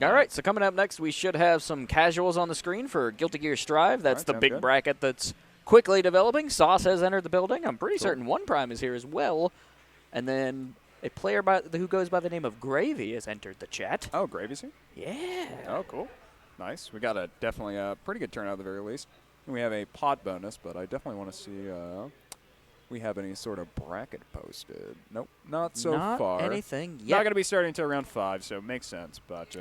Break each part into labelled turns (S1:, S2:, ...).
S1: All right, so coming up next, we should have some casuals on the screen for Guilty Gear Strive. That's the big bracket that's quickly developing. Sauce has entered the building. I'm pretty certain OnePrime is here as well. And then a player who goes by the name of Gravy has entered the chat.
S2: Oh, Gravy's here?
S1: Yeah.
S2: Oh, cool. Nice. We got definitely a pretty good turnout at the very least. And we have a pot bonus, but I definitely want to see we have any sort of bracket posted. Nope, not so far.
S1: Not anything yet.
S2: Not going to be starting until around 5, so it makes sense. But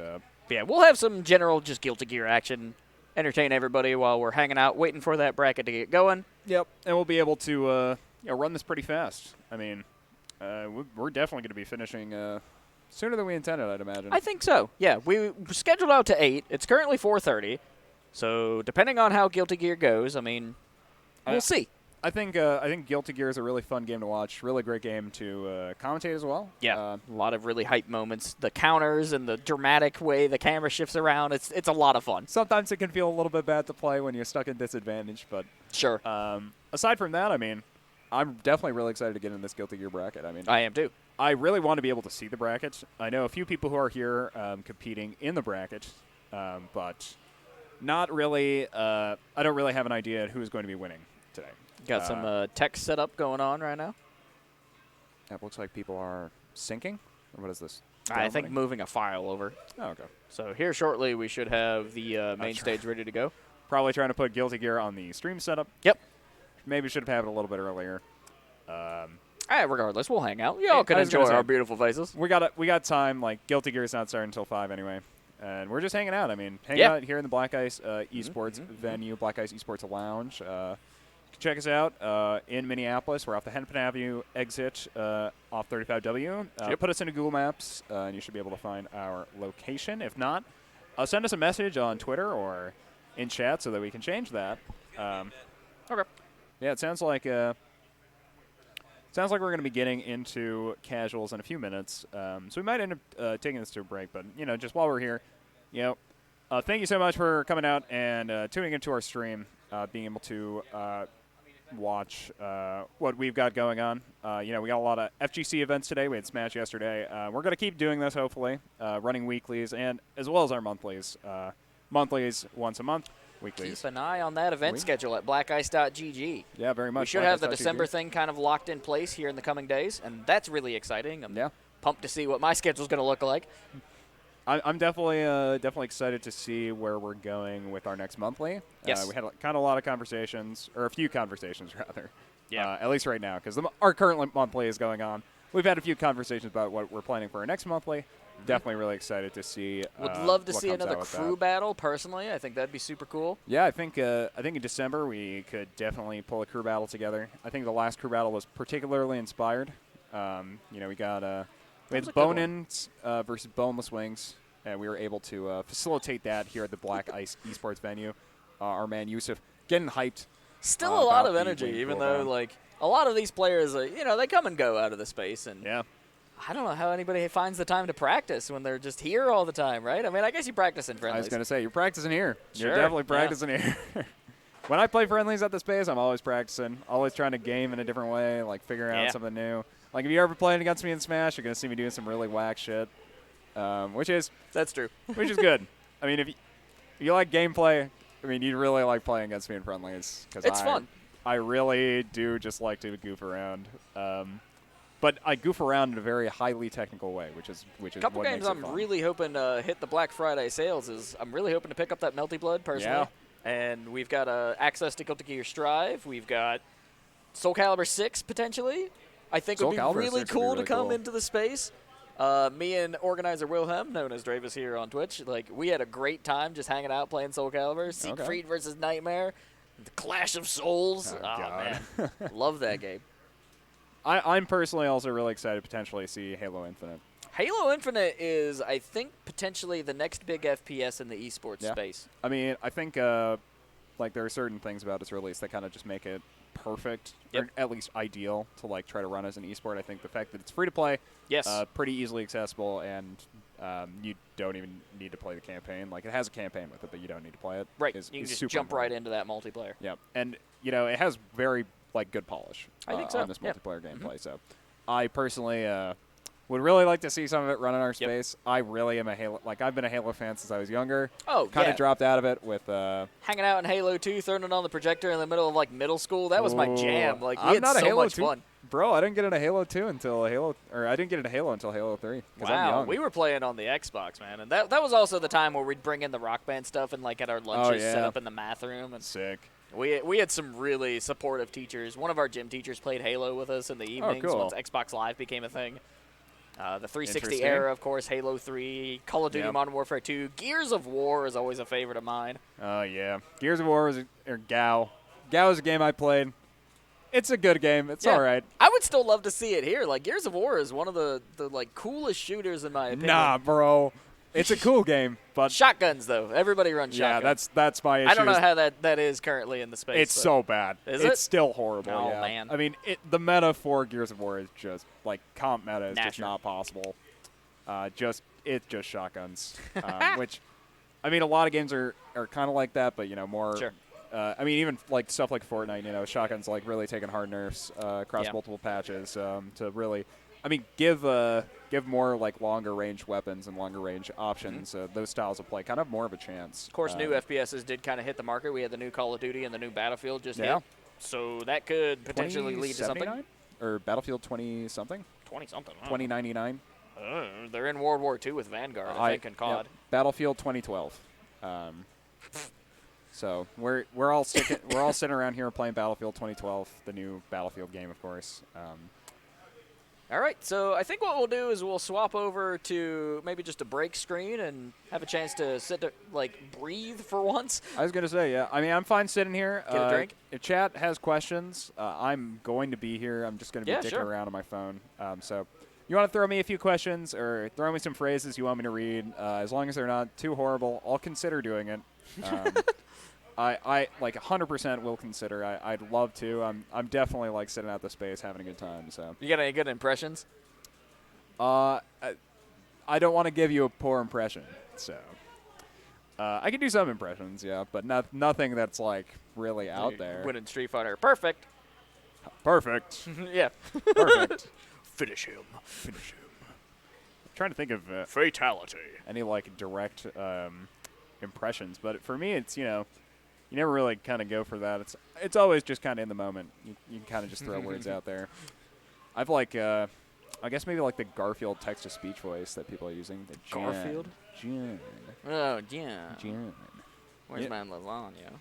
S1: yeah, we'll have some general just Guilty Gear action, entertain everybody while we're hanging out, waiting for that bracket to get going.
S2: Yep, and we'll be able to run this pretty fast. I mean, we're definitely going to be finishing sooner than we intended, I'd imagine.
S1: I think so. Yeah, we scheduled out to 8. It's currently 4:30. So depending on how Guilty Gear goes, I mean, we'll see.
S2: I think Guilty Gear is a really fun game to watch. Really great game to commentate as well.
S1: Yeah, a lot of really hype moments. The counters and the dramatic way the camera shifts around. It's a lot of fun.
S2: Sometimes it can feel a little bit bad to play when you're stuck in disadvantage, but
S1: sure.
S2: Aside from that, I mean, I'm definitely really excited to get in this Guilty Gear bracket. I mean,
S1: I am too.
S2: I really want to be able to see the bracket. I know a few people who are here competing in the bracket, but not really. I don't really have an idea who's going to be winning today.
S1: Got some tech setup going on right now.
S2: That looks like people are syncing. Or what is this?
S1: I think moving a file over.
S2: Oh, okay.
S1: So here shortly we should have the main stage ready to go.
S2: Probably trying to put Guilty Gear on the stream setup.
S1: Yep.
S2: Maybe should have had it a little bit earlier.
S1: Regardless, we'll hang out. Y'all can enjoy our beautiful faces.
S2: We got time. Like Guilty Gear is not starting until 5 anyway, and we're just hanging out. I mean, hanging out here in the Black Ice eSports venue, Black Ice eSports Lounge. Check us out in Minneapolis. We're off the Hennepin Avenue exit off 35W. Put us into Google Maps, and you should be able to find our location. If not, send us a message on Twitter or in chat so that we can change that.
S1: Okay.
S2: Yeah, it sounds like we're going to be getting into casuals in a few minutes. So we might end up taking this to a break, but just while we're here, thank you so much for coming out and tuning into our stream, being able to watch what we've got going on. We got a lot of FGC events today. We had Smash yesterday. We're going to keep doing this, hopefully, running weeklies and as well as our monthlies. Monthlies once a month, weeklies.
S1: Keep an eye on that event schedule at blackice.gg.
S2: Yeah, very much.
S1: We should have the December thing kind of locked in place here in the coming days, and that's really exciting. I'm pumped to see what my schedule's going to look like.
S2: I'm definitely excited to see where we're going with our next monthly.
S1: Yes.
S2: We had kind of a lot of conversations, or a few conversations, rather.
S1: Yeah.
S2: At least right now, because our current monthly is going on. We've had a few conversations about what we're planning for our next monthly. Definitely really excited to see.
S1: Would love to see another crew battle, personally. I think that'd be super cool.
S2: Yeah, I think in December we could definitely pull a crew battle together. I think the last crew battle was particularly inspired. We got we had Bone-Ins versus Boneless Wings, and we were able to facilitate that here at the Black Ice eSports venue. Our man Yusuf getting hyped.
S1: Still a lot of energy, even though a lot of these players, they come and go out of the space, and I don't know how anybody finds the time to practice when they're just here all the time, right? I mean, I guess you practice in friendlies.
S2: I was going to say, you're practicing here.
S1: Sure,
S2: you're definitely practicing here. When I play friendlies at the space, I'm always practicing, always trying to game in a different way, like figuring out something new. Like, if you're ever playing against me in Smash, you're going to see me doing some really whack shit,
S1: That's true.
S2: Which is good. I mean, if you like gameplay, I mean, you'd really like playing against me in friendlies.
S1: It's fun.
S2: I really do just like to goof around. But I goof around in a very highly technical way, which is
S1: couple
S2: what
S1: games
S2: makes it
S1: I'm
S2: fun.
S1: really hoping to hit the Black Friday sales is I'm really hoping to pick up that Melty Blood personally.
S2: Yeah.
S1: And we've got access to Guilty Gear Strive. We've got Soul Calibur 6 potentially. I think it would be really cool to come into the space. Me and organizer Wilhelm, known as Dravis here on Twitch, we had a great time just hanging out playing Soul Calibur. Siegfried versus Nightmare. The Clash of Souls. Oh man. Love that game.
S2: I'm personally also really excited to potentially see Halo Infinite.
S1: Halo Infinite is, I think, potentially the next big FPS in the esports space.
S2: I mean, I think there are certain things about its release that kind of just make it perfect, or at least ideal to try to run as an esport. I think the fact that it's free to play, pretty easily accessible, and you don't even need to play the campaign. It has a campaign with it, but you don't need to play it.
S1: Right, you can just jump right into that multiplayer.
S2: Yeah, and it has very good polish.
S1: I think so.
S2: On this multiplayer gameplay. So, I personally Would really like to see some of it run in our space. I really am a Halo. Like, I've been a Halo fan since I was younger.
S1: Oh,
S2: Kind of dropped out of it with
S1: hanging out in Halo 2, throwing it on the projector in the middle of like middle school. That was my jam. Like, we
S2: I'm
S1: had
S2: not
S1: so
S2: a Halo
S1: much
S2: 2.
S1: fun.
S2: Bro, I didn't get into Halo 2 until I didn't get into Halo until Halo 3.
S1: Wow,
S2: I'm young.
S1: we were playing on the Xbox, man, and that was also the time where we'd bring in the Rock Band stuff and like at our lunches set up in the math room. And
S2: sick.
S1: We had some really supportive teachers. One of our gym teachers played Halo with us in the evenings once Xbox Live became a thing. The 360 era, of course, Halo 3, Call of Duty Modern Warfare 2. Gears of War is always a favorite of mine.
S2: Oh, yeah. Gears of War or GAO. GAO is a game I played. It's a good game. It's all right.
S1: I would still love to see it here. Like, Gears of War is one of the like coolest shooters in my opinion.
S2: Nah, bro. It's a cool game, but
S1: shotguns though. Everybody runs shotguns.
S2: Yeah, that's my issue.
S1: I don't know how that is currently in the space.
S2: It's so bad. It's still horrible.
S1: Oh
S2: yeah.
S1: man.
S2: I mean, the meta for Gears of War is just like comp meta is just not possible. It's just shotguns, which I mean, a lot of games are kind of like that, but more.
S1: Sure.
S2: I mean, even like stuff like Fortnite, shotguns like really taking hard nerfs across multiple patches to really, I mean, give more like longer range weapons and longer range options. Those styles of play kind of more of a chance.
S1: Of course, new FPSs did kind of hit the market. We had the new Call of Duty and the new Battlefield just hit, so that could potentially lead to something.
S2: Or Battlefield 20 something.
S1: 20-something.
S2: 2099.
S1: They're in World War II with Vanguard, I think, and COD.
S2: Yep. Battlefield 2012. So we're all sitting around here playing Battlefield 2012, the new Battlefield game, of course.
S1: All right, so I think what we'll do is we'll swap over to maybe just a break screen and have a chance to sit to, breathe for once.
S2: I was gonna say, yeah. I mean, I'm fine sitting here.
S1: Get a drink.
S2: If chat has questions, I'm going to be here. I'm just gonna be dicking around on my phone. So you want to throw me a few questions or throw me some phrases you want me to read, as long as they're not too horrible, I'll consider doing it. I like 100% will consider. I'd love to. I'm definitely like sitting out the space having a good time. So
S1: you got any good impressions?
S2: I don't want to give you a poor impression. So I can do some impressions, yeah, but nothing that's like really out there.
S1: Winning Street Fighter, perfect.
S2: Perfect.
S1: Yeah.
S2: Perfect.
S1: Finish him.
S2: Finish him. I'm trying to think of
S1: fatality.
S2: Any like direct impressions, but for me, it's you never really kind of go for that. It's always just kind of in the moment. You can kind of just throw words out there. I've I guess maybe like the Garfield text-to-speech voice that people are using. The
S1: Garfield?
S2: Jen.
S1: Oh, Jen.
S2: Jen.
S1: Where's my lasagna?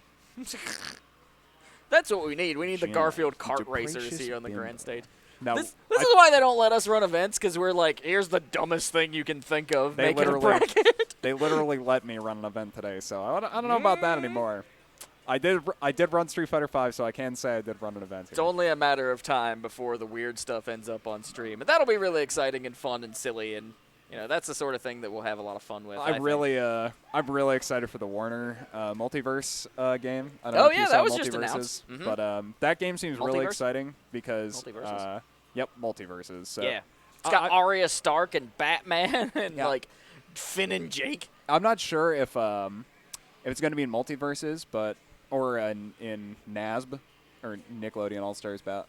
S1: That's what we need. We need the Garfield kart racers here on the grand stage.
S2: Now,
S1: this is why they don't let us run events, because we're like, here's the dumbest thing you can think of. Make it a bracket.
S2: They literally let me run an event today, so I don't know about that anymore. I did run Street Fighter V, so I can say I did run an event.
S1: It's only a matter of time before the weird stuff ends up on stream, and that'll be really exciting and fun and silly, and that's the sort of thing that we'll have a lot of fun with.
S2: I'm really excited for the Warner multiverse game. I don't know if you saw
S1: that was
S2: Multiverses,
S1: just announced.
S2: But that game seems really exciting because multiverses. So.
S1: Yeah, it's got Arya Stark and Batman and like Finn and Jake.
S2: I'm not sure if it's going to be in multiverses, or in NASB, or Nickelodeon All-Stars Battle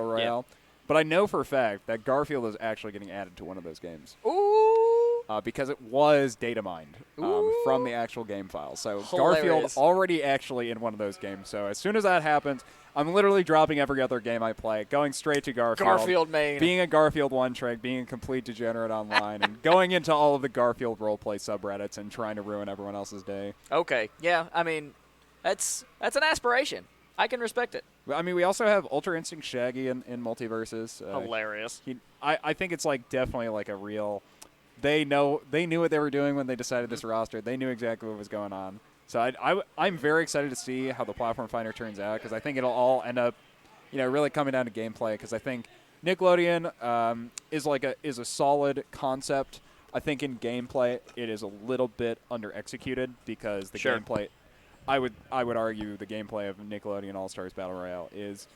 S2: Royale. Yeah. But I know for a fact that Garfield is actually getting added to one of those games.
S1: Ooh!
S2: Because it was data mined from the actual game file. So
S1: Hilarious.
S2: Garfield already actually in one of those games. So as soon as that happens, I'm literally dropping every other game I play, going straight to Garfield.
S1: Garfield main.
S2: Being a Garfield one-trick, being a complete degenerate online, and going into all of the Garfield roleplay subreddits and trying to ruin everyone else's day.
S1: Okay, yeah, I mean, that's an aspiration. I can respect it.
S2: I mean, we also have Ultra Instinct Shaggy in Multiverses.
S1: Hilarious.
S2: I think it's like definitely like a real. They knew what they were doing when they decided this roster. They knew exactly what was going on. So I'm very excited to see how the platform finder turns out, because I think it'll all end up, really coming down to gameplay. Because I think Nickelodeon is a solid concept. I think in gameplay it is a little bit under executed, because the gameplay. I would argue the gameplay of Nickelodeon All-Stars Battle Royale is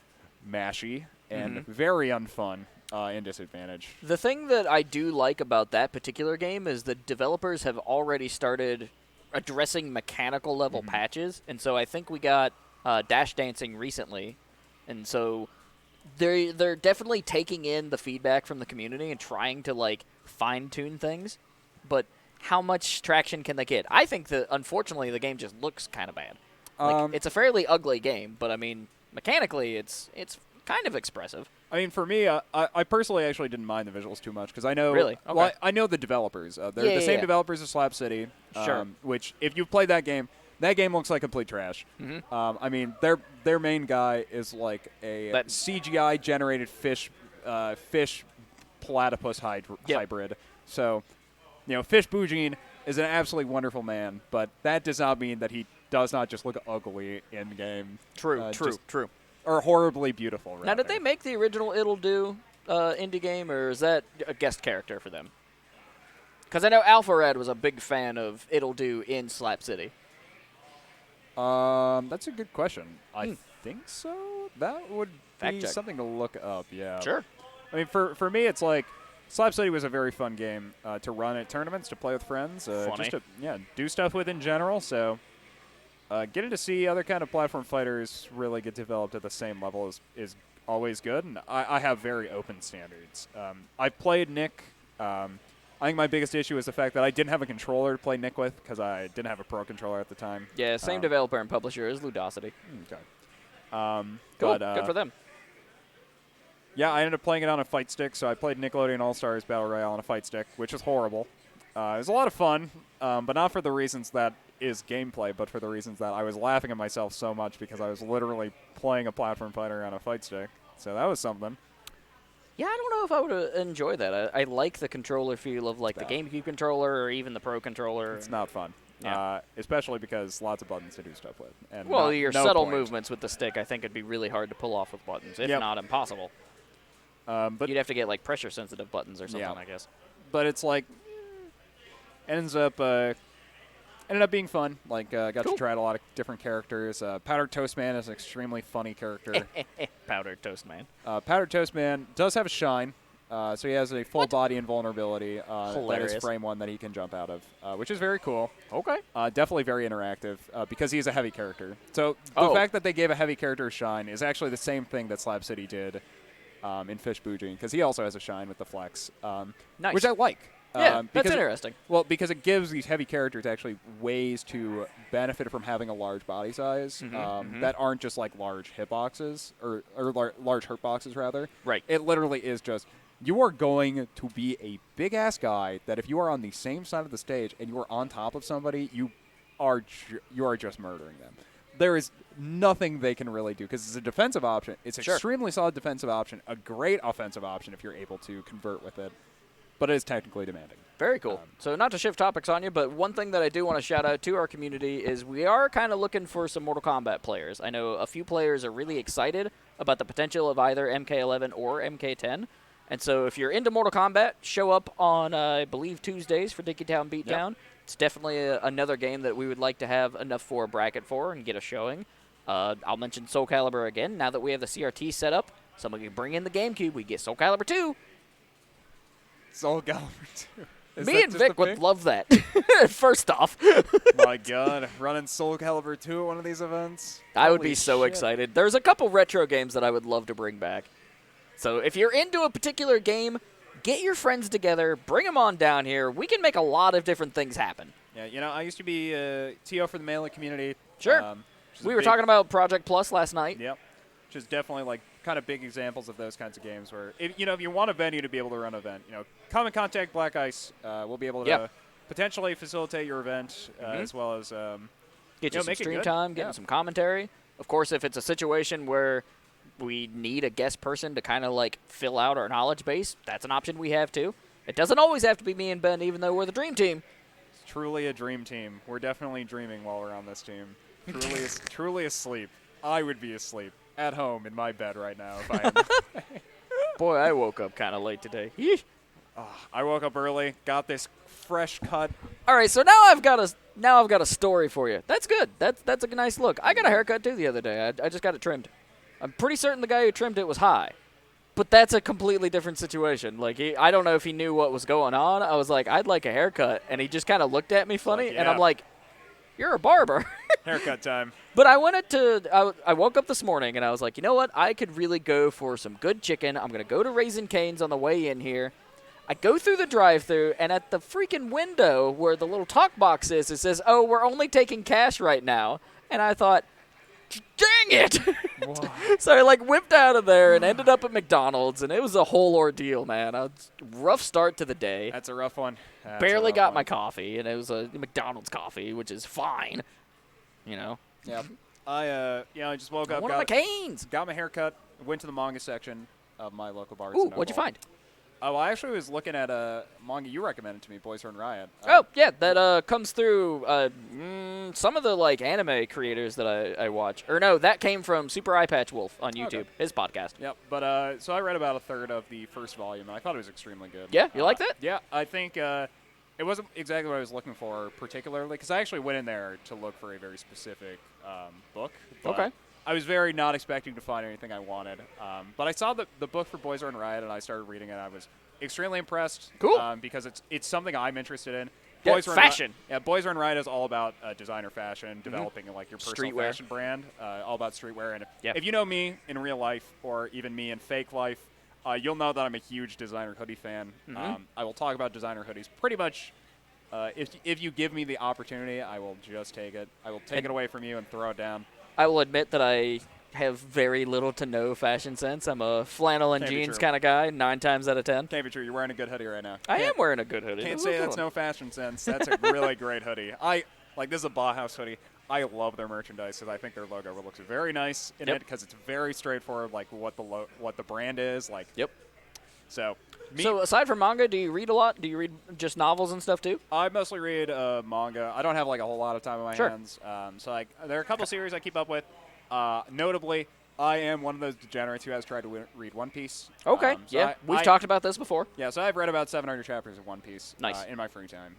S2: mashy and very unfun and disadvantaged.
S1: The thing that I do like about that particular game is the developers have already started addressing mechanical level patches, and so I think we got Dash Dancing recently, and so they're definitely taking in the feedback from the community and trying to like fine-tune things, but how much traction can they get? I think that unfortunately the game just looks kind of bad. Like, it's a fairly ugly game, but I mean mechanically it's kind of expressive.
S2: I mean, for me, I personally actually didn't mind the visuals too much because I know
S1: really? Okay.
S2: well, I know the developers. They're the same developers as Slap City.
S1: Sure.
S2: Which if you've played that game looks like complete trash.
S1: Mm-hmm.
S2: I mean, their main guy is like a CGI generated fish platypus hybrid. So, Fish Boujin is an absolutely wonderful man, but that does not mean that he does not just look ugly in game.
S1: True.
S2: Or horribly beautiful, rather.
S1: Now, did they make the original It'll Do indie game, or is that a guest character for them? Because I know Alpharad was a big fan of It'll Do in Slap City.
S2: That's a good question. I think so. That would be something to look up, yeah.
S1: Sure.
S2: I mean, for me, it's like Slap City was a very fun game to run at tournaments, to play with friends, just to do stuff with in general. So getting to see other kind of platform fighters really get developed at the same level is always good. And I have very open standards. I've played Nick. I think my biggest issue is the fact that I didn't have a controller to play Nick with because I didn't have a pro controller at the time.
S1: Yeah, same developer and publisher as Ludosity.
S2: Okay.
S1: Cool. Good for them.
S2: Yeah, I ended up playing it on a fight stick, so I played Nickelodeon All-Stars Battle Royale on a fight stick, which was horrible. It was a lot of fun, but not for the reasons that is gameplay, but for the reasons that I was laughing at myself so much because I was literally playing a platform fighter on a fight stick. So that was something.
S1: Yeah, I don't know if I would enjoy that. I like the controller feel of like the GameCube controller or even the Pro controller.
S2: It's not fun,
S1: yeah.
S2: Especially because lots of buttons to do stuff with. And
S1: well, your subtle movements with the stick, I think it'd be really hard to pull off with buttons, if not impossible. But you'd have to get like pressure-sensitive buttons or something, I guess.
S2: But it's like ended up being fun. Like got to try out a lot of different characters. Powdered Toast Man is an extremely funny character.
S1: Powdered Toast Man.
S2: Powdered Toast Man does have a shine, so he has a full body invulnerability. That is frame 1 that he can jump out of, which is very cool.
S1: Okay.
S2: Definitely very interactive because he's a heavy character. So the fact that they gave a heavy character a shine is actually the same thing that Slab City did in Fish Boujin, because he also has a shine with the flex,
S1: nice.
S2: Which I like.
S1: Yeah, that's interesting.
S2: Because it gives these heavy characters actually ways to benefit from having a large body size that aren't just like large hitboxes or large hurt boxes, rather.
S1: Right.
S2: It literally is just, you are going to be a big-ass guy that if you are on the same side of the stage and you are on top of somebody, you are just murdering them. There is nothing they can really do because it's a defensive option. It's an extremely solid defensive option, a great offensive option if you're able to convert with it. But it is technically demanding.
S1: Very cool. So not to shift topics on you, but one thing that I do want to shout out to our community is we are kind of looking for some Mortal Kombat players. I know a few players are really excited about the potential of either MK11 or MK10. And so if you're into Mortal Kombat, show up on, I believe, Tuesdays for Dinkytown Beatdown. Yep. It's definitely another game that we would like to have enough for a bracket for and get a showing. I'll mention Soul Calibur again. Now that we have the CRT set up, someone can bring in the GameCube. We get Soul Calibur 2.
S2: Soul Calibur 2.
S1: Me and Vic would love that. First off.
S2: My God, running Soul Calibur 2 at one of these events?
S1: I would be so excited. There's a couple retro games that I would love to bring back. So if you're into a particular game, get your friends together, bring them on down here. We can make a lot of different things happen.
S2: Yeah, I used to be TO for the Melee community.
S1: Sure. We were talking about Project Plus last night.
S2: Yep. Which is definitely like kind of big examples of those kinds of games where, if you want a venue to be able to run an event, come and contact Black Ice. We'll be able to potentially facilitate your event as well as
S1: get you some stream time, get some commentary. Of course, if it's a situation where we need a guest person to kind of like fill out our knowledge base, that's an option we have too. It doesn't always have to be me and Ben, even though we're the dream team.
S2: It's truly a dream team. We're definitely dreaming while we're on this team. Truly asleep. I would be asleep at home in my bed right now if I am.
S1: Boy, I woke up kind of late today.
S2: I woke up early, got this fresh cut.
S1: All right, so now I've got a story for you. That's good. That's a nice look. I got a haircut too the other day. I just got it trimmed. I'm pretty certain the guy who trimmed it was high, but that's a completely different situation. Like I don't know if he knew what was going on. I was like, I'd like a haircut, and he just kind of looked at me funny, and I'm like, you're a barber.
S2: Haircut time.
S1: But I woke up this morning and I was like, you know what? I could really go for some good chicken. I'm going to go to Raising Cane's on the way in here. I go through the drive-thru, and at the freaking window where the little talk box is, it says, "Oh, we're only taking cash right now." And I thought, dang it! So I whipped out of there and ended up at McDonald's, and it was a whole ordeal, man. A rough start to the day.
S2: That's a rough one.
S1: Barely got my coffee, and it was a McDonald's coffee, which is fine.
S2: Yeah. I just woke up.
S1: One of my canes.
S2: Got my haircut. Went to the manga section of my local Barnes &
S1: Ooh,
S2: Noble.
S1: what'd you find?
S2: Oh, I actually was looking at a manga you recommended to me, Boys Run Riot.
S1: That comes through some of the anime creators that I watch. Or no, that came from Super Eye Patch Wolf on YouTube, his podcast.
S2: Yep, but so I read about a third of the first volume, and I thought it was extremely good.
S1: Yeah, you like that?
S2: Yeah, I think it wasn't exactly what I was looking for particularly, because I actually went in there to look for a very specific book.
S1: Okay.
S2: I was very not expecting to find anything I wanted. But I saw the book for Boys Run Riot, and I started reading it. I was extremely impressed.
S1: Cool.
S2: Because it's something I'm interested in.
S1: Yeah, fashion.
S2: Boys Run Riot is all about designer fashion, developing your personal
S1: Streetwear.
S2: fashion brand, all about streetwear. And
S1: Yep.
S2: if you know me in real life, or even me in fake life, you'll know that I'm a huge designer hoodie fan. I will talk about designer hoodies pretty much. If you give me the opportunity, I will just take it. I will take it away from you and throw it down.
S1: I will admit that I have very little to no fashion sense. I'm a flannel and jeans kind of guy, 9 times out of 10.
S2: Can't be true. You're wearing a good hoodie right now.
S1: I am wearing a good hoodie.
S2: Can't say that's no fashion sense. That's a really great hoodie. This is a Bauhaus hoodie. I love their merchandise because I think their logo looks very nice in it because it's very straightforward, what the brand is.
S1: Yep.
S2: So
S1: aside from manga, do you read a lot? Do you read just novels and stuff too?
S2: I mostly read manga. I don't have a whole lot of time on my hands. So there are a couple series I keep up with. Notably, I am one of those degenerates who has tried to read One Piece.
S1: Okay. We've talked about this before.
S2: Yeah, so I've read about 700 chapters of One Piece
S1: Nice.
S2: In my free time,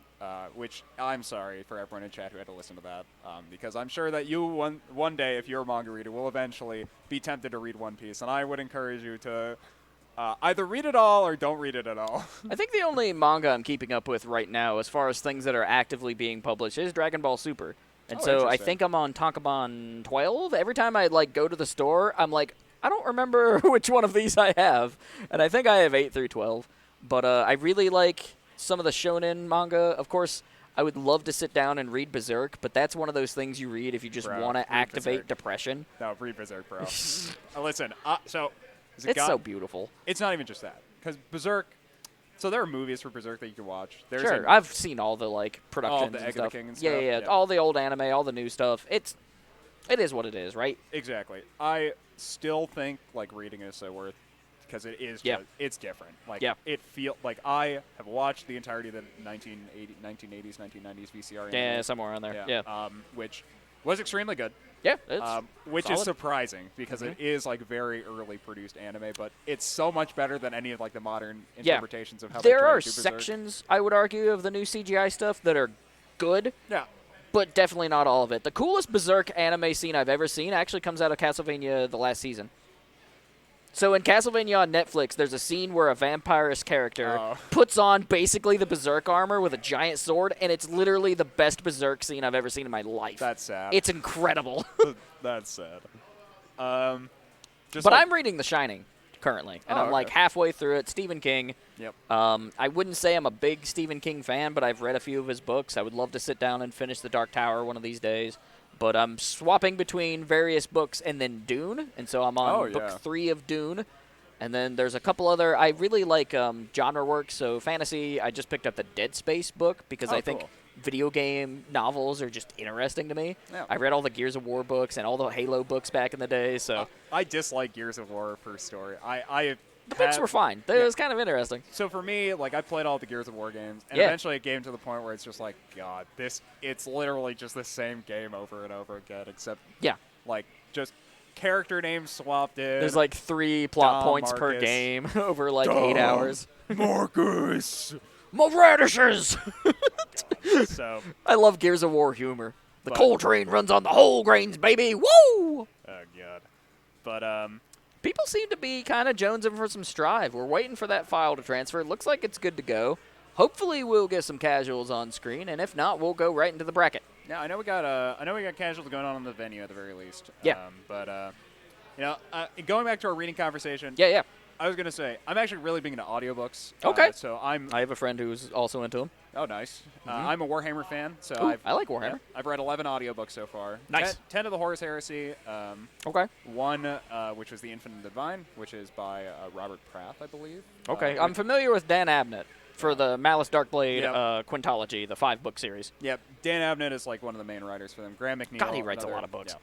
S2: which I'm sorry for everyone in chat who had to listen to that, because I'm sure that you one day, if you're a manga reader, will eventually be tempted to read One Piece, and I would encourage you to either read it all or don't read it at all.
S1: I think the only manga I'm keeping up with right now, as far as things that are actively being published, is Dragon Ball Super. And so I think I'm on Tankobon 12. Every time I go to the store, I'm like, I don't remember which one of these I have. And I think I have 8 through 12. But I really like some of the shonen manga. Of course, I would love to sit down and read Berserk, but that's one of those things you read if you just want to activate depression.
S2: No, read Berserk, bro. Listen,
S1: it's so beautiful.
S2: It's not even just that. Because Berserk, so there are movies for Berserk that you can watch.
S1: Sure, I've seen all the productions
S2: all the
S1: and stuff.
S2: King and stuff.
S1: Yeah, all the old anime, all the new stuff. It is what it is, right?
S2: Exactly. I still think reading is so worth, because it is it's different. It feels like I have watched the entirety of the 1980s, 1990s VCR anime.
S1: Yeah, somewhere on there. Yeah.
S2: Which was extremely good.
S1: Yeah, it's
S2: which
S1: solid.
S2: is surprising because it is very early produced anime, but it's so much better than any of the modern interpretations of how
S1: there
S2: they
S1: are
S2: do Berserk.
S1: sections, I would argue, of the new CGI stuff that are good.
S2: Yeah.
S1: But definitely not all of it. The coolest Berserk anime scene I've ever seen actually comes out of Castlevania the last season. So in Castlevania on Netflix, there's a scene where a vampirist character puts on basically the Berserk armor with a giant sword, and it's literally the best Berserk scene I've ever seen in my life.
S2: That's sad.
S1: It's incredible.
S2: That's sad.
S1: But I'm reading The Shining currently, and I'm halfway through it. Stephen King.
S2: Yep.
S1: I wouldn't say I'm a big Stephen King fan, but I've read a few of his books. I would love to sit down and finish The Dark Tower one of these days. But I'm swapping between various books and then Dune, and so I'm on book 3 of Dune. And then there's a couple other, I really like genre work, so fantasy. I just picked up the Dead Space book because I think video game novels are just interesting to me. Yeah. I read all the Gears of War books and all the Halo books back in the day. So
S2: I dislike Gears of War for story.
S1: The books were fine. It was kind of interesting.
S2: So for me, I played all the Gears of War games, and eventually it came to the point where it's just God, it's literally just the same game over and over again, except just character names swapped in.
S1: There's 3 plot points per game over 8 hours.
S2: Marcus!
S1: More radishes!
S2: So
S1: I love Gears of War humor. The coal train runs on the whole grains, baby! Woo!
S2: Oh, God. But,
S1: people seem to be kind of jonesing for some Strive. We're waiting for that file to transfer. It looks like it's good to go. Hopefully we'll get some casuals on screen, and if not, we'll go right into the bracket.
S2: Yeah, I know we got casuals going on in the venue at the very least.
S1: Yeah.
S2: Going back to our reading conversation.
S1: Yeah.
S2: I was gonna say I'm actually really big into audiobooks.
S1: Okay.
S2: I
S1: have a friend who's also into them.
S2: Oh, nice.
S1: Mm-hmm.
S2: I'm a Warhammer fan, so
S1: Ooh, I like Warhammer.
S2: Yeah, I've read 11 audiobooks so far.
S1: Nice.
S2: 10 of the Horus Heresy.
S1: Okay.
S2: One, which was The Infinite Divine, which is by Robert Pratt, I believe.
S1: Okay. I'm familiar with Dan Abnett for the Malice Darkblade quintology, the 5-book series.
S2: Yep. Dan Abnett is like one of the main writers for them. Graham McNeil.
S1: God, he writes a lot of books.
S2: Yeah.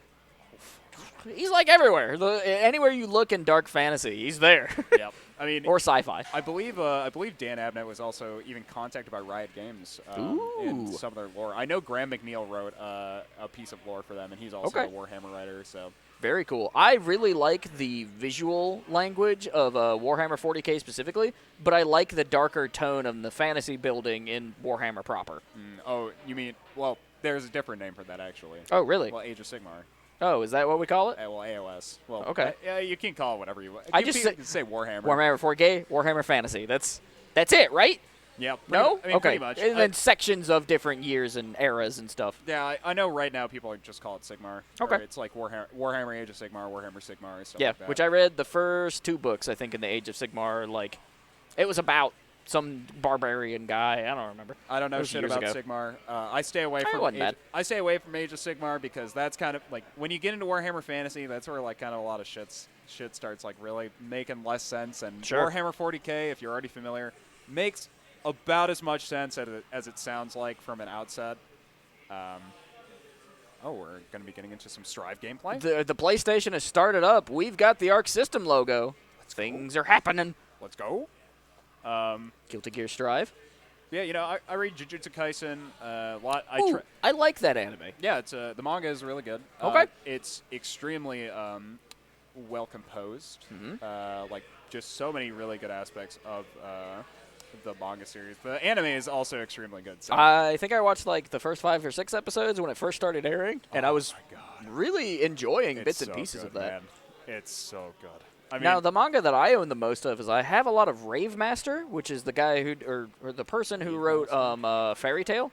S1: He's like everywhere. Anywhere you look in dark fantasy, he's there.
S2: Yep. I mean,
S1: or sci-fi.
S2: I believe Dan Abnett was also even contacted by Riot Games in some of their lore. I know Graham McNeil wrote a piece of lore for them, and he's also a Warhammer writer. So
S1: very cool. I really like the visual language of Warhammer 40K specifically, but I like the darker tone of the fantasy building in Warhammer proper.
S2: Oh, you mean? Well, there's a different name for that actually.
S1: Oh, really?
S2: Well, Age of Sigmar.
S1: Oh, is that what we call it?
S2: Well, AOS. Well,
S1: okay.
S2: Yeah, you can call it whatever you want.
S1: I just
S2: say Warhammer.
S1: Warhammer 4K, Warhammer Fantasy. That's it, right?
S2: Yeah.
S1: No?
S2: I mean,
S1: okay.
S2: Pretty much.
S1: And then sections of different years and eras and stuff.
S2: Yeah, I know right now people just call it Sigmar.
S1: Okay.
S2: It's like Warhammer Age of Sigmar, Warhammer Sigmar, stuff
S1: yeah,
S2: like that.
S1: Which I read the first 2 books, I think, in the Age of Sigmar. Like, it was about some barbarian guy. I don't remember.
S2: I don't know shit about Sigmar. I stay away from Age of Sigmar because that's kind of like when you get into Warhammer Fantasy, that's where like kind of a lot of shit starts like really making less sense. And Warhammer 40K, if you're already familiar, makes about as much sense as it sounds like from an outset. We're going to be getting into some Strive gameplay.
S1: The PlayStation has started up. We've got the Arc System logo. Things are happening.
S2: Let's go.
S1: Guilty Gear Strive.
S2: Yeah, I read Jujutsu Kaisen a lot.
S1: I like that anime.
S2: Yeah, it's the manga is really good.
S1: Okay.
S2: It's extremely well composed. Like just so many really good aspects of the manga series. The anime is also extremely good. So.
S1: I think I watched like the first 5 or 6 episodes when it first started airing, and I was really enjoying bits and pieces of that.
S2: Man. It's so good. I mean,
S1: now, the manga that I own the most of is I have a lot of Rave Master, which is the guy who, or the person who wrote Fairy Tail,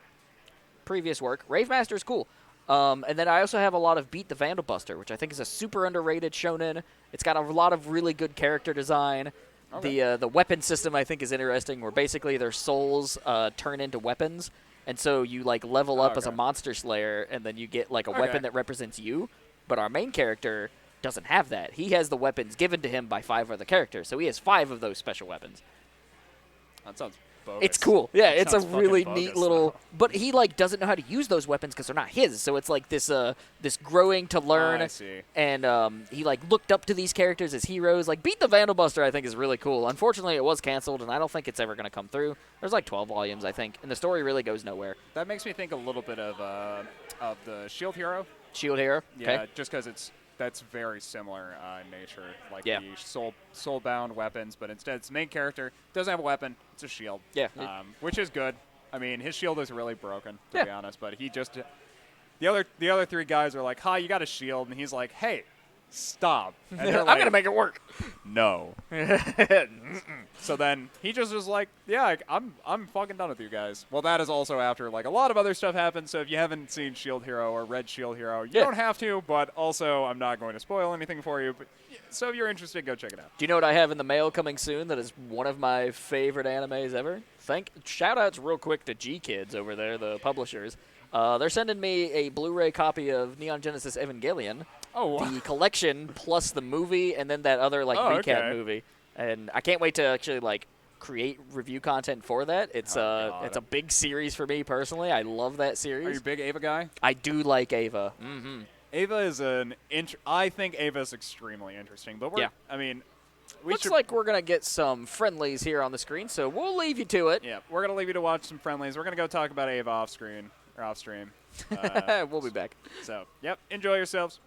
S1: previous work. Rave Master is cool. And then I also have a lot of Beat the Vandal Buster, which I think is a super underrated shonen. It's got a lot of really good character design. Okay. The weapon system I think is interesting, where basically their souls turn into weapons, and so you like level up as a monster slayer, and then you get like a weapon that represents you. But our main character doesn't have that. He has the weapons given to him by 5 other characters, so he has 5 of those special weapons.
S2: That sounds bogus.
S1: It's cool. Yeah, it's a really neat little... But he, like, doesn't know how to use those weapons because they're not his, so it's like this this growing to learn.
S2: I see.
S1: And he, like, looked up to these characters as heroes. Like, Beat the Vandal Buster, I think, is really cool. Unfortunately, it was canceled, and I don't think it's ever going to come through. There's, like, 12 volumes, I think, and the story really goes nowhere.
S2: That makes me think a little bit of the Shield Hero.
S1: Shield Hero?
S2: Yeah,
S1: okay.
S2: Just because that's very similar in nature, like
S1: the
S2: soul-bound weapons, but instead its main character doesn't have a weapon; it's a shield.
S1: Yeah,
S2: which is good. I mean, his shield is really broken, to be honest. But he just the other 3 guys are like, "Hi, you got a shield," and he's like, "Hey, stop!" And
S1: I'm gonna make it work.
S2: No. So then he just was like, "Yeah, I'm fucking done with you guys." Well, that is also after like a lot of other stuff happened. So if you haven't seen Shield Hero or read Shield Hero, you don't have to. But also, I'm not going to spoil anything for you. But so if you're interested, go check it out.
S1: Do you know what I have in the mail coming soon? That is one of my favorite animes ever. Shout outs real quick to G Kids over there, the publishers. They're sending me a Blu-ray copy of Neon Genesis Evangelion.
S2: Oh, wow.
S1: The collection plus the movie and then that other recap movie. And I can't wait to actually like create review content for that. It's it's a big series for me personally. I love that series.
S2: Are you a big Ava guy?
S1: I do like Ava.
S2: Ava is I think Ava is extremely interesting. But I mean,
S1: looks like we're gonna get some friendlies here on the screen, so we'll leave you to it.
S2: Yeah, we're gonna leave you to watch some friendlies. We're gonna go talk about Ava off stream.
S1: We'll be back.
S2: So, yep, enjoy yourselves.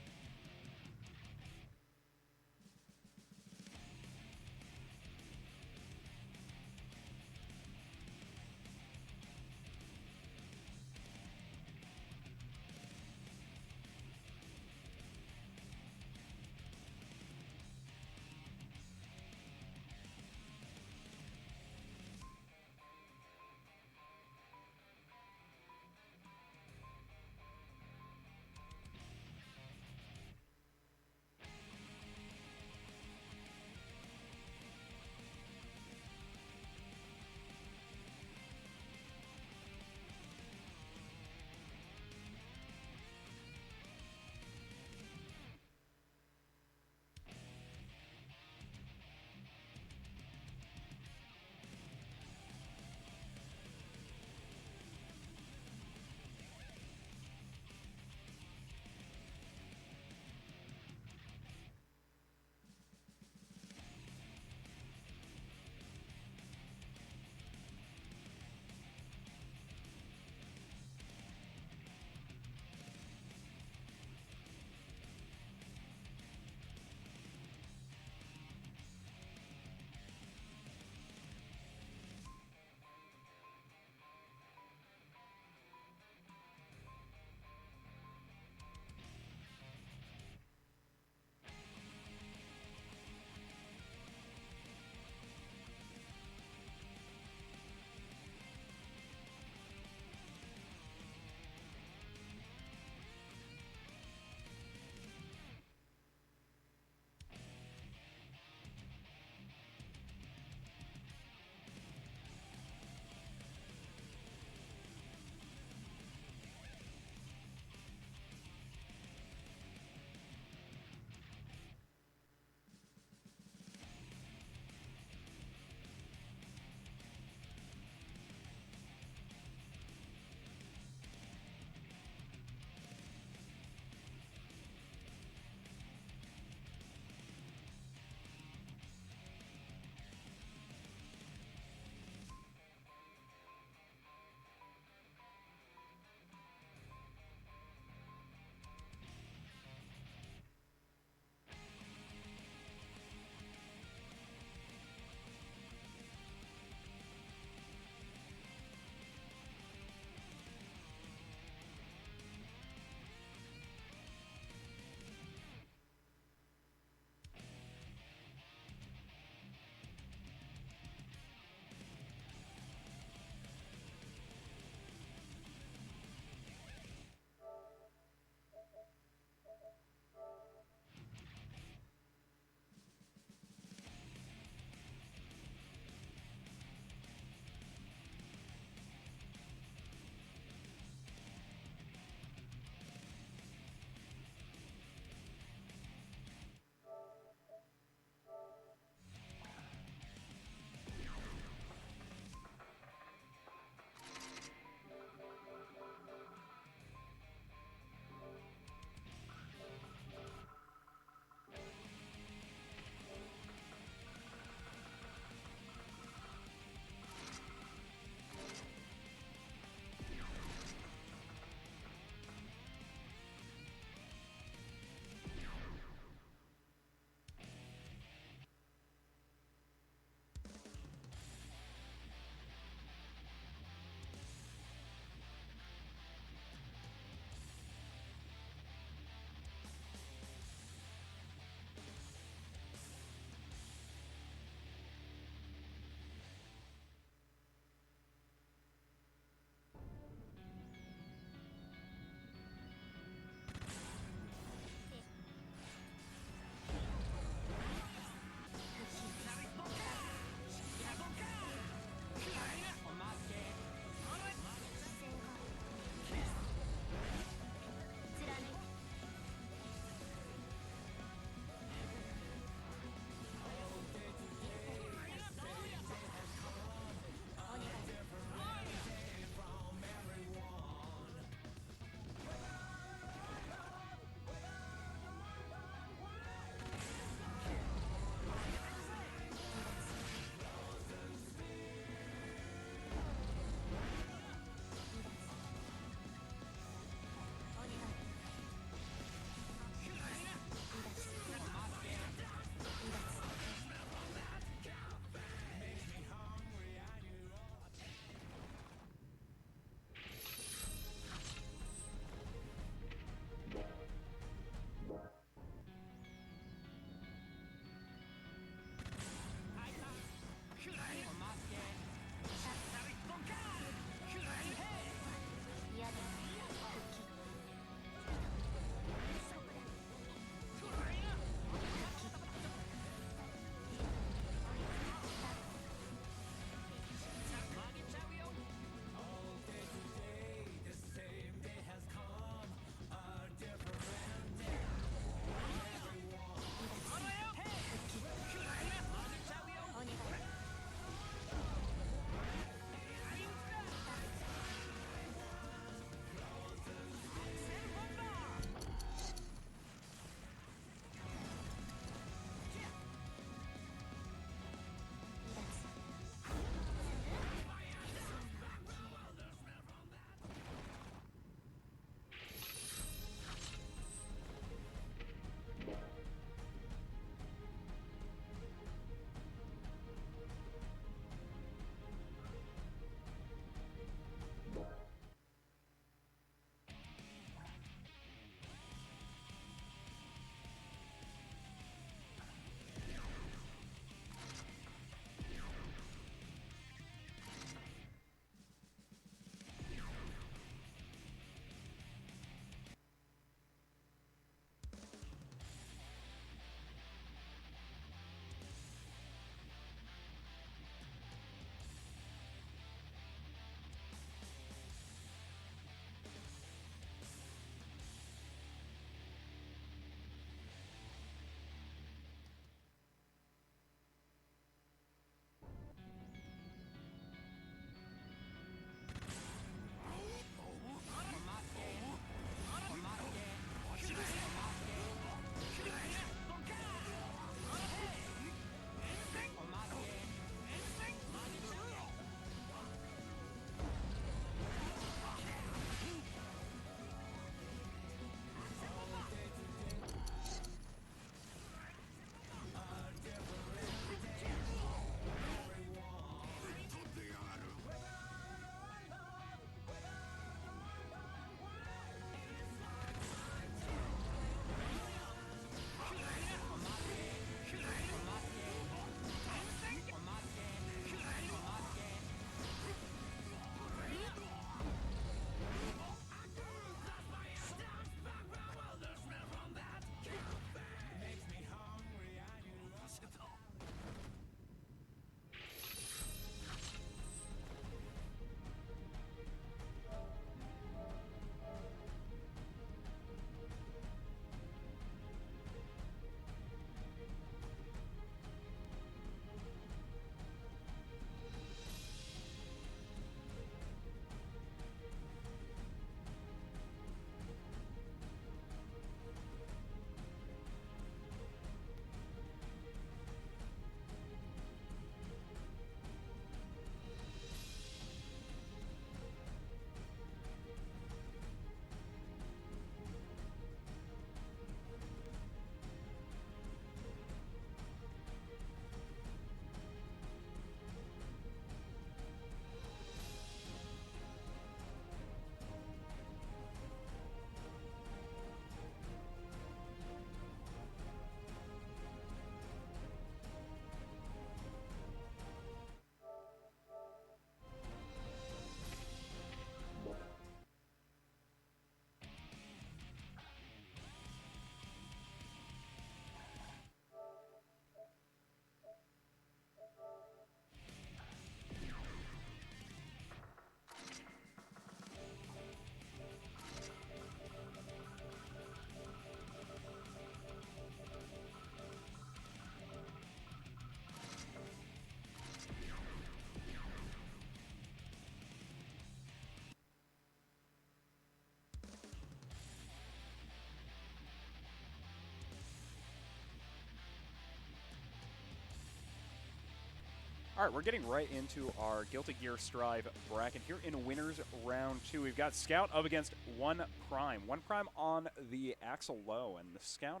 S2: All right, we're getting right into our Guilty Gear Strive bracket here in winners round 2. We've got Scout up against OnePrime. OnePrime on the Axel Low, and the Scout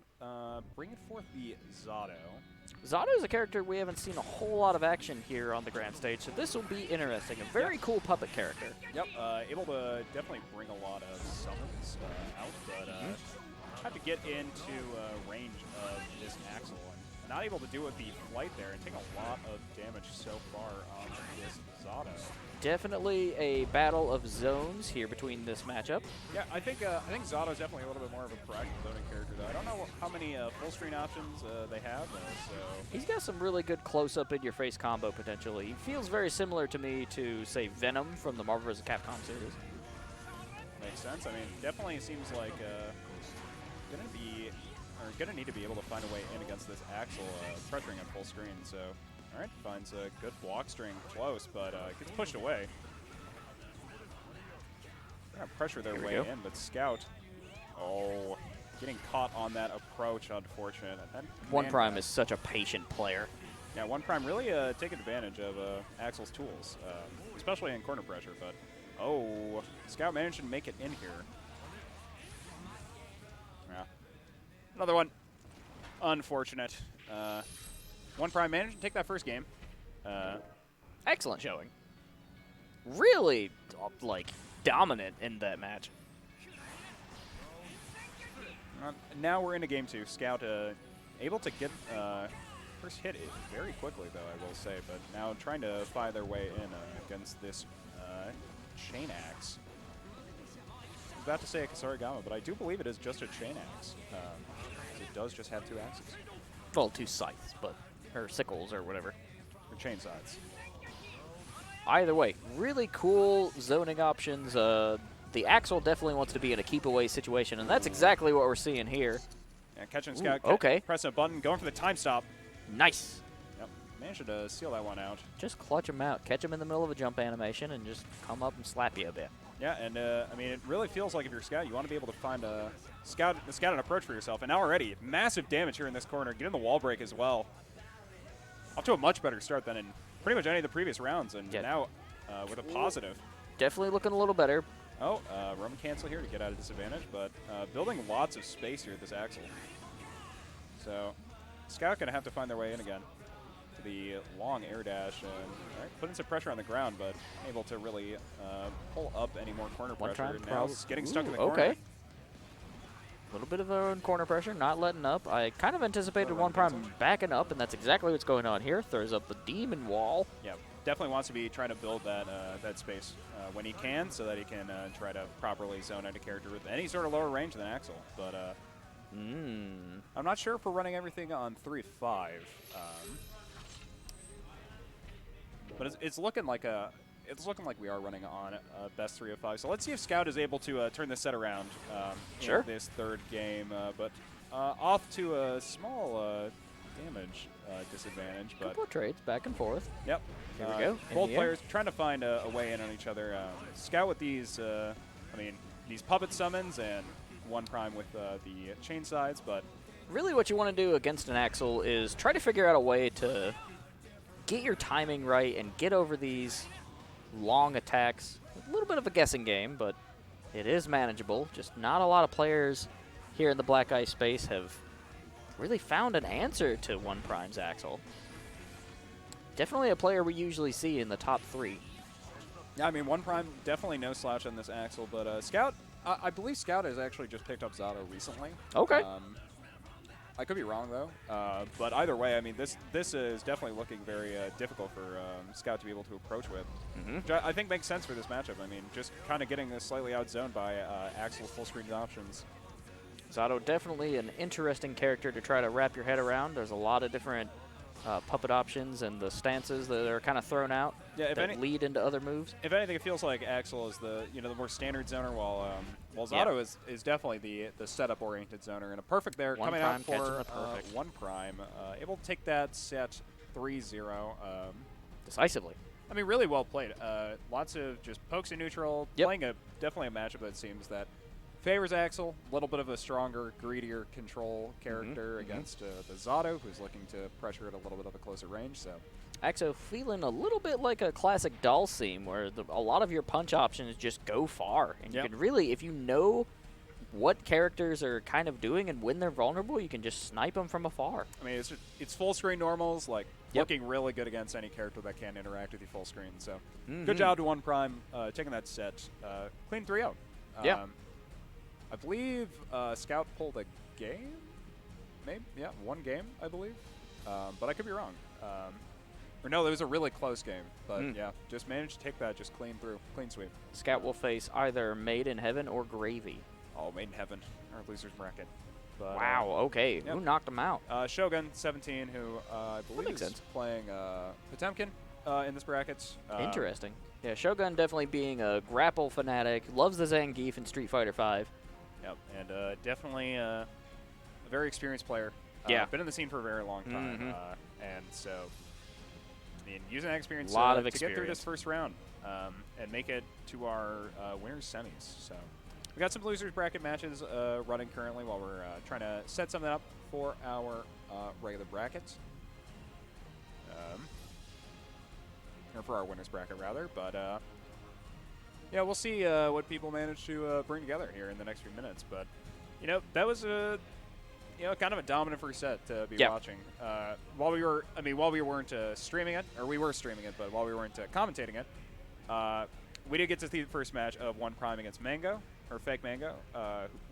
S2: bringing forth the Zato.
S1: Zato is a character we haven't seen a whole lot of action here on the grand stage, so this will be interesting. A very cool puppet character.
S2: Yep, able to definitely bring a lot of summons out, but have to get into range of this Axel. Not able to do it the flight there and take a lot of damage so far on this Zato.
S1: Definitely a battle of zones here between this matchup.
S2: Yeah, I think Zato's definitely a little bit more of a proactive zoning character, though. I don't know how many full screen options they have, though. So
S1: he's got some really good close-up in-your-face combo potentially. He feels very similar to me to, say, Venom from the Marvel vs. Capcom series.
S2: Makes sense. I mean, definitely seems like gonna need to be able to find a way in against this Axel, pressuring at full screen. So, all right, finds a good block string close, but gets pushed away. They're gonna pressure their way in, but Scout, getting caught on that approach, unfortunate.
S1: OnePrime is such a patient player.
S2: Yeah, OnePrime really taking advantage of Axel's tools, especially in corner pressure. But Scout managed to make it in here. Yeah. Another one. Unfortunate. OnePrime managed to take that first game.
S1: Excellent showing. Really, dominant in that match.
S2: Now we're into game 2. Scout able to get first hit very quickly, though, I will say. But now trying to find their way in against this chain axe. I was about to say a Kasarigama, but I do believe it is just a chain axe. It does just have 2 axes.
S1: Well, 2 scythes, or sickles, or whatever.
S2: Or chain sides.
S1: Either way, really cool zoning options. The Axel definitely wants to be in a keep-away situation, and that's exactly what we're seeing here.
S2: Yeah, catching Scout.
S1: Okay.
S2: Pressing a button, going for the time stop.
S1: Nice.
S2: Yep, managed to seal that one out.
S1: Just clutch him out. Catch him in the middle of a jump animation and just come up and slap you a bit.
S2: Yeah, and I mean, it really feels like if you're Scout, you want to be able to find a scout an approach for yourself. And now already, massive damage here in this corner. Getting the wall break as well. Off to a much better start than in pretty much any of the previous rounds. And now with a positive.
S1: Definitely looking a little better.
S2: Roman cancel here to get out of disadvantage, but building lots of space here at this Axel. So Scout going to have to find their way in again. The long air dash and putting some pressure on the ground, but able to really pull up any more corner pressure. Now getting stuck in the corner.
S1: Okay. A little bit of corner pressure, not letting up. I kind of anticipated OnePrime backing up, and that's exactly what's going on here. Throws up the demon wall.
S2: Yeah, definitely wants to be trying to build that that space when he can, so that he can try to properly zone out a character with any sort of lower range than Axel. But I'm not sure if we're running everything on 3-5. But it's looking like we are running on best 3 of 5. So let's see if Scout is able to turn this set around in this third game. But off to a small damage disadvantage. But
S1: couple of trades back and forth.
S2: Yep.
S1: Here we go.
S2: Both players trying to find a way in on each other. Scout with these, these puppet summons, and OnePrime with the chain sides. But
S1: really, what you want to do against an Axel is try to figure out a way to get your timing right and get over these long attacks. A little bit of a guessing game, but it is manageable. Just not a lot of players here in the Black Ice space have really found an answer to OnePrime's Axel. Definitely a player we usually see in the top 3.
S2: Yeah, I mean, OnePrime definitely no slouch on this Axel, but Scout, I believe Scout has actually just picked up Zato recently.
S1: Okay.
S2: I could be wrong, though. But either way, I mean, this is definitely looking very difficult for Scout to be able to approach with. Which I think makes sense for this matchup. I mean, just kind of getting this slightly outzoned by Axel's full-screen options.
S1: Zato, definitely an interesting character to try to wrap your head around. There's a lot of different puppet options and the stances that are kind of thrown out that lead into other moves.
S2: If anything, it feels like Axel is the more standard zoner, while Zato is definitely the setup oriented zoner, and a perfect there coming out for OnePrime, able to take that set 3-0
S1: decisively.
S2: I mean, really well played. Lots of just pokes in neutral, playing definitely a matchup that seems that favors Axel. A little bit of a stronger, greedier control character against the Zato, who's looking to pressure at a little bit of a closer range. So
S1: Axo feeling a little bit like a classic doll scene where a lot of your punch options just go far. And you can really, if you know what characters are kind of doing and when they're vulnerable, you can just snipe them from afar.
S2: I mean, it's full screen normals, like looking really good against any character that can interact with you full screen. So good job to OnePrime taking that set. Clean 3-0.
S1: Yeah.
S2: I believe Scout pulled a game? Maybe? Yeah, one game, I believe. But I could be wrong. Or no, it was a really close game. But yeah, just managed to take that just clean through. Clean sweep.
S1: Scout will face either Made in Heaven or Gravy.
S2: Oh, Made in Heaven. Our loser's bracket. But,
S1: wow, okay. Yep. Who knocked him out?
S2: Shogun, 17, who I believe is playing Potemkin in this bracket.
S1: Interesting. Yeah, Shogun definitely being a grapple fanatic, loves the Zangief in Street Fighter V.
S2: Yep, and definitely a very experienced player. Been in the scene for a very long time. And so, I mean, using that experience, to get through this first round and make it to our winners semis. So we got some losers bracket matches running currently while we're trying to set something up for our regular brackets. Or for our winners bracket, rather. But yeah, we'll see what people manage to bring together here in the next few minutes. But you know, that was kind of a dominant first set to be watching. While we weren't streaming it, or we were streaming it, but while we weren't commentating it, we did get to see the first match of OnePrime against Mango, or Fake Mango,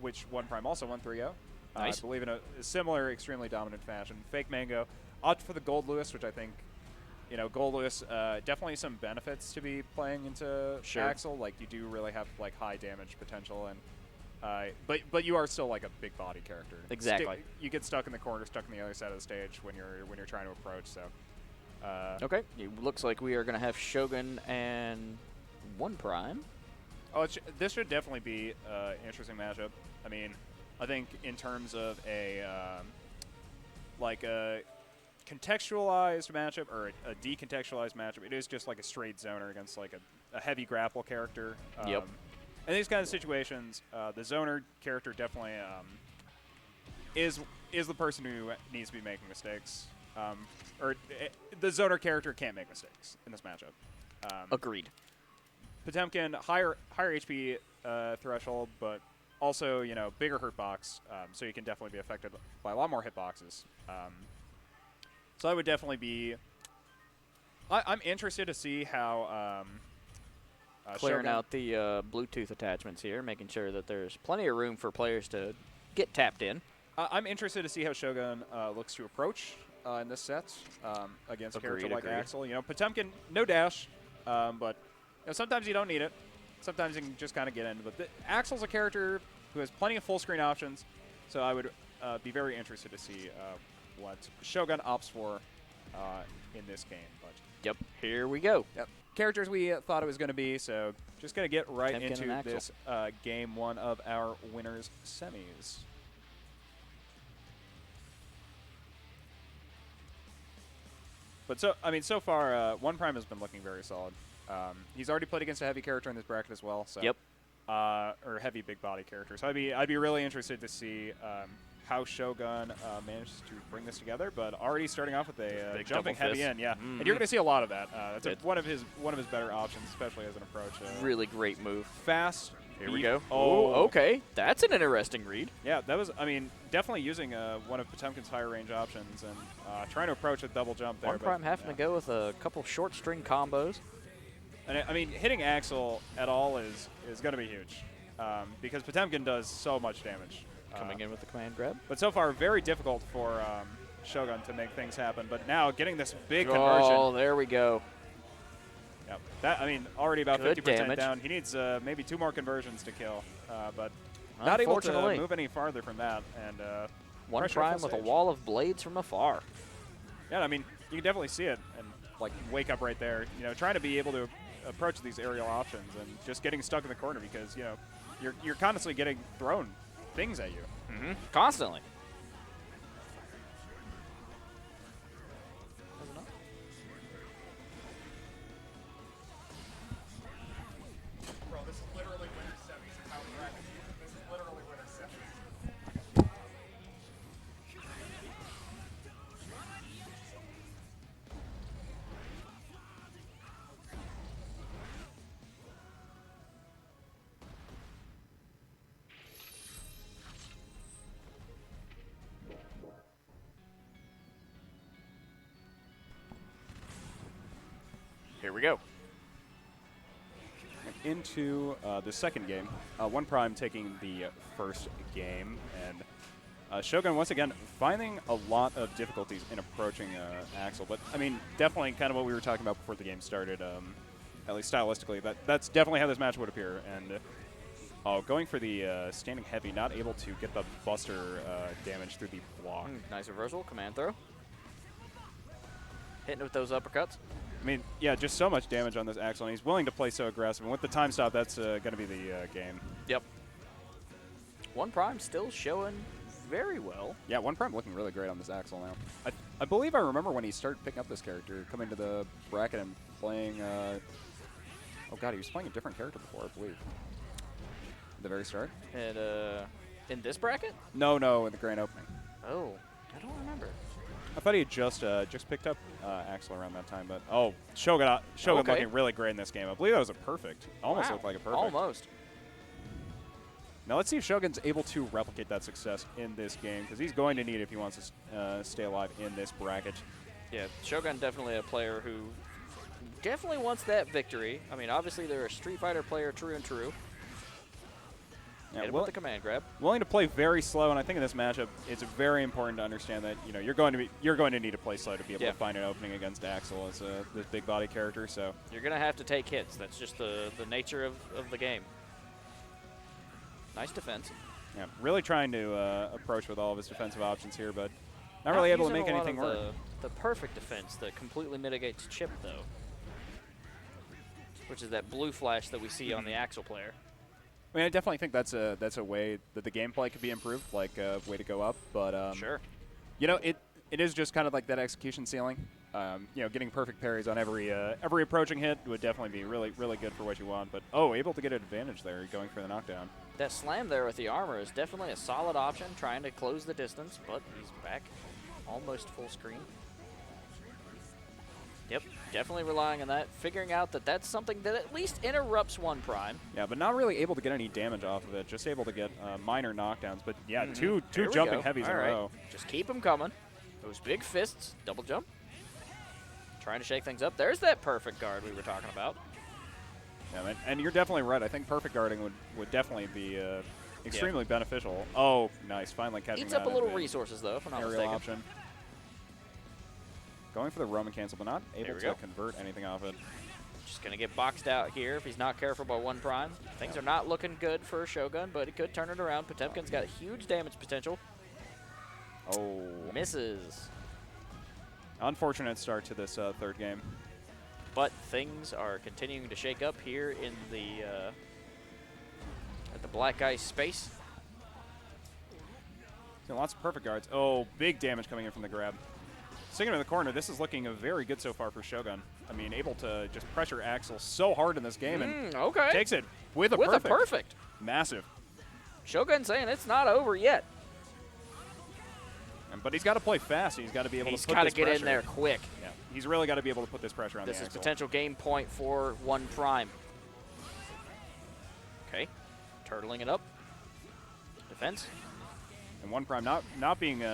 S2: which OnePrime also won 3-0.
S1: Nice.
S2: I believe in a similar, extremely dominant fashion. Fake Mango opted for the Gold Lewis, which I think, Gold Lewis, definitely some benefits to be playing into Axel. Like, you do really have, like, high damage potential, and but you are still like a big body character.
S1: Exactly.
S2: You get stuck in the corner, stuck on the other side of the stage when you're trying to approach. So.
S1: Okay. It looks like we are going to have Shogun and OnePrime.
S2: Oh, this should definitely be an interesting matchup. I mean, I think in terms of a contextualized matchup or a decontextualized matchup, it is just like a straight zoner against like a heavy grapple character.
S1: Yep.
S2: In these kind of situations, the zoner character definitely is the person who needs to be making mistakes. The zoner character can't make mistakes in this matchup.
S1: Agreed.
S2: Potemkin, higher HP threshold, but also, bigger hurt box, so you can definitely be affected by a lot more hitboxes. So I would definitely be... I'm interested to see how...
S1: Clearing out the Bluetooth attachments here, making sure that there's plenty of room for players to get tapped in.
S2: I'm interested to see how Shogun looks to approach in this set against a character like Axel. Potemkin, no dash, but sometimes you don't need it. Sometimes you can just kind of get in. But Axel's a character who has plenty of full screen options, so I would be very interested to see what Shogun opts for in this game. But
S1: yep, here we go.
S2: Yep. Characters we thought it was going to be, so just going to get right
S1: Potemkin
S2: into this game one of our winners semis. But so far, OnePrime has been looking very solid. He's already played against a heavy character in this bracket as well. So,
S1: yep.
S2: Or heavy big body character. So I'd be really interested to see how Shogun manages to bring this together. But already starting off with a jumping heavy in, and you're going to see a lot of that. That's one of his better options, especially as an approach.
S1: Really great move.
S2: Fast.
S1: Here we go. Oh, okay. That's an interesting read.
S2: Yeah, that was, definitely using one of Potemkin's higher range options and trying to approach a double jump there.
S1: OnePrime having to go with a couple short string combos.
S2: And hitting Axel at all is going to be huge because Potemkin does so much damage.
S1: Coming in with the command grab.
S2: But so far, very difficult for Shogun to make things happen. But now getting this big conversion.
S1: Oh, there we go.
S2: Yep. That already about 50%
S1: damage.
S2: down. He needs maybe 2 more conversions to kill, but not able to move any farther from that. And
S1: OnePrime with a wall of blades from afar.
S2: Yeah, you can definitely see it and wake up right there. Trying to be able to approach these aerial options and just getting stuck in the corner because you're constantly getting thrown things at you.
S1: Constantly.
S2: Bro, this is literally winner semis. How this is literally winner semis.
S1: Here we go.
S2: Into the second game. OnePrime taking the first game, and Shogun once again finding a lot of difficulties in approaching Axel. But I mean, definitely kind of what we were talking about before the game started. At least stylistically, that's definitely how this match would appear. And going for the standing heavy, not able to get the buster damage through the block.
S1: Nice reversal, command throw. Hitting with those uppercuts.
S2: I mean, yeah, just so much damage on this Axel, and he's willing to play so aggressive. And with the time stop, that's going to be the game.
S1: Yep. OnePrime still showing very well.
S2: Yeah, OnePrime looking really great on this Axel now. I believe I remember when he started picking up this character, coming to the bracket and playing. Oh god, he was playing a different character before, I believe. At the very start.
S1: And in this bracket?
S2: No, in the grand opening.
S1: Oh, I don't remember.
S2: I thought he had just picked up Axel around that time, but Shogun looking really great in this game. I believe that was a perfect. Almost looked like a perfect.
S1: Almost.
S2: Now let's see if Shogun's able to replicate that success in this game, because he's going to need it if he wants to stay alive in this bracket.
S1: Yeah, Shogun definitely a player who definitely wants that victory. I mean, obviously they're a Street Fighter player, true and true.
S2: Yeah,
S1: hit him with the command grab.
S2: Willing to play very slow, and I think in this matchup, it's very important to understand that you're going to need to play slow to be able to find an opening against Axel as this big body character. So
S1: you're going to have to take hits. That's just the nature of the game. Nice defense.
S2: Yeah, really trying to approach with all of his defensive options here, but not really able to make anything work.
S1: The perfect defense that completely mitigates chip, though, which is that blue flash that we see on the Axel player.
S2: I mean, I definitely think that's a way that the gameplay could be improved, like a way to go up. But
S1: sure,
S2: it is just kind of like that execution ceiling. Getting perfect parries on every approaching hit would definitely be really good for what you want. But able to get an advantage there, going for the knockdown.
S1: That slam there with the armor is definitely a solid option, trying to close the distance. But he's back, almost full screen. Yep, definitely relying on that, figuring out that that's something that at least interrupts OnePrime.
S2: Yeah, but not really able to get any damage off of it, just able to get minor knockdowns. But yeah, two jumping heavies in a row.
S1: Just keep them coming. Those big fists, double jump. Trying to shake things up. There's that perfect guard we were talking about.
S2: Yeah, and you're definitely right. I think perfect guarding would definitely be extremely beneficial. Oh, nice. Finally catching that.
S1: Eats up a little resources, though, if I'm not mistaken.
S2: Option. Going for the Roman cancel, but not able to convert anything off it.
S1: Just going to get boxed out here if he's not careful by OnePrime. Things are not looking good for Shogun, but he could turn it around. Potemkin's got huge damage potential.
S2: Oh.
S1: Misses.
S2: Unfortunate start to this third game.
S1: But things are continuing to shake up here in the at the black ice space.
S2: So lots of perfect guards. Oh, big damage coming in from the grab. Sticking in the corner, this is looking very good so far for Shogun. I mean, able to just pressure Axel so hard in this game and takes it with a perfect. Massive.
S1: Shogun saying it's not over yet.
S2: But he's got to play fast. He's got to be able to put this pressure.
S1: He's got to get in there quick.
S2: Yeah, he's really got to be able to put this pressure on the Axel.
S1: This is potential game point for OnePrime. Okay, turtling it up. Defense.
S2: And OnePrime not being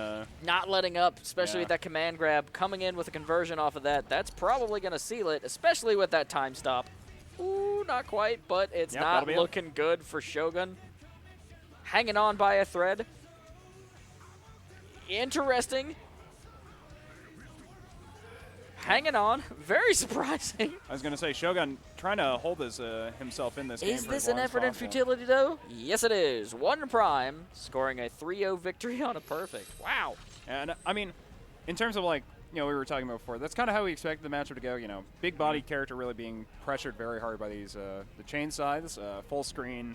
S1: not letting up, especially with that command grab, coming in with a conversion off of that. That's probably going to seal it, especially with that time stop. Ooh, not quite, but it's not looking good for Shogun. Hanging on by a thread. Interesting. Hanging on. Very surprising.
S2: I was going to say, Shogun trying to hold himself in this game.
S1: Is this an effort in futility, though? Yes, it is. OnePrime scoring a 3-0 victory on a perfect. Wow.
S2: And, I mean, in terms of, we were talking about before, that's kind of how we expected the matchup to go. Big body character really being pressured very hard by these the chain sides, full screen,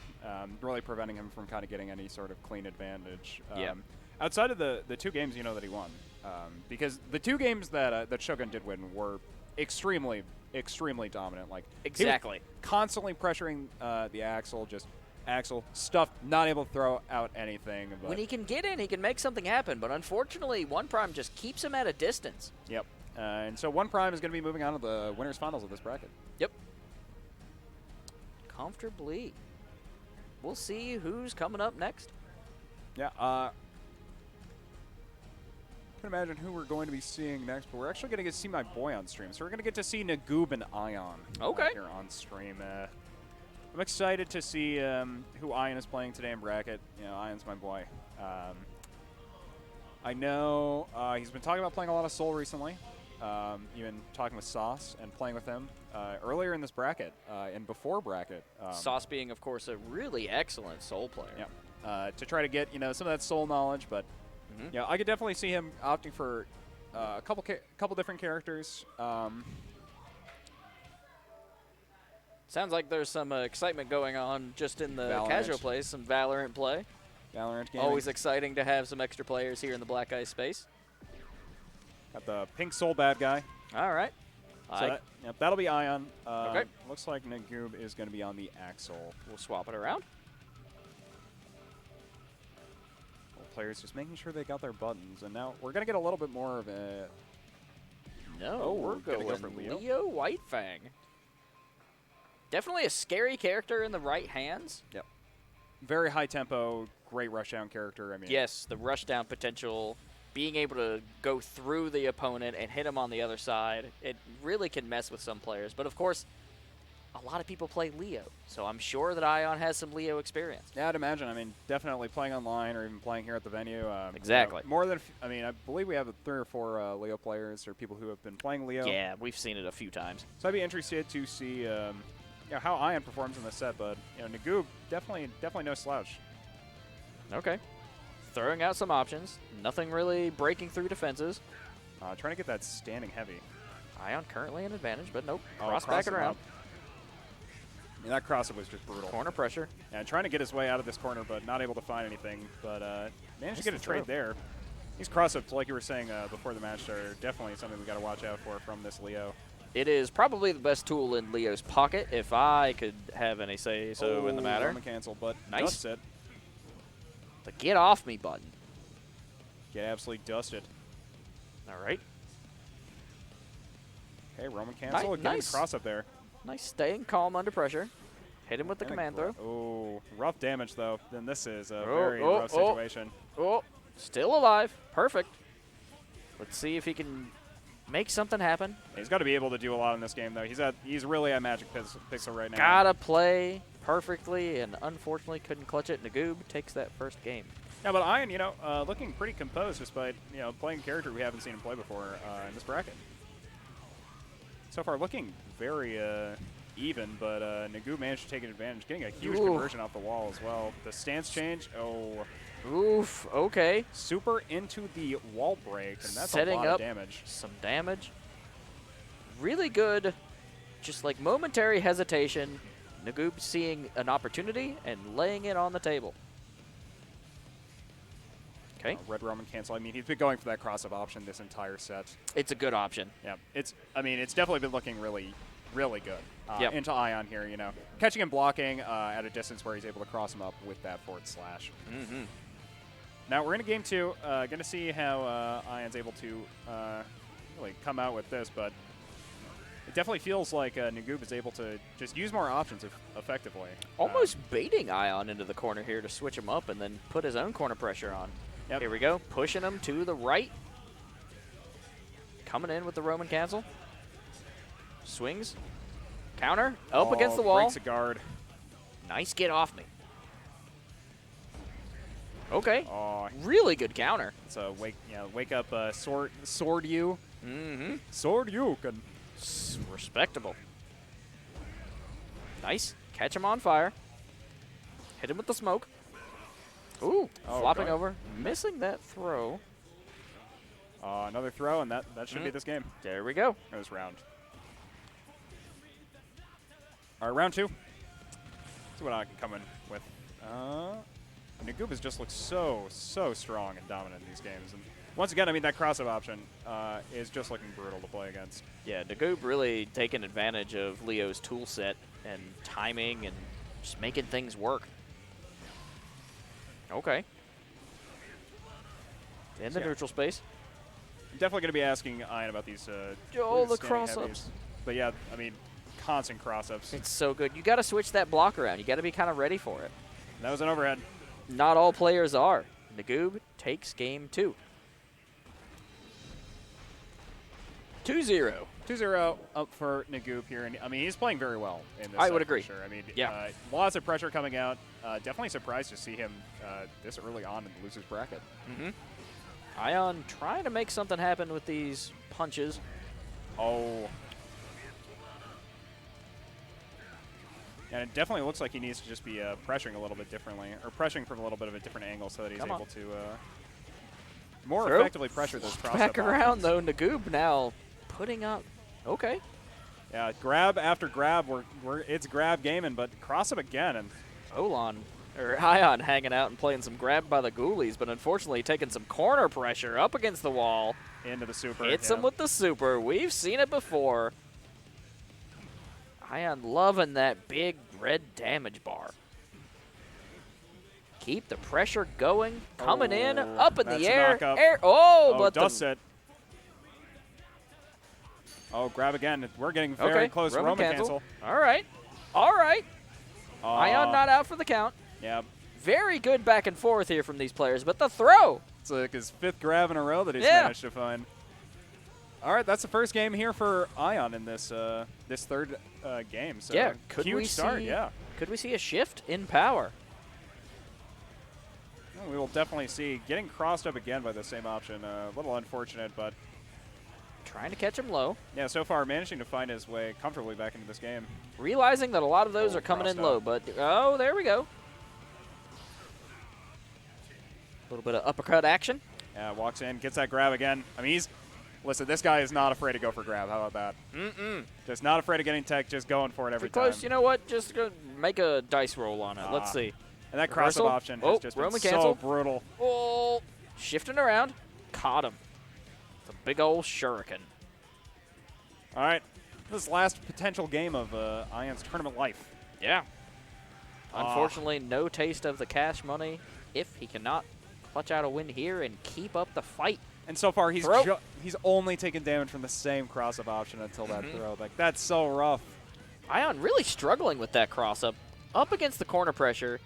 S2: really preventing him from kind of getting any sort of clean advantage. Outside of the two games, that he won. Because the two games that Shogun did win were extremely dominant.
S1: Exactly.
S2: He was constantly pressuring the Axel, just Axel stuffed, not able to throw out anything. But
S1: when he can get in, he can make something happen. But unfortunately, OnePrime just keeps him at a distance.
S2: Yep. And so OnePrime is going to be moving on to the winners finals of this bracket.
S1: Yep. Comfortably. We'll see who's coming up next.
S2: Yeah. Can imagine who we're going to be seeing next, but we're actually going to get to see my boy on stream. So we're going to get to see Nagoob and Ion here on stream. I'm excited to see who Ion is playing today in bracket. You know, Ion's my boy. I know he's been talking about playing a lot of Soul recently, even talking with Sauce and playing with him earlier in this bracket and before bracket.
S1: Sauce being, of course, a really excellent Soul player.
S2: Yeah. To try to get, you know, some of that Soul knowledge, but yeah, I could definitely see him opting for a couple different characters.
S1: Sounds like there's some excitement going on just in the
S2: Valorant.
S1: casual play, some Valorant play.
S2: Valorant gaming.
S1: Always exciting to have some extra players here in the Black Ice space.
S2: Got the pink Soul bad guy.
S1: All right.
S2: So that'll be Ion.
S1: Okay.
S2: Looks like Nagoob is going to be on the Axel.
S1: We'll swap it around.
S2: Players just making sure they got their buttons, and now we're gonna get a little bit more of a.
S1: No, we're
S2: going
S1: going
S2: for
S1: Leo Whitefang. Definitely a scary character in the right hands.
S2: Yep. Very high tempo, great rushdown character. I mean.
S1: Yes, the rushdown potential, being able to go through the opponent and hit him on the other side, it really can mess with some players. But of course, a lot of people play Leo, so I'm sure that Ion has some Leo experience.
S2: Yeah, I'd imagine. I mean, definitely playing online or even playing here at the venue.
S1: Exactly.
S2: You know, more than, I mean, I believe we have 3 or 4 Leo players or people who have been playing Leo.
S1: Yeah, we've seen it a few times.
S2: So I'd be interested to see how Ion performs in this set, but you know, Nagoob definitely no slouch.
S1: Okay. Throwing out some options. Nothing really breaking through defenses.
S2: Trying to get that standing heavy.
S1: Ion currently an advantage, but nope.
S2: Cross
S1: back it around.
S2: I mean, that cross-up was just brutal.
S1: Corner pressure.
S2: Yeah, trying to get his way out of this corner, but not able to find anything. But managed to get a trade there. These cross-ups, like you were saying before the match, are definitely something we got to watch out for from this Leo.
S1: It is probably the best tool in Leo's pocket, if I could have any say-so in the matter.
S2: Roman cancel, but
S1: nice.
S2: dusts it.
S1: The get off me button.
S2: Get absolutely dusted.
S1: All right.
S2: Okay, Roman cancel.
S1: Nice
S2: Cross-up there.
S1: Nice staying calm under pressure. Hit him with the command throw.
S2: Oh, rough damage, though. Then this is a very rough situation.
S1: Oh, still alive. Perfect. Let's see if he can make something happen.
S2: He's got to be able to do a lot in this game, though. He's really at Magic Pixel right now.
S1: Gotta play perfectly, and unfortunately couldn't clutch it. Nagoob takes that first game.
S2: Yeah, but Ion, you know, looking pretty composed despite, you know, playing a character we haven't seen him play before in this bracket. So far, looking very even, but Nagoob managed to take an advantage, getting a huge conversion off the wall as well. The stance change,
S1: Oof, okay.
S2: Super into the wall break, and that's
S1: setting
S2: a lot
S1: up
S2: of damage.
S1: Some damage. Really good, just like momentary hesitation. Nagoob seeing an opportunity and laying it on the table. Okay.
S2: Red Roman cancel. I mean, he's been going for that cross-up option this entire set.
S1: It's a good option.
S2: Yeah, I mean, it's definitely been looking really, really good into Ion here, you know. Catching him blocking at a distance where he's able to cross him up with that forward slash.
S1: Mm-hmm.
S2: Now, we're in game 2. Going to see how Ion's able to really come out with this, but it definitely feels like Nagoob is able to just use more options effectively.
S1: Almost baiting Ion into the corner here to switch him up and then put his own corner pressure on.
S2: Yep.
S1: Here we go, pushing him to the right. Coming in with the Roman cancel. Swings. Counter. Up against the wall.
S2: Breaks a guard.
S1: Nice get off me. Okay.
S2: Oh,
S1: really good counter.
S2: It's a wake up sword you.
S1: Mm-hmm.
S2: Sword you can.
S1: Respectable. Nice. Catch him on fire. Hit him with the smoke. Ooh, flopping over. Missing that throw.
S2: Another throw, and that should be this game.
S1: There we go.
S2: It was round. All right, round 2. See what I can come in with. Nagoob just looks so strong and dominant in these games. And once again, I mean, that cross-up option is just looking brutal to play against.
S1: Yeah, Nagoob really taking advantage of Leo's tool set and timing and just making things work. Okay. In the neutral space.
S2: I'm definitely going to be asking Ion about these
S1: the cross-ups.
S2: But yeah, I mean, constant cross-ups.
S1: It's so good. You got to switch that block around. You got to be kind of ready for it.
S2: That was an overhead.
S1: Not all players are. Nagoob takes game 2. 2-0.
S2: 2-0 up for Nagoob here. And, I mean, he's playing very well in this.
S1: I would agree.
S2: For sure. I mean,
S1: yeah.
S2: Lots of pressure coming out. Definitely surprised to see him this early on in the loser's bracket.
S1: Ion trying to make something happen with these punches.
S2: Oh. And it definitely looks like he needs to just be pressuring a little bit differently, or pressuring from a little bit of a different angle so that he's able to more effectively pressure those cross-up
S1: Back around, though. Nagoob now putting up. Okay.
S2: Yeah, grab after grab. It's grab gaming, but cross-up again. And
S1: Ion hanging out and playing some grab by the ghoulies, but unfortunately taking some corner pressure up against the wall.
S2: Into the super.
S1: Hits him with the super. We've seen it before. Ion loving that big red damage bar. Keep the pressure going. Coming in, up in the air. But
S2: dust it. Oh, grab again. We're getting very close. Roman cancel.
S1: All right. Ion not out for the count.
S2: Yeah.
S1: Very good back and forth here from these players, but the throw.
S2: It's like his 5th grab in a row that he's managed to find. All right, that's the first game here for Ion in this this third game. So
S1: yeah, could we see a shift in power?
S2: Well, we will definitely see. Getting crossed up again by the same option, a little unfortunate, but
S1: trying to catch him low.
S2: Yeah, so far managing to find his way comfortably back into this game.
S1: Realizing that a lot of those are coming in low, but there we go. A little bit of uppercut action.
S2: Yeah, walks in, gets that grab again. I mean, listen, this guy is not afraid to go for grab. How about that? Just not afraid of getting tech, just going for it every time.
S1: Close, you know what? Just go make a dice roll on it. Let's see.
S2: And that cross-up option has just been so brutal.
S1: Oh, shifting around. Caught him. It's a big old shuriken.
S2: All right. This last potential game of Ion's tournament life.
S1: Yeah. Unfortunately, no taste of the cash money if he cannot clutch out a win here and keep up the fight.
S2: And so far, he's only taken damage from the same cross-up option until that throw. Like, that's so rough.
S1: Ion really struggling with that cross-up. Up against the corner pressure.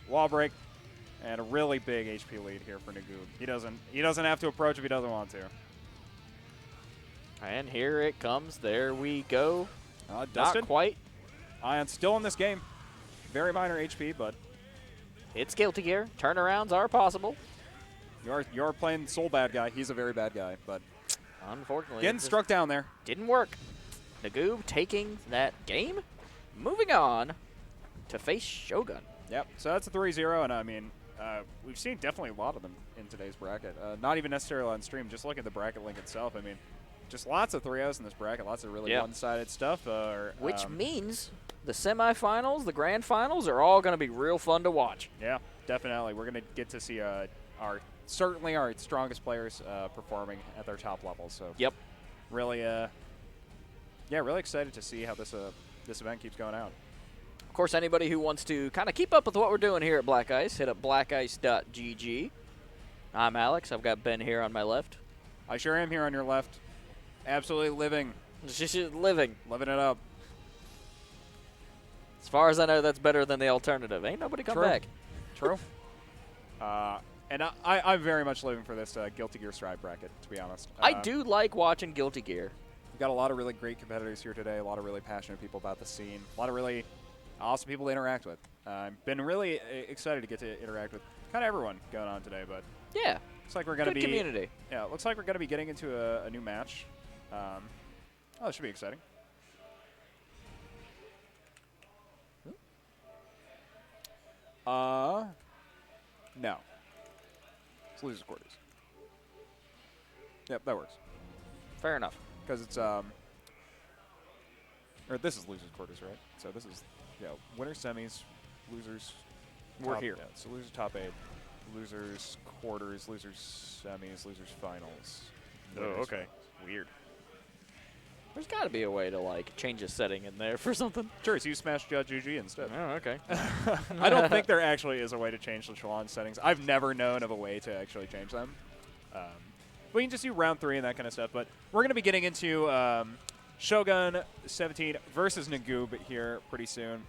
S2: Wall break. And a really big HP lead here for Nagoob. He doesn't have to approach if he doesn't want to.
S1: And here it comes. There we go.
S2: Not
S1: quite.
S2: Ion still in this game. Very minor HP, but
S1: it's Guilty Gear. Turnarounds are possible.
S2: You're playing Soul bad guy. He's a very bad guy, but
S1: unfortunately
S2: getting struck down there.
S1: Didn't work. Nagoob taking that game. Moving on to face Shogun.
S2: Yep. So that's a 3-0, and I mean, we've seen definitely a lot of them in today's bracket. Not even necessarily on stream. Just look at the bracket link itself. I mean, just lots of 3-0s in this bracket. Lots of really one-sided stuff.
S1: Which means the semifinals, the grand finals are all going to be real fun to watch.
S2: Yeah, definitely. We're going to get to see certainly our strongest players performing at their top levels. So really, really excited to see how this event keeps going out.
S1: Of course, anybody who wants to kind of keep up with what we're doing here at Black Ice, hit up blackice.gg. I'm Alex. I've got Ben here on my left.
S2: I sure am here on your left. Absolutely living.
S1: Living
S2: it up.
S1: As far as I know, that's better than the alternative. Ain't nobody come back.
S2: True. And I'm very much living for this Guilty Gear Strive bracket, to be honest.
S1: I do like watching Guilty Gear.
S2: We've got a lot of really great competitors here today, a lot of really passionate people about the scene, a lot of really awesome people to interact with. I've been really excited to get to interact with kind of everyone going on today, but
S1: yeah,
S2: looks like we're going to be
S1: community.
S2: Yeah, it looks like we're going to be getting into a new match. That should be exciting. No. It's losers quarters. Yep, that works.
S1: Fair enough.
S2: Because it's this is losers quarters, right? So this is winner semis, losers.
S1: We're here.
S2: Yeah, so losers top 8, losers quarters, losers semis, losers finals.
S1: Oh, okay. Weird. There's got to be a way to change a setting in there for something.
S2: Sure, so you smash GG instead.
S1: Oh, okay.
S2: I don't think there actually is a way to change the Shalon settings. I've never known of a way to actually change them. We can just do round 3 and that kind of stuff. But we're going to be getting into Shogun 17 versus Nagoob here pretty soon.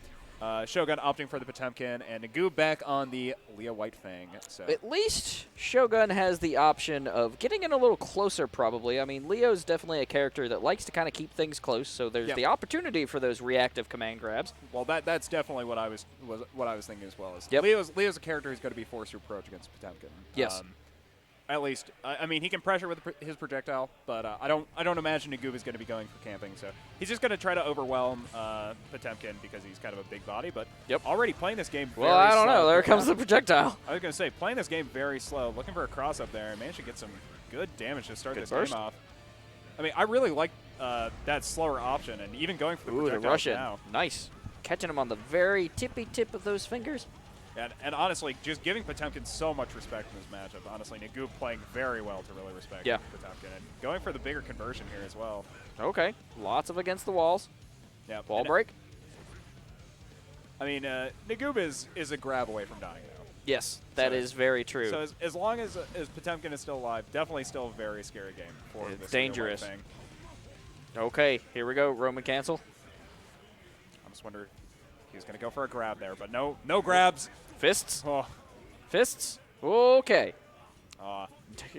S2: Shogun opting for the Potemkin, and Nagoob back on the Leo White Fang. So
S1: at least Shogun has the option of getting in a little closer, probably. I mean, Leo's definitely a character that likes to kind of keep things close, so there's the opportunity for those reactive command grabs.
S2: Well, that's definitely what I was thinking as well. Is
S1: yep.
S2: Leo's a character who's going to be forced to approach against Potemkin.
S1: Yes.
S2: At least, I mean, he can pressure with his projectile, but I don't imagine Nagoob is going to be going for camping. So he's just going to try to overwhelm Potemkin because he's kind of a big body. But already playing this game very
S1: I don't
S2: slow.
S1: know. There comes the projectile.
S2: I was going to say, playing this game very slow, looking for a cross up there, and managed to get some good damage to start this game off. I mean, I really like that slower option, and even going for the projectiles now.
S1: Nice. Catching him on the very tippy tip of those fingers.
S2: And honestly, just giving Potemkin so much respect in this matchup. Honestly, Nagoob playing very well to really respect Potemkin. And going for the bigger conversion here as well.
S1: Okay. Lots of against the walls.
S2: Yeah.
S1: Wall break.
S2: I mean, Nagoob is a grab away from dying, though.
S1: Yes, that is very true.
S2: So as long as Potemkin is still alive, definitely still a very scary game for this
S1: dangerous
S2: thing.
S1: Okay, here we go. Roman cancel.
S2: I just wonder he was going to go for a grab there, but no grabs.
S1: Fists?
S2: Oh.
S1: Fists? Okay.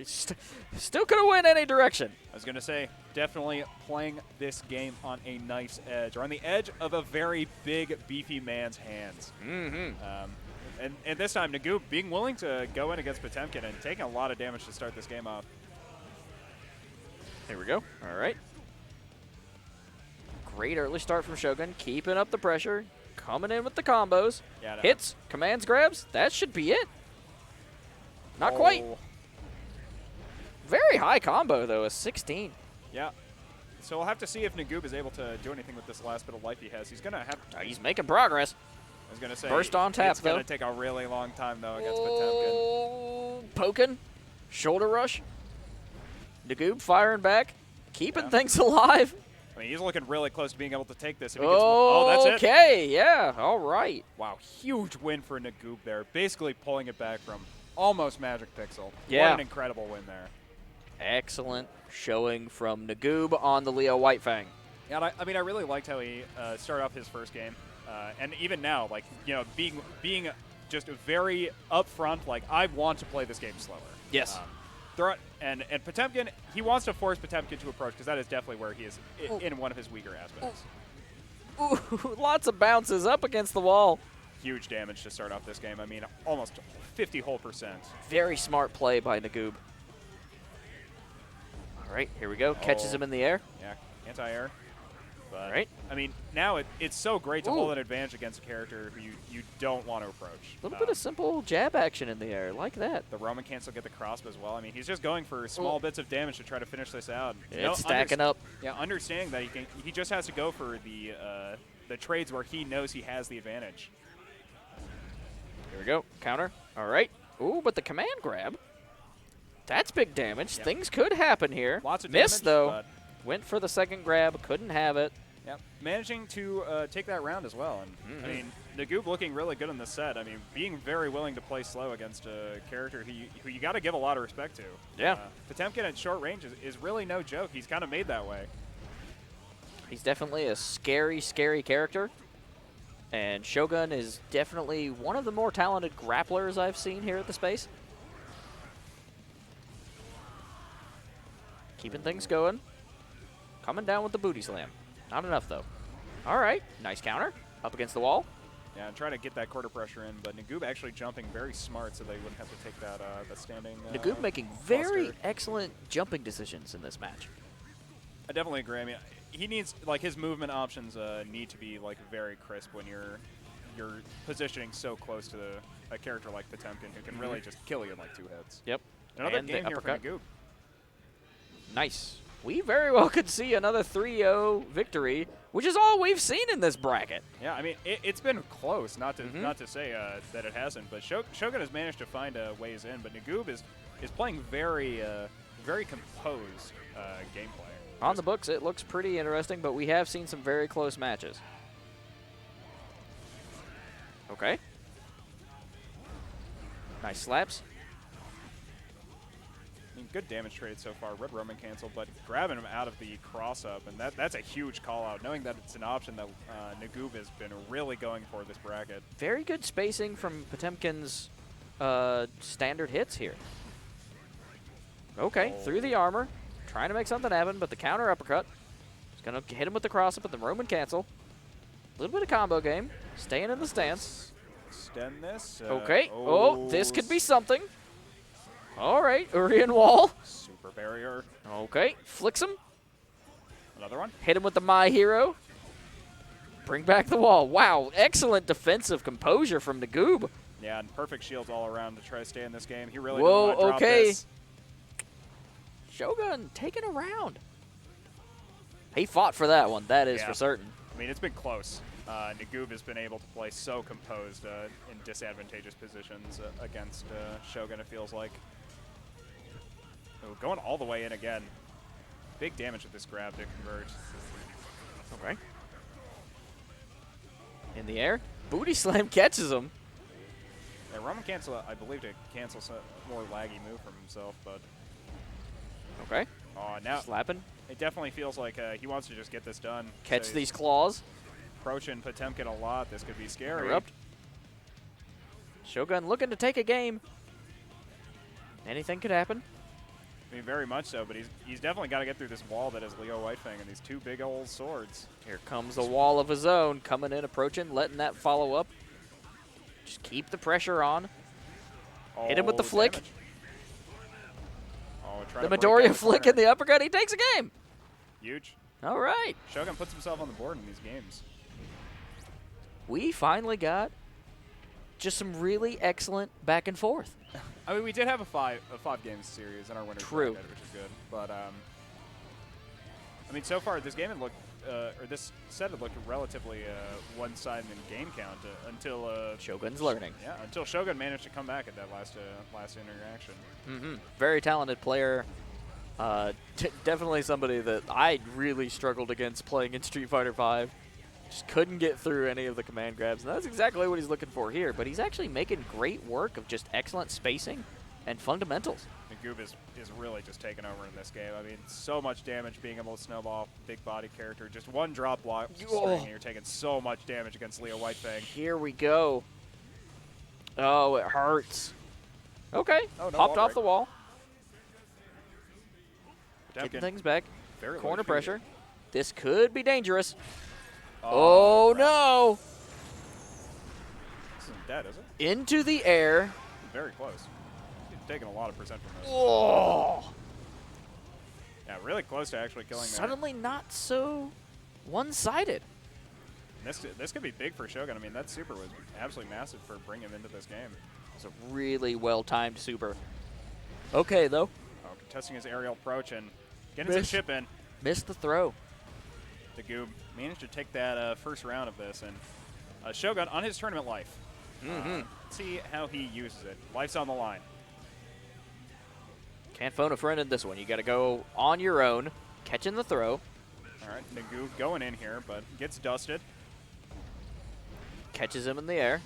S1: Still could have went any direction.
S2: I was going to say, definitely playing this game on a nice edge, or on the edge of a very big, beefy man's hands. And this time, Nagoob being willing to go in against Potemkin and taking a lot of damage to start this game off.
S1: Here we go. All right. Great early start from Shogun, keeping up the pressure. Coming in with the combos.
S2: Yeah,
S1: hits, commands, grabs. That should be it. Not quite. Very high combo, though, a 16.
S2: Yeah. So we'll have to see if Nagoob is able to do anything with this last bit of life he has. He's going to have to.
S1: He's making progress.
S2: I was going to say.
S1: Burst on tap,
S2: it's going to take a really long time, though, against Potemkin.
S1: Poking. Shoulder rush. Nagoob firing back. Keeping things alive.
S2: I mean, he's looking really close to being able to take this. If he gets that's it.
S1: Okay, yeah, all right.
S2: Wow, huge win for Nagoob there. Basically pulling it back from almost Magic Pixel.
S1: Yeah.
S2: What an incredible win there.
S1: Excellent showing from Nagoob on the Leo White Fang.
S2: Yeah, I mean, I really liked how he started off his first game. And even now, like, you know, being just very upfront, like, I want to play this game slower.
S1: Yes.
S2: And Potemkin, he wants to force Potemkin to approach because that is definitely where he is in one of his weaker aspects.
S1: Ooh, lots of bounces up against the wall.
S2: Huge damage to start off this game. I mean, almost 50 whole percent.
S1: Very smart play by Nagoob. All right, here we go. Catches him in the air.
S2: Yeah, anti-air. But,
S1: right.
S2: I mean, now it's so great to hold an advantage against a character who you don't want to approach.
S1: A little bit of simple jab action in the air, like that.
S2: The Roman cancel get the crossbow as well. I mean, he's just going for small bits of damage to try to finish this out.
S1: It's stacking up.
S2: Yeah, understanding that he just has to go for the trades where he knows he has the advantage.
S1: Here we go. Counter. All right. Ooh, but the command grab. That's big damage. Yep. Things could happen here.
S2: Lots of
S1: Missed,
S2: damage,
S1: though. Went for the second grab. Couldn't have it.
S2: Yep. Managing to take that round as well. And I mean, Nagoob looking really good in this set. I mean, being very willing to play slow against a character who you got to give a lot of respect to.
S1: Yeah.
S2: Potemkin at short range is really no joke. He's kind of made that way.
S1: He's definitely a scary, scary character. And Shogun is definitely one of the more talented grapplers I've seen here at the space. Keeping things going. Coming down with the booty slam. Not enough, though. All right. Nice counter. Up against the wall.
S2: Yeah, and trying to get that quarter pressure in, but Nagoob actually jumping very smart so they wouldn't have to take that standing.
S1: Nagoob making very excellent jumping decisions in this match.
S2: I definitely agree. I mean, he needs, like, his movement options need to be, like, very crisp when you're positioning so close to a character like Potemkin who can really just kill you in, like, 2 hits.
S1: Yep.
S2: Another game here for Nagoob.
S1: Nice. We very well could see another 3-0 victory, which is all we've seen in this bracket.
S2: Yeah, I mean, it's been close, not to say that it hasn't, but Shogun has managed to find ways in, but Nagoob is playing very composed gameplay.
S1: On the books, it looks pretty interesting, but we have seen some very close matches. Okay. Nice slaps.
S2: mean, good damage trade so far. Red Roman cancel, but grabbing him out of the cross-up, and that's a huge call-out, knowing that it's an option that Nagoob has been really going for this bracket.
S1: Very good spacing from Potemkin's standard hits here. Okay, through the armor, trying to make something happen, but the counter uppercut is going to hit him with the cross-up with the Roman cancel. A little bit of combo game, staying in the stance.
S2: Extend this.
S1: Okay, this could be something. All right, Urian wall.
S2: Super barrier.
S1: Okay, flicks him.
S2: Another one.
S1: Hit him with the My Hero. Bring back the wall. Wow, excellent defensive composure from Nagoob.
S2: Yeah, and perfect shields all around to try to stay in this game. He really doesn't want to drop this.
S1: Shogun taking a round. He fought for that one, that is for certain.
S2: I mean, it's been close. Nagoob has been able to play so composed in disadvantageous positions against Shogun, it feels like. Oh, going all the way in again. Big damage with this grab to convert.
S1: Okay. In the air. Booty slam catches him.
S2: Yeah, Roman cancel, I believe, to cancel some more laggy move from himself, but...
S1: Okay.
S2: Now
S1: slapping.
S2: It definitely feels like he wants to just get this done.
S1: Catch
S2: so
S1: these claws.
S2: Approaching Potemkin a lot. This could be scary.
S1: Interrupt. Shogun looking to take a game. Anything could happen.
S2: I mean, very much so, but he's definitely got to get through this wall that is Leo Whitefang and these two big old swords.
S1: Here comes a wall of his own, coming in, approaching, letting that follow up. Just keep the pressure on. Hit him with the flick.
S2: Damage.
S1: The Midoriya flick and the uppercut, he takes a game.
S2: Huge.
S1: All right.
S2: Shogun puts himself on the board in these games.
S1: We finally got just some really excellent back and forth.
S2: I mean, we did have a five game series in our winner's bracket, which is good. But I mean, so far this game had looked, or this set had looked relatively one-sided in game count until
S1: Shogun's learning.
S2: Yeah, until Shogun managed to come back at that last interaction.
S1: Very talented player. Definitely somebody that I really struggled against playing in Street Fighter V. Just couldn't get through any of the command grabs, and that's exactly what he's looking for here. But he's actually making great work of just excellent spacing and fundamentals.
S2: Nagoob is really just taking over in this game. I mean, so much damage being able to snowball big body character. Just one drop block string, and you're taking so much damage against Leo Whitefang.
S1: Here we go. Oh, it hurts. Okay, popped off the wall. Getting things back. Corner pressure. This could be dangerous. Oh, no.
S2: This isn't dead, is it?
S1: Into the air.
S2: Very close. He's taking a lot of percent from this.
S1: Oh.
S2: Yeah, really close to actually killing that.
S1: Suddenly not so one-sided.
S2: This could be big for Shogun. I mean, that super was absolutely massive for bringing him into this game.
S1: It's a really well-timed super. Okay, though.
S2: Oh, contesting his aerial approach and getting some chip in.
S1: Missed the throw.
S2: Nagoob managed to take that first round of this, and Shogun on his tournament life. Let's see how he uses it. Life's on the line.
S1: Can't phone a friend in this one. You got to go on your own, catching the throw.
S2: All right, Nagoob going in here, but gets dusted.
S1: Catches him in the air.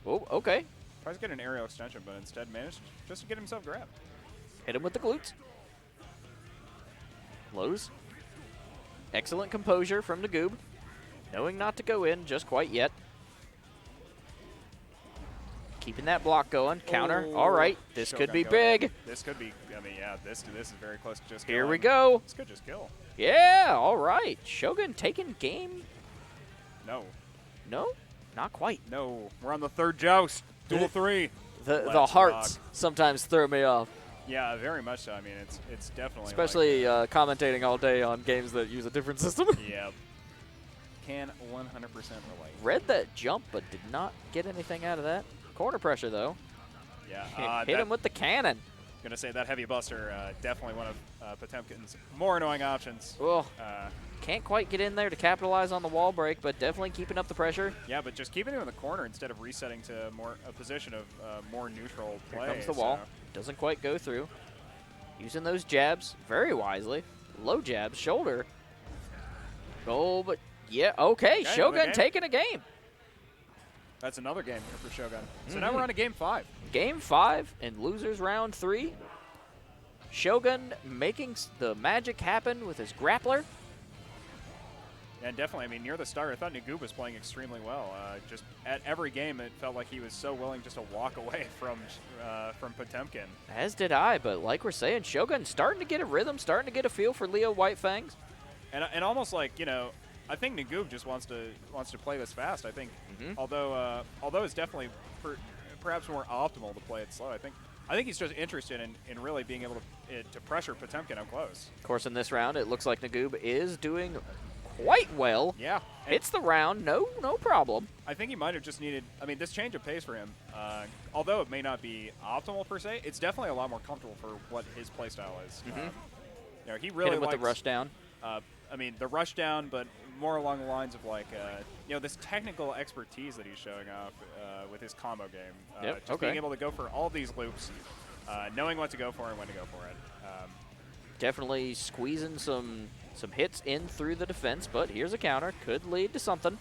S1: Oh, okay.
S2: Tries to get an aerial extension, but instead managed just to get himself grabbed.
S1: Hit him with the glutes. Lows. Excellent composure from Nagoob. Knowing not to go in just quite yet. Keeping that block going. Counter. All right. This could be big.
S2: This could be, I mean, yeah, this is very close to just
S1: Here we go.
S2: This could just kill.
S1: Yeah, all right. Shogun taking game.
S2: No.
S1: No? Not quite.
S2: No. We're on the third joust. Duel 3.
S1: The hearts sometimes throw me off.
S2: Yeah, very much so. I mean, it's definitely
S1: especially like commentating all day on games that use a different system.
S2: Yep. Can 100% relate.
S1: Read that jump, but did not get anything out of that. Corner pressure, though.
S2: Yeah.
S1: Hit him with the cannon.
S2: Gonna say that heavy buster, definitely one of Potemkin's more annoying options.
S1: Oh, can't quite get in there to capitalize on the wall break, but definitely keeping up the pressure.
S2: Yeah, but just keeping him in the corner instead of resetting to a position of more neutral play.
S1: Here comes the wall. Doesn't quite go through. Using those jabs very wisely. Low jabs, shoulder. Oh, but yeah, okay. Shogun taking a game.
S2: That's another game here for Shogun. So now we're on to game 5.
S1: Game 5 in losers round 3. Shogun making the magic happen with his grappler.
S2: And definitely, I mean, near the start, I thought Nagoob was playing extremely well. Just at every game, it felt like he was so willing just to walk away from Potemkin.
S1: As did I, but like we're saying, Shogun starting to get a rhythm, starting to get a feel for Leo Whitefangs.
S2: And almost like, you know, I think Nagoob just wants to play this fast. I think, although it's definitely perhaps more optimal to play it slow, I think he's just interested in really being able to pressure Potemkin up close.
S1: Of course, in this round, it looks like Nagoob is doing quite well.
S2: Yeah.
S1: Hits the round, no problem.
S2: I think he might have just needed, I mean, this change of pace for him, although it may not be optimal per se, it's definitely a lot more comfortable for what his playstyle is. You know, he really
S1: Hit him with
S2: likes,
S1: the rush down.
S2: I mean, the rush down, but more along the lines of like, you know, this technical expertise that he's showing off with his combo game. Just being able to go for all these loops, knowing what to go for and when to go for it.
S1: Definitely squeezing some hits in through the defense, but here's a counter. Could lead to something.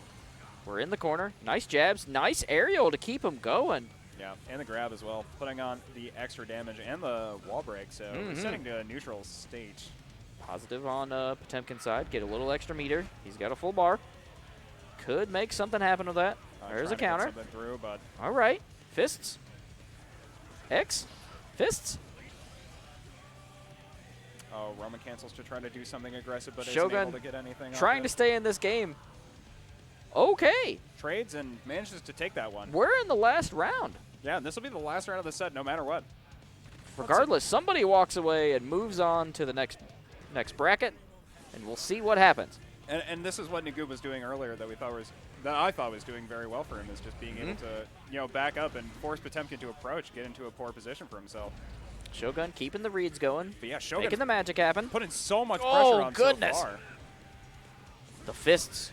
S1: We're in the corner. Nice jabs. Nice aerial to keep him going.
S2: Yeah, and the grab as well, putting on the extra damage and the wall break, so setting to a neutral state.
S1: Positive on Potemkin's side. Get a little extra meter. He's got a full bar. Could make something happen with that. There's a counter.
S2: Through, but
S1: all right. Fists. X. Fists.
S2: Oh, Roman cancels to try to do something aggressive, but
S1: Shogun
S2: isn't able to get anything
S1: trying to stay in this game. Okay.
S2: Trades and manages to take that one.
S1: We're in the last round.
S2: Yeah, and this will be the last round of the set no matter what.
S1: Regardless, somebody walks away and moves on to the next bracket, and we'll see what happens.
S2: And this is what Nagoob was doing earlier that I thought was doing very well for him, is just being able to, you know, back up and force Potemkin to approach, get into a poor position for himself.
S1: Shogun keeping the reads going.
S2: But yeah, Shogun
S1: making the magic happen.
S2: Putting so much pressure on
S1: goodness.
S2: so far.
S1: The fists.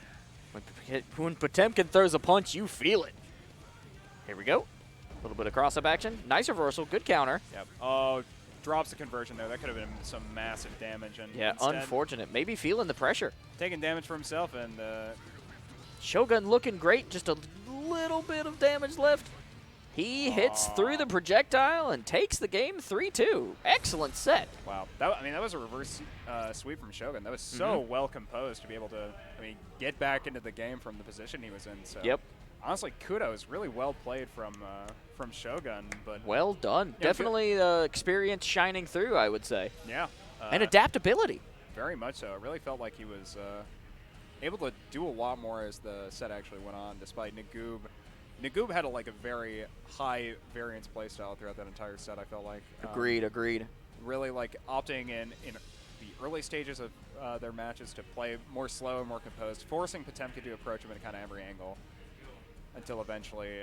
S1: When Potemkin throws a punch, you feel it. Here we go. A little bit of cross-up action. Nice reversal. Good counter.
S2: Yep. Oh, drops the conversion there. That could have been some massive damage. And
S1: yeah, unfortunate. Maybe feeling the pressure.
S2: Taking damage for himself, and
S1: Shogun looking great. Just a little bit of damage left. He hits through the projectile and takes the game 3-2. Excellent set.
S2: Wow. That was a reverse sweep from Shogun. That was so well composed to be able to, get back into the game from the position he was in. So
S1: yep.
S2: Honestly, kudos. Really well played from Shogun. But
S1: well done. Definitely experience shining through, I would say.
S2: Yeah.
S1: And adaptability.
S2: Very much so. It really felt like he was able to do a lot more as the set actually went on, despite Nagoob. Nagoob had a very high variance playstyle throughout that entire set, I felt like.
S1: Agreed.
S2: Really opting in the early stages of their matches to play more slow and more composed, forcing Potemkin to approach him at kind of every angle until eventually,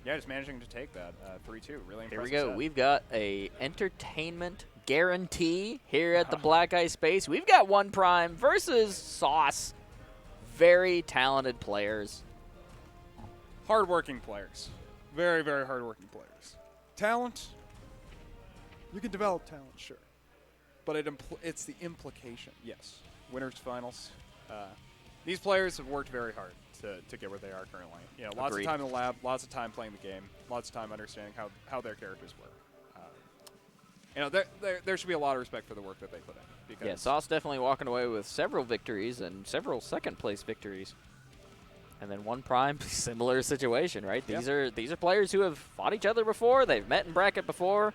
S2: just managing to take that 3-2. Really impressive.
S1: Here we go.
S2: Set.
S1: We've got a entertainment guarantee here at the Black Ice Space. We've got OnePrime versus Sauce. Very talented players.
S2: Hardworking players. Very, very hardworking players. Talent, you can develop talent, sure. But it's the implication. Yes. Winners finals. These players have worked very hard to get where they are currently. You know, lots of time in the lab, lots of time playing the game, lots of time understanding how their characters work. There should be a lot of respect for the work that they put in. Because
S1: yeah, Sauce definitely walking away with several victories and several second-place victories. And then OnePrime, similar situation, right? These are players who have fought each other before. They've met in bracket before.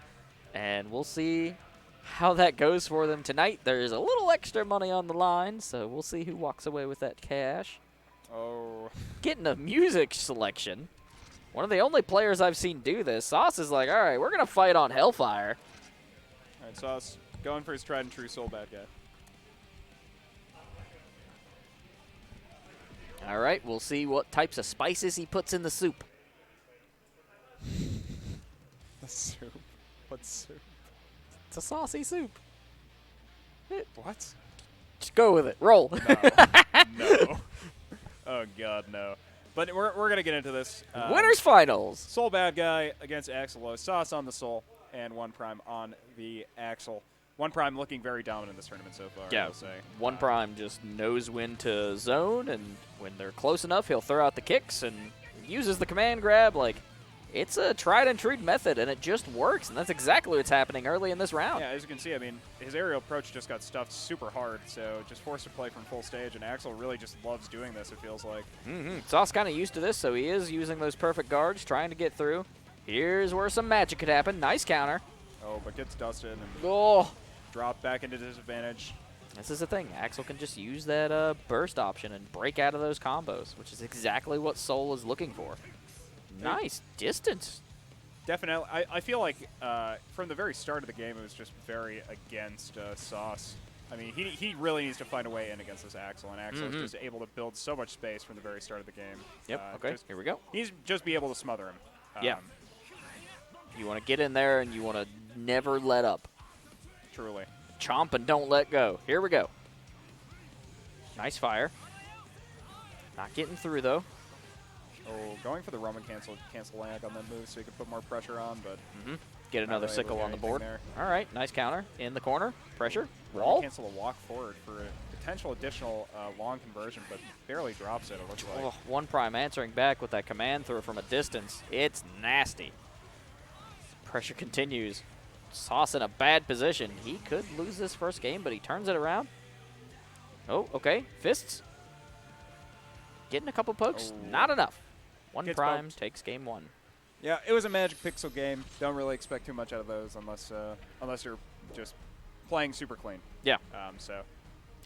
S1: And we'll see how that goes for them tonight. There's a little extra money on the line, so we'll see who walks away with that cash.
S2: Oh.
S1: Getting a music selection. One of the only players I've seen do this. Sauce is like, all right, we're going to fight on Hellfire.
S2: All right, Sauce going for his tried and true soul bad guy.
S1: All right, we'll see what types of spices he puts in the soup.
S2: The soup? What soup?
S1: It's a saucy soup.
S2: What?
S1: Just go with it. Roll.
S2: No. Oh, God, no. But we're going to get into this.
S1: Winners finals.
S2: Soul bad guy against Axel. Sauce on the soul and OnePrime on the Axel. OnePrime looking very dominant in this tournament so far, I will say.
S1: OnePrime just knows when to zone, and when they're close enough, he'll throw out the kicks and uses the command grab like It's a tried-and-true method, and it just works, and that's exactly what's happening early in this round.
S2: Yeah, as you can see, I mean, his aerial approach just got stuffed super hard, so just forced to play from full stage, and Axel really just loves doing this, it feels like.
S1: Sauce kind of used to this, so he is using those perfect guards, trying to get through. Here's where some magic could happen. Nice counter.
S2: Oh, but gets dusted and dropped back into disadvantage.
S1: This is the thing. Axel can just use that burst option and break out of those combos, which is exactly what Soul is looking for. Nice distance.
S2: Definitely. I feel like from the very start of the game, it was just very against Sauce. I mean, he really needs to find a way in against this Axel, and Axel is just able to build so much space from the very start of the game.
S1: Yep, okay, here we go.
S2: He's just be able to smother him.
S1: Yeah. You want to get in there, and you want to never let up.
S2: Truly.
S1: Chomp and don't let go. Here we go. Nice fire. Not getting through, though.
S2: Oh, going for the Roman cancel lag on that move so he can put more pressure on, but
S1: get another sickle on the board. All right, nice counter in the corner. Pressure. Wall.
S2: Cancel a walk forward for a potential additional long conversion, but barely drops it, it looks like.
S1: OnePrime answering back with that command throw from a distance. It's nasty. Pressure continues. Sauce in a bad position. He could lose this first game, but he turns it around. Oh, okay. Fists. Getting a couple pokes. Not enough. OnePrime takes game 1.
S2: Yeah, it was a Magic Pixel game. Don't really expect too much out of those unless you're just playing super clean.
S1: Yeah.
S2: So.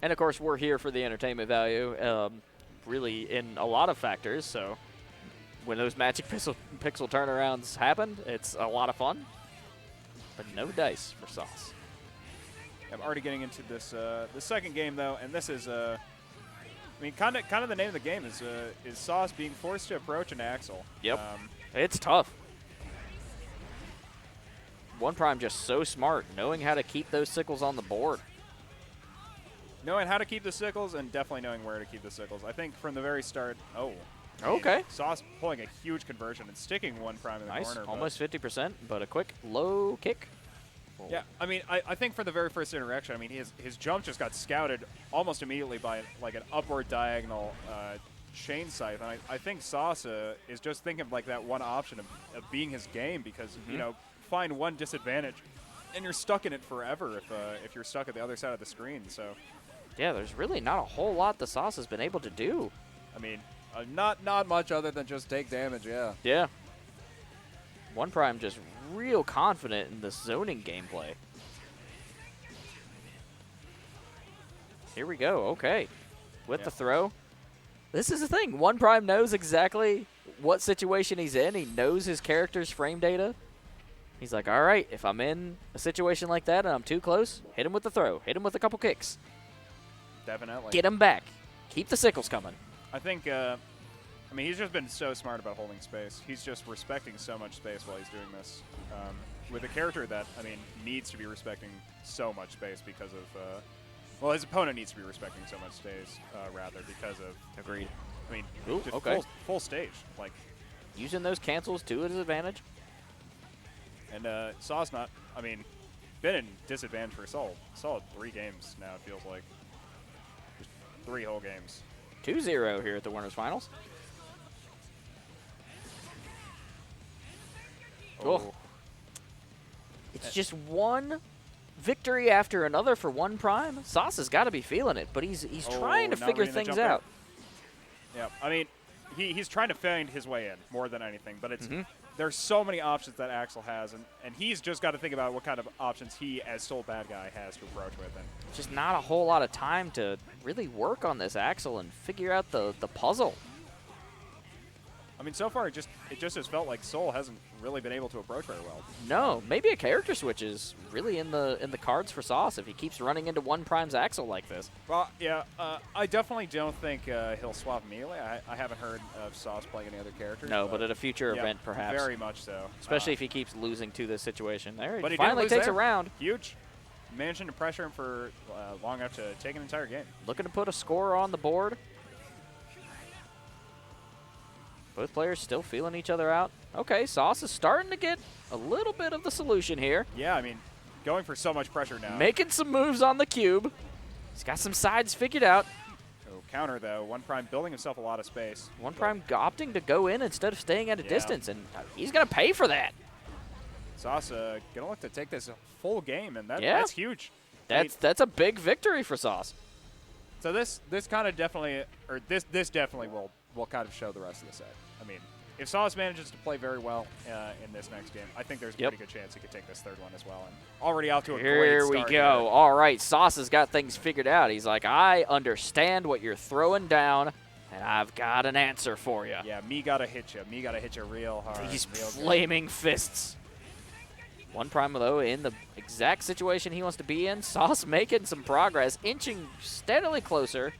S1: And, of course, we're here for the entertainment value, really in a lot of factors. So when those Magic Pixel turnarounds happen, it's a lot of fun. But no dice for Sauce.
S2: I'm already getting into this the second game, though, and this is I mean, kind of the name of the game is Sauce being forced to approach an Axel.
S1: Yep. It's tough. OnePrime just so smart, knowing how to keep those sickles on the board.
S2: Knowing how to keep the sickles and definitely knowing where to keep the sickles. I think from the very start,
S1: okay.
S2: Sauce pulling a huge conversion and sticking OnePrime in the corner.
S1: Nice, almost 50%, but a quick low kick.
S2: Yeah, I mean, I think for the very first interaction, I mean, his jump just got scouted almost immediately by like an upward diagonal chain scythe, and I think Sauce is just thinking of like that one option of being his game because you know, find one disadvantage, and you're stuck in it forever if you're stuck at the other side of the screen. So
S1: yeah, there's really not a whole lot the Sauce has been able to do.
S2: I mean, not much other than just take damage. Yeah.
S1: Yeah. OnePrime just real confident in the zoning gameplay. Here we go. Okay. With the throw. This is the thing. OnePrime knows exactly what situation he's in. He knows his character's frame data. He's like, all right, if I'm in a situation like that and I'm too close, hit him with the throw. Hit him with a couple kicks.
S2: Definitely.
S1: Get him back. Keep the sickles coming.
S2: I think, I mean, he's just been so smart about holding space. He's just respecting so much space while he's doing this. With a character that, I mean, needs to be respecting so much space because of, well, his opponent needs to be respecting so much space, rather, because of...
S1: Agreed.
S2: I mean,
S1: okay.
S2: full stage. Like,
S1: using those cancels to his advantage.
S2: And Sauce not, I mean, been in disadvantage for solid 3 games now, it feels like. Just 3 whole games.
S1: 2-0 here at the Winners Finals. Oh. It's just one victory after another for OnePrime. Sauce has got to be feeling it, but he's trying to figure things out.
S2: Yeah, I mean, he's trying to find his way in more than anything, but it's there's so many options that Axel has, and he's just got to think about what kind of options he, as sole bad guy, has to approach with. And
S1: just not a whole lot of time to really work on this Axel and figure out the puzzle.
S2: I mean, so far it just has felt like Soul hasn't really been able to approach very well.
S1: No, maybe a character switch is really in the cards for Sauce if he keeps running into OnePrime's Axel like this.
S2: Well, yeah, I definitely don't think he'll swap immediately. I haven't heard of Sauce playing any other characters.
S1: No, but at a future event, perhaps.
S2: Very much so.
S1: Especially if he keeps losing to this situation. There,
S2: but
S1: he finally takes a round.
S2: Huge. Managing to pressure him for long enough to take an entire game.
S1: Looking to put a score on the board. Both players still feeling each other out. Okay, Sauce is starting to get a little bit of the solution here.
S2: Yeah, I mean, going for so much pressure now.
S1: Making some moves on the cube. He's got some sides figured out.
S2: Oh, counter, though. OnePrime building himself a lot of space.
S1: OnePrime opting to go in instead of staying at a distance, and he's going to pay for that.
S2: Sauce going to look to take this full game, and that's huge.
S1: That's a big victory for Sauce.
S2: So this kind of definitely, or this definitely will kind of show the rest of the set. I mean, if Sauce manages to play very well in this next game, I think there's a pretty good chance he could take this third one as well. And already out to a great start.
S1: Here we go. All right, Sauce has got things figured out. He's like, I understand what you're throwing down, and I've got an answer for you.
S2: Yeah, me gotta hit you. Me gotta hit you real hard.
S1: These flaming fists. OnePrime, though, in the exact situation he wants to be in. Sauce making some progress, inching steadily closer.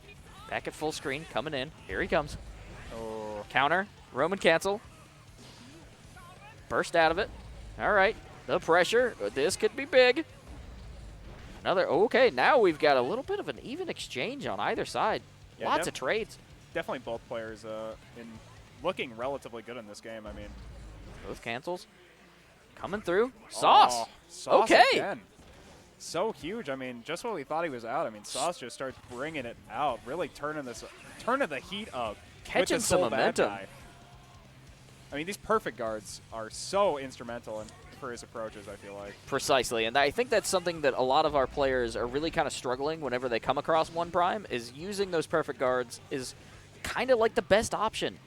S1: Back at full screen, coming in. Here he comes.
S2: Oh.
S1: Counter. Roman cancel. Burst out of it. All right. The pressure. This could be big. Another. Okay, now we've got a little bit of an even exchange on either side.
S2: Yeah,
S1: Lots of trades.
S2: Definitely both players in looking relatively good in this game. I mean,
S1: both cancels. Coming through. Sauce.
S2: Oh, Sauce
S1: okay.
S2: Again. So huge. I mean, just when we thought he was out, I mean, Sauce just starts bringing it out, really turning the heat up.
S1: Catching some momentum.
S2: I mean, these perfect guards are so instrumental for his approaches, I feel like.
S1: Precisely, and I think that's something that a lot of our players are really kind of struggling whenever they come across OnePrime, is using those perfect guards is kind of like the best option.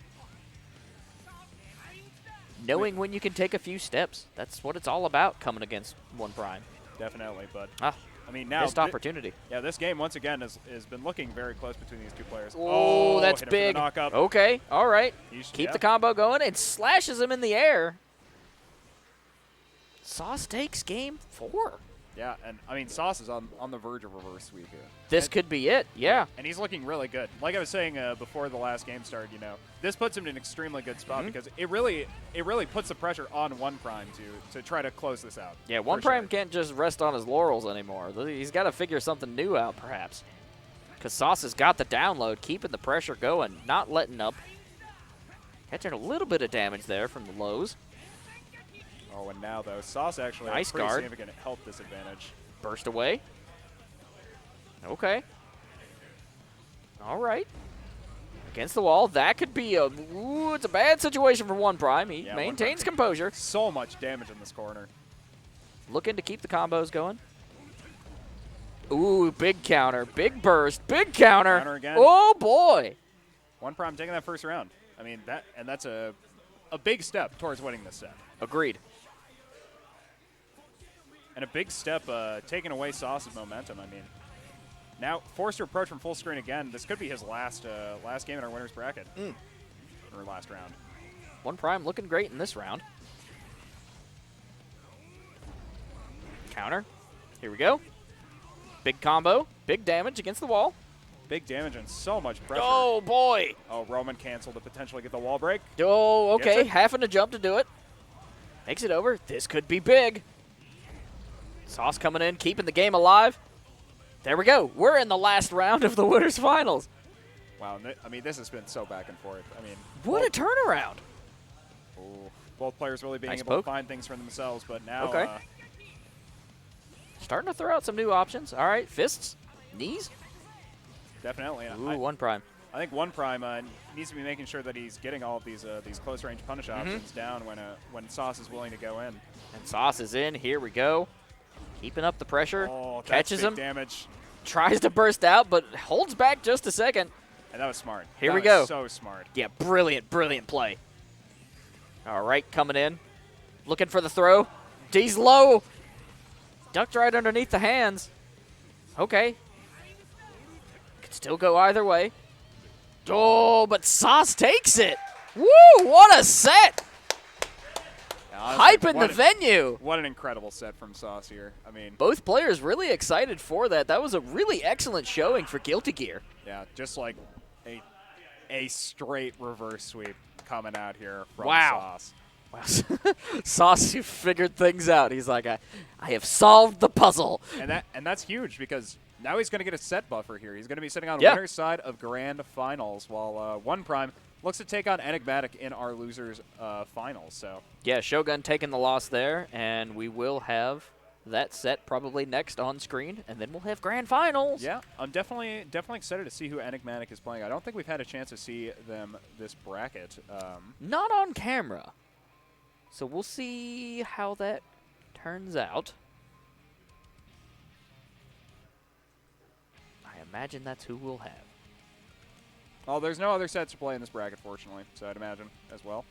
S1: Knowing when you can take a few steps. That's what it's all about coming against OnePrime.
S2: Definitely, but I mean now
S1: missed opportunity.
S2: Yeah, this game once again has been looking very close between these two players.
S1: Oh, that's big. Okay, all right. Keep the combo going and slashes him in the air. Sauce takes game 4.
S2: Yeah, and I mean Sauce is on the verge of reverse sweep here.
S1: This could be it, yeah.
S2: And he's looking really good. Like I was saying before the last game started, you know, this puts him in an extremely good spot because it really puts the pressure on OnePrime to try to close this out.
S1: Yeah, OnePrime can't just rest on his laurels anymore. He's got to figure something new out, perhaps. Because Sauce has got the download, keeping the pressure going, not letting up. Catching a little bit of damage there from the lows.
S2: Oh, and now, though, Sauce actually has pretty significant health disadvantage.
S1: Burst away. Okay. All right. Against the wall. That could be it's a bad situation for OnePrime. He maintains composure.
S2: So much damage in this corner.
S1: Looking to keep the combos going. Ooh, big counter. Big burst. Big counter.
S2: Counter again.
S1: Oh, boy.
S2: OnePrime taking that first round. I mean, that's a big step towards winning this set.
S1: Agreed.
S2: And a big step taking away Sauce's momentum. I mean, now forced to approach from full screen again. This could be his last game in our winner's bracket. Or last round.
S1: OnePrime looking great in this round. Counter. Here we go. Big combo. Big damage against the wall.
S2: Big damage and so much pressure.
S1: Oh, boy.
S2: Oh, Roman canceled to potentially get the wall break.
S1: Oh, okay. Having to jump to do it. Makes it over. This could be big. Sauce coming in, keeping the game alive. There we go. We're in the last round of the winners finals.
S2: Wow. I mean, this has been so back and forth. I mean,
S1: what a turnaround.
S2: Both players really being able to find things for themselves, but now
S1: starting to throw out some new options. All right, fists, knees.
S2: Definitely.
S1: Ooh, OnePrime.
S2: I think OnePrime needs to be making sure that he's getting all of these close-range punish options down when Sauce is willing to go in.
S1: And Sauce is in. Here we go. Keeping up the pressure.
S2: Oh,
S1: catches him.
S2: Damage.
S1: Tries to burst out, but holds back just a second.
S2: And that was smart.
S1: Here we go.
S2: So smart.
S1: Yeah, brilliant, brilliant play. All right, coming in. Looking for the throw. D's low. Ducked right underneath the hands. Okay. Could still go either way. Oh, but Sauce takes it. Woo, what a set. Hype in the venue.
S2: What an incredible set from Sauce here. I mean,
S1: both players really excited for that. That was a really excellent showing for Guilty Gear.
S2: Yeah, just like a straight reverse sweep coming out here from Sauce.
S1: Wow. Sauce, you figured things out. He's like, I have solved the puzzle.
S2: And that's huge because now he's going to get a set buffer here. He's going to be sitting on the winner's side of Grand Finals while OnePrime looks to take on Enigmatic in our losers finals. So
S1: yeah, Shogun taking the loss there, and we will have that set probably next on screen, and then we'll have grand finals.
S2: Yeah, I'm definitely excited to see who Enigmatic is playing. I don't think we've had a chance to see them this bracket.
S1: Not on camera. So we'll see how that turns out. I imagine that's who we'll have.
S2: Oh, there's no other sets to play in this bracket, fortunately, so I'd imagine as well.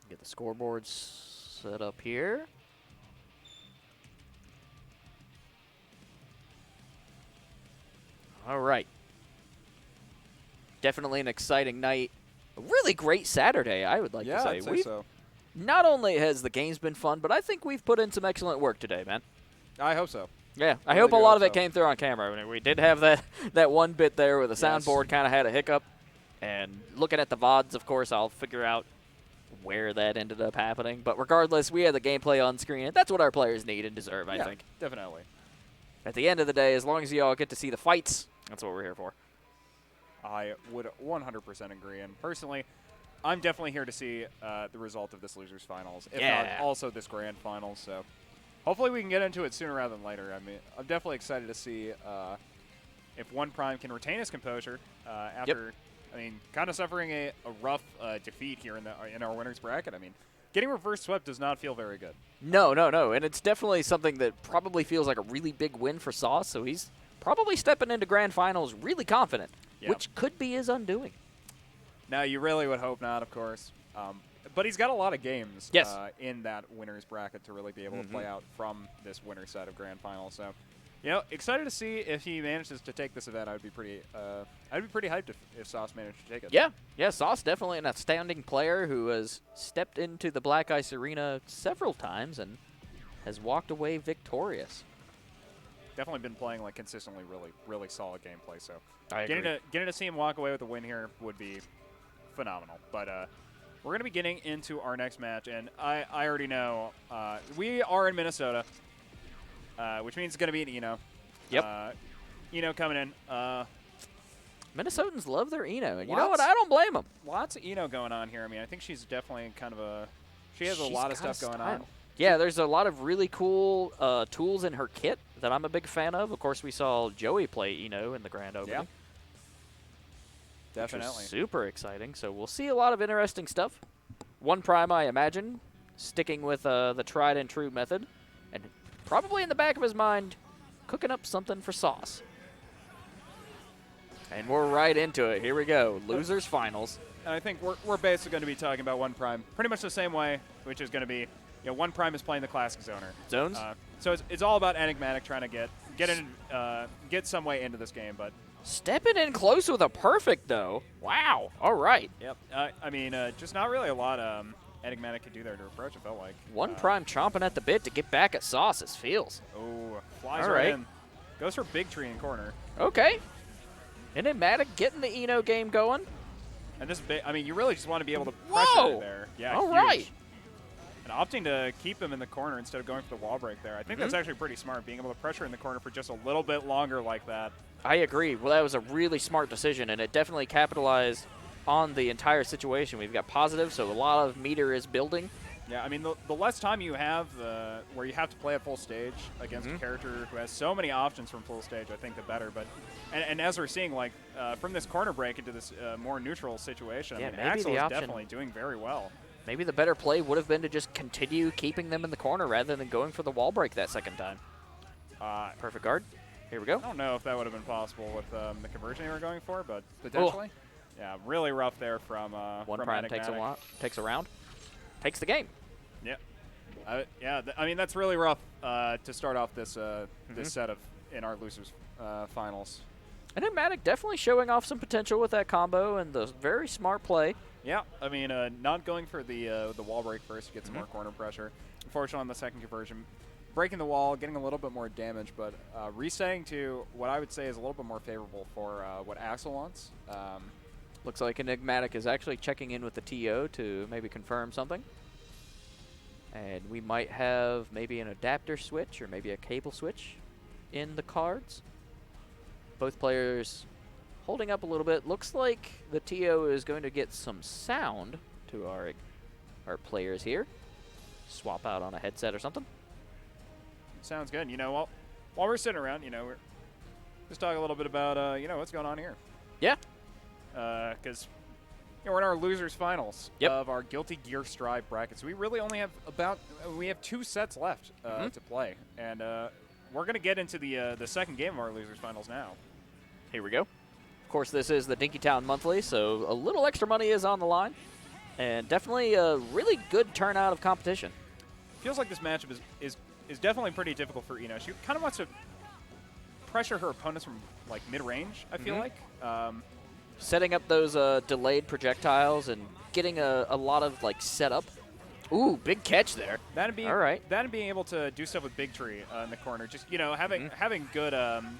S1: Get the scoreboards set up here. All right. Definitely an exciting night. A really great Saturday, I would like to say.
S2: I'd say so.
S1: Not only has the games been fun, but I think we've put in some excellent work today, man.
S2: I hope so.
S1: Yeah, I hope a lot of it came through on camera. I mean, we did have that one bit there where the soundboard kind of had a hiccup. And looking at the VODs, of course, I'll figure out where that ended up happening. But regardless, we had the gameplay on screen, and that's what our players need and deserve, I think.
S2: Definitely.
S1: At the end of the day, as long as you all get to see the fights, that's what we're here for.
S2: I would 100% agree. And personally, I'm definitely here to see the result of this losers finals, if not also this grand finals. So hopefully we can get into it sooner rather than later. I mean, I'm definitely excited to see if OnePrime can retain his composure after, I mean, kind of suffering a rough defeat here in our winners bracket. I mean, getting reverse swept does not feel very good.
S1: No, and it's definitely something that probably feels like a really big win for Sauce. So he's probably stepping into grand finals really confident, which could be his undoing.
S2: Now, you really would hope not, of course. But he's got a lot of games in that winner's bracket to really be able to play out from this winner set of grand finals. So, you know, excited to see if he manages to take this event. I'd be pretty hyped if Sauce managed to take it.
S1: Yeah, Sauce definitely an outstanding player who has stepped into the Black Ice Arena several times and has walked away victorious.
S2: Definitely been playing like consistently really solid gameplay. So
S1: getting
S2: to see him walk away with a win here would be phenomenal. But we're going to be getting into our next match, and I already know we are in Minnesota, which means it's going to be an Eno.
S1: Yep.
S2: Eno coming in.
S1: Minnesotans love their Eno, and you know what? I don't blame them.
S2: Lots of Eno going on here. I mean, I think she's definitely kind of a – she has a lot of stuff going on.
S1: Yeah, there's a lot of really cool tools in her kit that I'm a big fan of. Of course, we saw Joey play Eno in the grand opening.
S2: Yeah. Definitely.
S1: Super exciting. So we'll see a lot of interesting stuff. OnePrime, I imagine, sticking with the tried and true method. And probably in the back of his mind, cooking up something for Sauce. And we're right into it. Here we go. Losers finals.
S2: And I think we're basically going to be talking about OnePrime pretty much the same way, which is going to be, you know, OnePrime is playing the classic zoner.
S1: Zones?
S2: So it's all about Enigmatic trying to get some way into this game, but
S1: stepping in close with a perfect, though. Wow. All right.
S2: Yep. I mean, just not really a lot Enigmatic could do there to approach, it felt like.
S1: OnePrime chomping at the bit to get back at Sauce's feels.
S2: Oh, flies right in. Goes for big tree in corner.
S1: Okay. Enigmatic getting the Eno game going.
S2: And this big, I mean, you really just want to be able to pressure there. Yeah,
S1: all right.
S2: And opting to keep him in the corner instead of going for the wall break there. I think that's actually pretty smart, being able to pressure in the corner for just a little bit longer like that.
S1: I agree. Well, that was a really smart decision, and it definitely capitalized on the entire situation. We've got positive, so a lot of meter is building.
S2: Yeah, I mean, the less time you have where you have to play at full stage against a character who has so many options from full stage, I think the better. But and as we're seeing, like, from this corner break into this more neutral situation, I mean, Axel is definitely doing very well.
S1: Maybe the better play would have been to just continue keeping them in the corner rather than going for the wall break that second time. Perfect guard. Here we go.
S2: I don't know if that would have been possible with the conversion they were going for, but potentially. Yeah, really rough there from
S1: OnePrime takes a round. Takes the game.
S2: Yeah. I mean, that's really rough to start off this this set of in our losers finals.
S1: Enigmatic definitely showing off some potential with that combo and the very smart play.
S2: Yeah, I mean, not going for the wall break first to get some more corner pressure. Unfortunately, on the second conversion, breaking the wall, getting a little bit more damage, but resetting to what I would say is a little bit more favorable for what Axel wants.
S1: Looks like Enigmatic is actually checking in with the TO to maybe confirm something. And we might have maybe an adapter switch or maybe a cable switch in the cards. Both players holding up a little bit. Looks like the TO is going to get some sound to our players here. Swap out on a headset or something.
S2: Sounds good. You know, while we're sitting around, you know, we're just talking a little bit about, you know, what's going on here.
S1: Yeah.
S2: Because we're in our losers finals of our Guilty Gear Strive brackets. We really only have we have 2 sets left to play, and we're gonna get into the second game of our losers finals now.
S1: Here we go. Of course, this is the Dinkytown Monthly, so a little extra money is on the line, and definitely a really good turnout of competition.
S2: Feels like this matchup is definitely pretty difficult for Eno. She kind of wants to pressure her opponents from like mid-range, I feel like.
S1: Setting up those delayed projectiles and getting a lot of like setup. Ooh, big catch there. All right.
S2: That and being able to do stuff with Big Tree in the corner. Just, you know, having good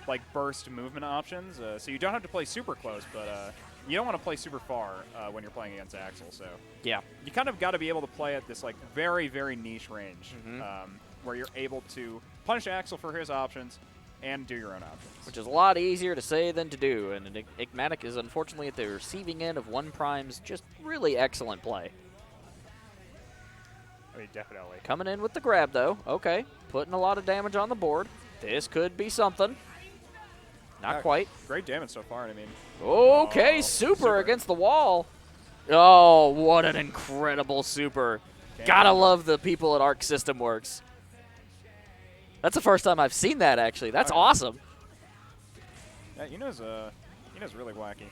S2: like burst movement options. So you don't have to play super close, but you don't want to play super far when you're playing against Axel. So
S1: yeah,
S2: you kind of got to be able to play at this like very, very niche range where you're able to punish Axel for his options and do your own options.
S1: Which is a lot easier to say than to do, and Enigmatic is unfortunately at the receiving end of OnePrime's just really excellent play.
S2: I mean, definitely.
S1: Coming in with the grab, though. Okay, putting a lot of damage on the board. This could be something. Not quite.
S2: Great damage so far, I mean.
S1: Okay, super against the wall. Oh, what an incredible super. Gotta love the people at Arc System Works. That's the first time I've seen that, actually. That's awesome.
S2: Yeah, Eno's really wacky.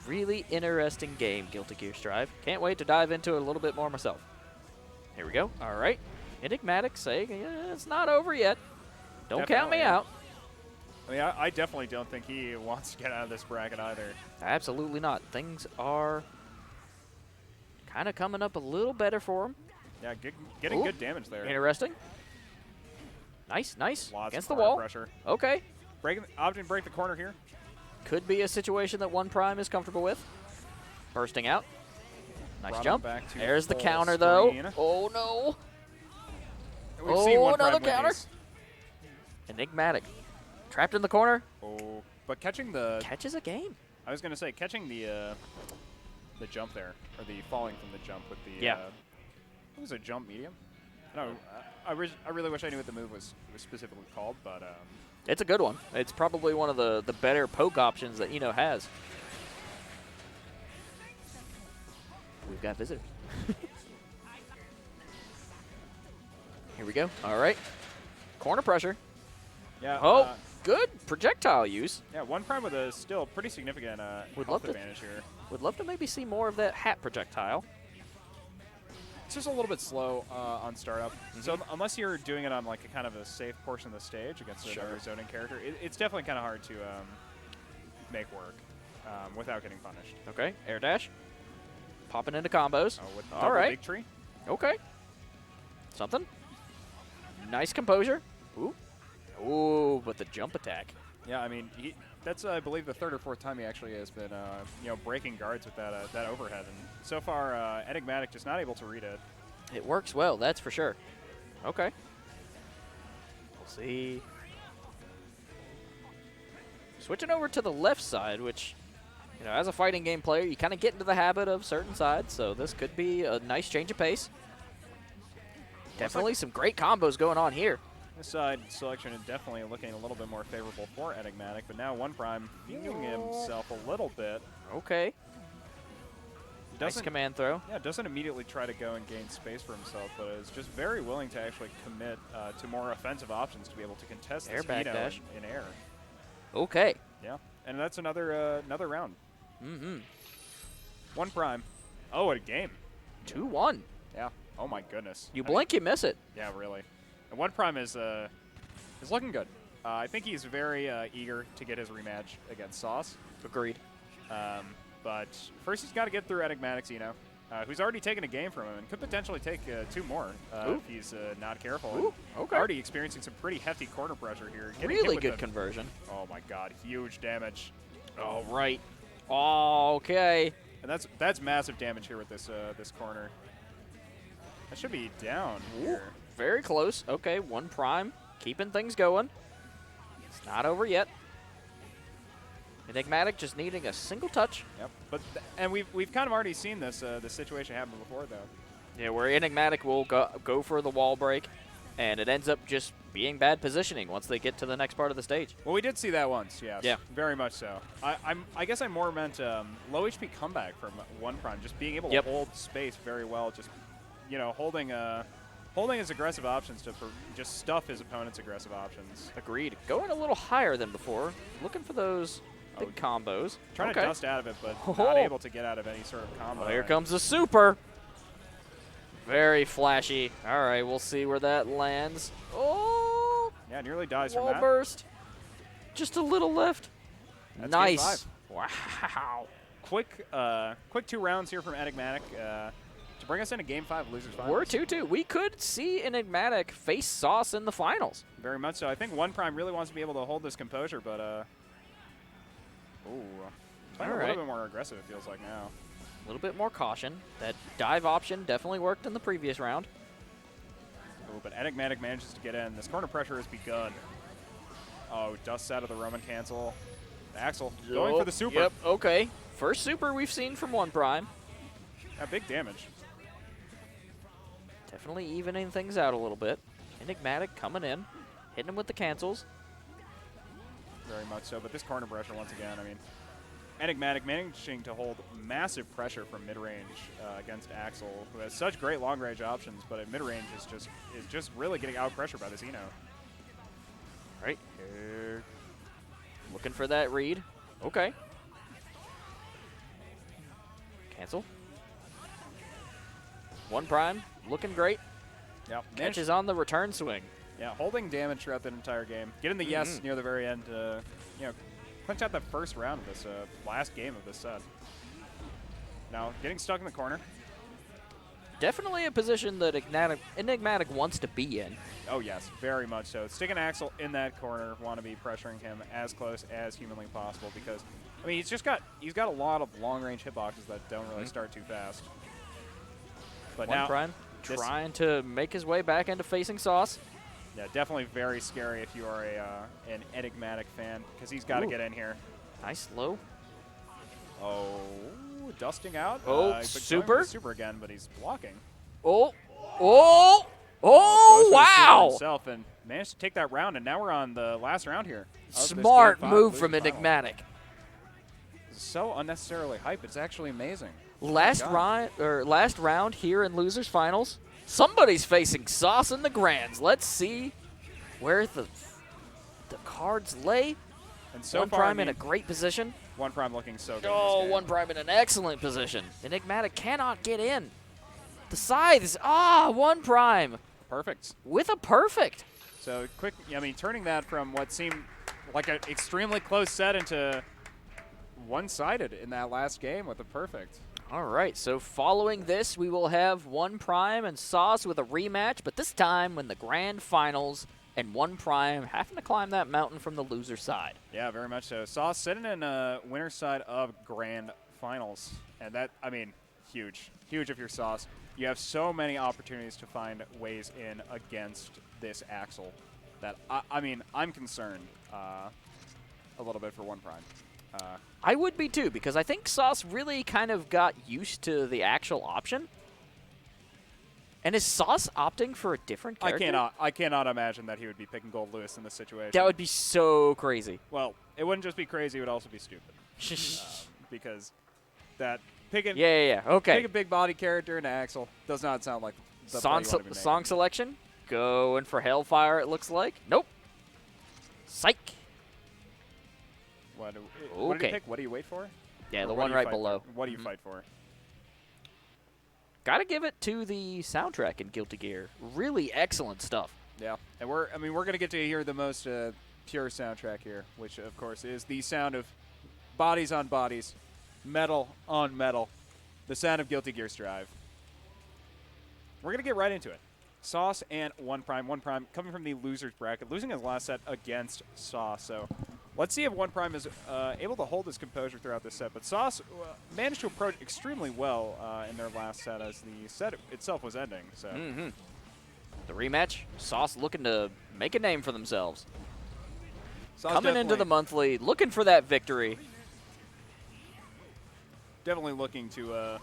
S1: Really interesting game, Guilty Gear Strive. Can't wait to dive into it a little bit more myself. Here we go. All right. Enigmatic saying it's not over yet. Don't count me out.
S2: I mean, I definitely don't think he wants to get out of this bracket either.
S1: Absolutely not. Things are kind of coming up a little better for him.
S2: Yeah, getting good damage there.
S1: Interesting. Nice, nice.
S2: Lots
S1: against
S2: of
S1: the wall.
S2: Pressure.
S1: Okay.
S2: Opting to break the corner here.
S1: Could be a situation that OnePrime is comfortable with. Bursting out. Nice jump. There's the counter, though. Oh, no.
S2: We've seen OnePrime
S1: another counter.
S2: These.
S1: Enigmatic. Trapped in the corner.
S2: Oh, but catching the...
S1: Catches a game.
S2: I was going to say, catching the jump there, or the falling from the jump with the...
S1: Yeah.
S2: What was it, jump medium? No, I really wish I knew what the move was specifically called, but...
S1: It's a good one. It's probably one of the better poke options that Eno has. We've got visitors. Here we go. All right. Corner pressure.
S2: Yeah.
S1: Oh, good projectile use.
S2: Yeah, OnePrime with a still pretty significant health advantage here.
S1: Would love to maybe see more of that hat projectile.
S2: It's just a little bit slow on startup. So unless you're doing it on like a kind of a safe portion of the stage against another zoning character, it's definitely kind of hard to make work without getting punished.
S1: Okay, air dash. Popping into combos.
S2: With
S1: all right.
S2: Big Tree.
S1: Okay. Something. Nice composure. Ooh. Ooh, but the jump attack.
S2: Yeah, I mean, that's I believe the 3rd or 4th time he actually has been breaking guards with that overhead, and so far Enigmatic just not able to read it.
S1: It works well, that's for sure. Okay. We'll see. Switching over to the left side, which, as a fighting game player, you kind of get into the habit of certain sides, so this could be a nice change of pace. Definitely some great combos going on here.
S2: This side selection is definitely looking a little bit more favorable for Enigmatic, but now OnePrime feeding himself a little bit.
S1: Okay. Nice command throw.
S2: Yeah, doesn't immediately try to go and gain space for himself, but is just very willing to actually commit to more offensive options to be able to contest this
S1: dash
S2: in air.
S1: Okay.
S2: Yeah, and that's another round.
S1: Mm-hmm.
S2: OnePrime. Oh, what a game.
S1: 2-1.
S2: Yeah. Oh my goodness.
S1: You blink, you miss it.
S2: Yeah, really. And OnePrime is looking good. I think he's very eager to get his rematch against Sauce.
S1: Agreed.
S2: But first he's got to get through Enigmatic's who's already taken a game from him and could potentially take 2 more if he's not careful.
S1: Ooh, okay.
S2: Already experiencing some pretty hefty corner pressure here.
S1: Really good conversion.
S2: Oh my god, huge damage.
S1: All right. Okay.
S2: And that's massive damage here with this corner. That should be down here.
S1: Very close. Okay, OnePrime keeping things going. It's not over yet. Enigmatic just needing a single touch.
S2: Yep. But and we've kind of already seen this situation happen before, though.
S1: Yeah, where Enigmatic will go for the wall break, and it ends up just being bad positioning once they get to the next part of the stage.
S2: Well, we did see that once, yes.
S1: Yeah.
S2: Very much so. I guess I more meant low HP comeback from OnePrime, just being able to hold space very well, just, you know, holding his aggressive options to just stuff his opponent's aggressive options.
S1: Agreed. Going a little higher than before, looking for those big combos.
S2: Trying to dust out of it, but not able to get out of any sort of combo.
S1: Well, here comes the super. Very flashy. All right, we'll see where that lands. Oh!
S2: Yeah, nearly dies
S1: wall
S2: from that.
S1: Burst. Just a little left.
S2: That's
S1: nice. Wow.
S2: Quick 2 rounds here from Enigmatic to bring us into Game 5 Losers Finals.
S1: We're 2-2. We could see Enigmatic face Sauce in the finals.
S2: Very much so. I think OnePrime really wants to be able to hold this composure, but playing a little bit more aggressive, it feels like now.
S1: A little bit more caution. That dive option definitely worked in the previous round.
S2: Oh, but Enigmatic manages to get in. This corner pressure has begun. Oh, dusts out of the Roman cancel. Axel going for the super.
S1: Yep, okay. First super we've seen from OnePrime.
S2: Big damage.
S1: Definitely evening things out a little bit. Enigmatic coming in, hitting him with the cancels.
S2: Very much so, but this corner pressure once again, I mean, Enigmatic managing to hold massive pressure from mid-range against Axel, who has such great long-range options, but at mid-range is just really getting out-pressured by the Xeno.
S1: Right here. Looking for that read. Okay. Cancel. OnePrime looking great.
S2: Yep.
S1: Catches on the return swing.
S2: Yeah, holding damage throughout the entire game. Getting the yes near the very end to, you know, clinch out the first round of this last game of this set. Now, getting stuck in the corner.
S1: Definitely a position that Enigmatic wants to be in.
S2: Oh, yes, very much so. Sticking Axel in that corner, want to be pressuring him as close as humanly possible because, I mean, he's got a lot of long-range hitboxes that don't really start too fast. But
S1: OnePrime trying to make his way back into facing Sauce.
S2: Yeah, definitely very scary if you are an Enigmatic fan because he's got to get in here.
S1: Nice low.
S2: Oh, dusting out.
S1: Oh, super.
S2: Super again, but he's blocking.
S1: Oh, wow.
S2: Himself and managed to take that round, and now we're on the last round here.
S1: Smart move from Enigmatic.
S2: So unnecessarily hype. It's actually amazing.
S1: Last round here in Losers Finals. Somebody's facing Sauce in the Grands. Let's see where the cards lay.
S2: And so
S1: OnePrime in a great position.
S2: OnePrime looking so good.
S1: Oh, OnePrime in an excellent position. Enigmatic cannot get in. The scythes. OnePrime.
S2: Perfect.
S1: With a perfect.
S2: So quick, I mean, turning that from what seemed like an extremely close set into one-sided in that last game with a perfect.
S1: All right, so following this, we will have OnePrime and Sauce with a rematch, but this time in the grand finals, and OnePrime having to climb that mountain from the loser side.
S2: Yeah, very much so. Sauce sitting in winner's side of grand finals, and that, I mean, huge. Huge if you're Sauce. You have so many opportunities to find ways in against this Axel that, I mean, I'm concerned a little bit for OnePrime.
S1: I would be too, because I think Sauce really kind of got used to the actual option. And is Sauce opting for a different character?
S2: I cannot imagine that he would be picking Gold Lewis in this situation.
S1: That would be so crazy.
S2: Well, it wouldn't just be crazy; it would also be stupid. Because that picking
S1: okay.
S2: Pick a big body character into Axel does not sound like the
S1: song selection. Going for Hellfire. It looks like. Nope. Psych.
S2: What do you pick? What do you wait for?
S1: Yeah,
S2: or
S1: the one right below.
S2: What do you fight for?
S1: Got to give it to the soundtrack in Guilty Gear. Really excellent stuff.
S2: Yeah, and we're going to get to hear the most pure soundtrack here, which of course is the sound of bodies on bodies, metal on metal, the sound of Guilty Gear Strive. We're going to get right into it. Sauce and OnePrime. OnePrime coming from the losers bracket, losing his last set against Sauce. So let's see if OnePrime is able to hold his composure throughout this set. But Sauce managed to approach extremely well in their last set as the set itself was ending. So
S1: the rematch, Sauce looking to make a name for themselves.
S2: Sauce
S1: coming into the monthly, looking for that victory.
S2: definitely looking to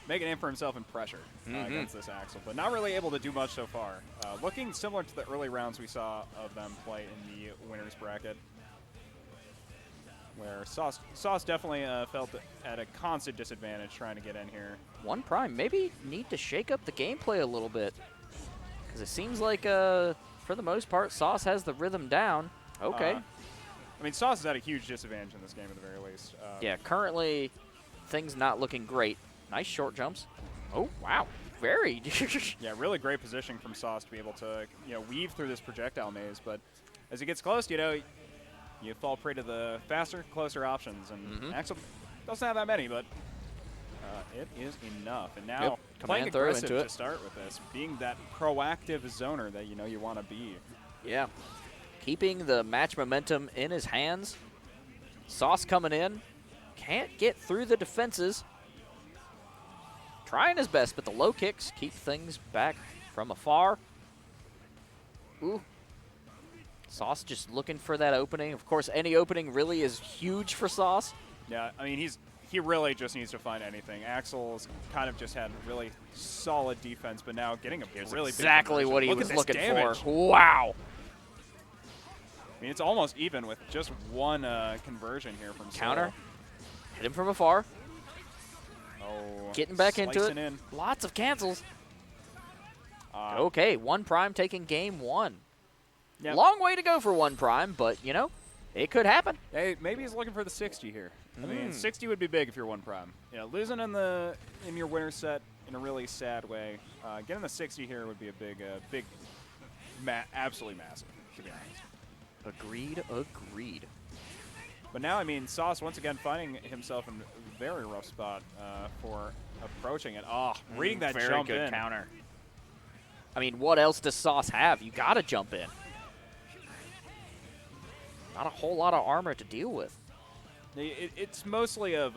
S2: make a name for himself in pressure against this Axel, but not really able to do much so far. Looking similar to the early rounds we saw of them play in the winners bracket, where Sauce definitely felt at a constant disadvantage trying to get in here.
S1: OnePrime maybe need to shake up the gameplay a little bit, because it seems like, for the most part, Sauce has the rhythm down. Okay.
S2: I mean, Sauce is at a huge disadvantage in this game at the very least.
S1: Yeah, currently things not looking great. Nice short jumps. Oh, wow. Very.
S2: Yeah, really great positioning from Sauce to be able to, weave through this projectile maze. But as he gets close, you fall prey to the faster, closer options. And Axel doesn't have that many, but it is enough. And now playing aggressive to start with this, being that proactive zoner that you want to be.
S1: Yeah. Keeping the match momentum in his hands. Sauce coming in. Can't get through the defenses. Trying his best, but the low kicks keep things back from afar. Ooh. Sauce just looking for that opening. Of course, any opening really is huge for Sauce.
S2: Yeah, I mean, he really just needs to find anything. Axel's kind of just had really solid defense, but now getting a really
S1: exactly
S2: big
S1: what he was looking
S2: damage.
S1: for. Wow.
S2: I mean, it's almost even with just one conversion here from
S1: Counter. Hit him from afar.
S2: Oh,
S1: getting back into it.
S2: In.
S1: Lots of cancels. Okay, OnePrime taking game one. Yep. Long way to go for OnePrime, but, it could happen.
S2: Hey, maybe he's looking for the 60 here. I mean, 60 would be big if you're OnePrime. Losing in your winner set in a really sad way. Getting the 60 here would be a big, absolutely massive, to be honest.
S1: Agreed.
S2: But now, I mean, Sauce once again finding himself in a very rough spot for approaching it. Reading that
S1: very
S2: jump
S1: good
S2: in.
S1: Counter. I mean, what else does Sauce have? You got to jump in. Not a whole lot of armor to deal with.
S2: It's mostly of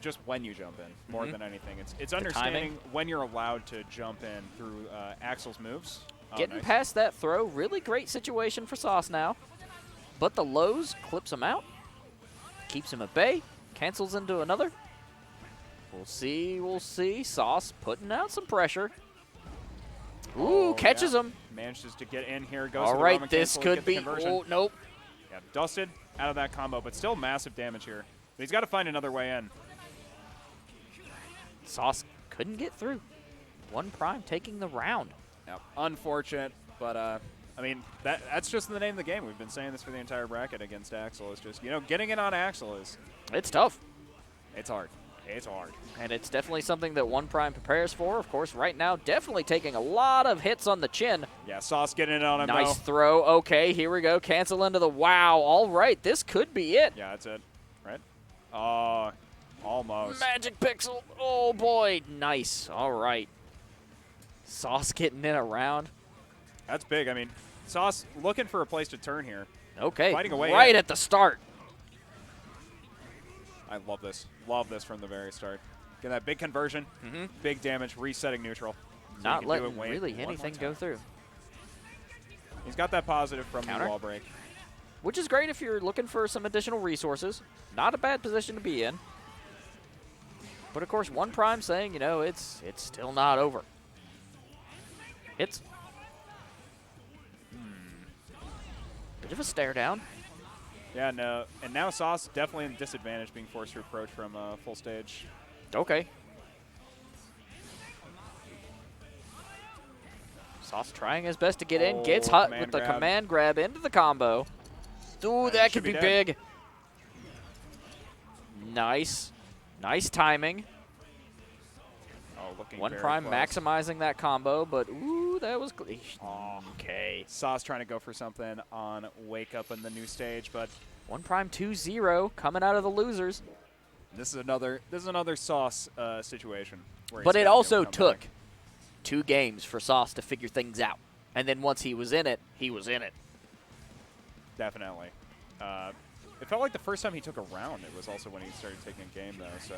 S2: just when you jump in more than anything. It's understanding when you're allowed to jump in through Axel's moves.
S1: Getting past that throw, really great situation for Sauce now. But the lows clips him out. Keeps him at bay. Cancels into another. We'll see. Sauce putting out some pressure. Ooh, catches him.
S2: Manages to get in here. Goes
S1: all
S2: to the
S1: right,
S2: Roman
S1: this could be.
S2: Oh,
S1: nope.
S2: Yeah, dusted out of that combo, but still massive damage here. But he's got to find another way in.
S1: Sauce couldn't get through. OnePrime taking the round.
S2: Yep. Unfortunate, but I mean, that's just the name of the game. We've been saying this for the entire bracket against Axel. It's just, getting in on Axel
S1: it's tough.
S2: It's hard. It's hard.
S1: And it's definitely something that OnePrime prepares for. Of course, right now, definitely taking a lot of hits on the chin.
S2: Yeah, Sauce getting it on him.
S1: Nice throw. Okay, here we go. Cancel into the wow. All right, this could be it.
S2: Yeah, that's it. Right? Almost.
S1: Magic Pixel. Oh, boy. Nice. All right. Sauce getting in around.
S2: That's big. I mean, Sauce looking for a place to turn here.
S1: Okay,
S2: fighting away
S1: right at the start.
S2: I love this. Love this from the very start. Get that big conversion, big damage, resetting neutral. So
S1: not letting really anything go through.
S2: He's got that positive from
S1: Counter.
S2: the wall break.
S1: Which is great if you're looking for some additional resources. Not a bad position to be in. But, of course, OnePrime saying, it's still not over. Hits. Bit of a stare down.
S2: Yeah, no. And now Sauce definitely in disadvantage being forced to approach from full stage.
S1: Okay. Sauce trying his best to get in. Gets hot with the command grab into the combo. Ooh, that could be big. Nice. Nice timing. OnePrime maximizing that combo, but ooh, that was okay.
S2: Sauce trying to go for something on Wake Up in the new stage, but
S1: OnePrime 2-0 coming out of the losers.
S2: This is another Sauce situation.
S1: But it also took 2 games for Sauce to figure things out, and then once he was in it, he was in it.
S2: Definitely. It felt like the first time he took a round, it was also when he started taking a game, though. So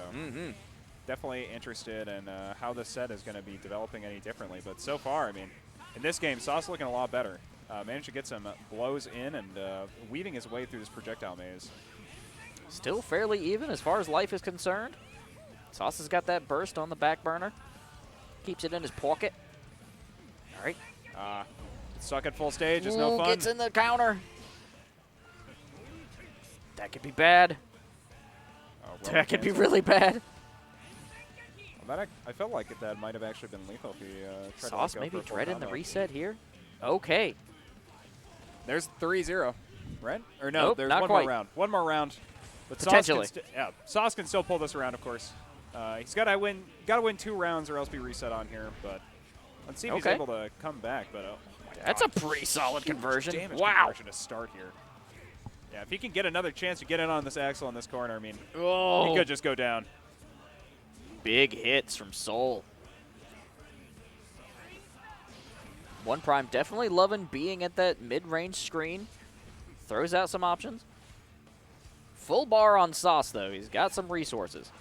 S2: definitely interested in how this set is going to be developing any differently. But so far, I mean, in this game, Sauce looking a lot better. Managed to get some blows in and weaving his way through this projectile maze.
S1: Still fairly even as far as life is concerned. Sauce has got that burst on the back burner. Keeps it in his pocket. All right.
S2: Stuck at full stage is no fun.
S1: Gets in the counter. That could be bad. That could be really bad.
S2: I felt like that might have actually been lethal if he tried
S1: Sauce
S2: to go
S1: maybe
S2: for a full
S1: dreading the
S2: combo.
S1: reset here. Okay.
S2: There's 3-0, right? Or no,
S1: Nope,
S2: there's
S1: not
S2: one
S1: quite.
S2: more round. One more round. But
S1: Potentially.
S2: Sauce can still pull this around, of course. He's got to win 2 rounds or else be reset on here. But let's see if he's able to come back. But
S1: that's a pretty solid conversion.
S2: Wow. Conversion to start here. Yeah, if he can get another chance to get in on this axle in this corner, I mean, he could just go down.
S1: Big hits from Soul. OnePrime definitely loving being at that mid-range screen. Throws out some options. Full bar on Sauce, though. He's got some resources.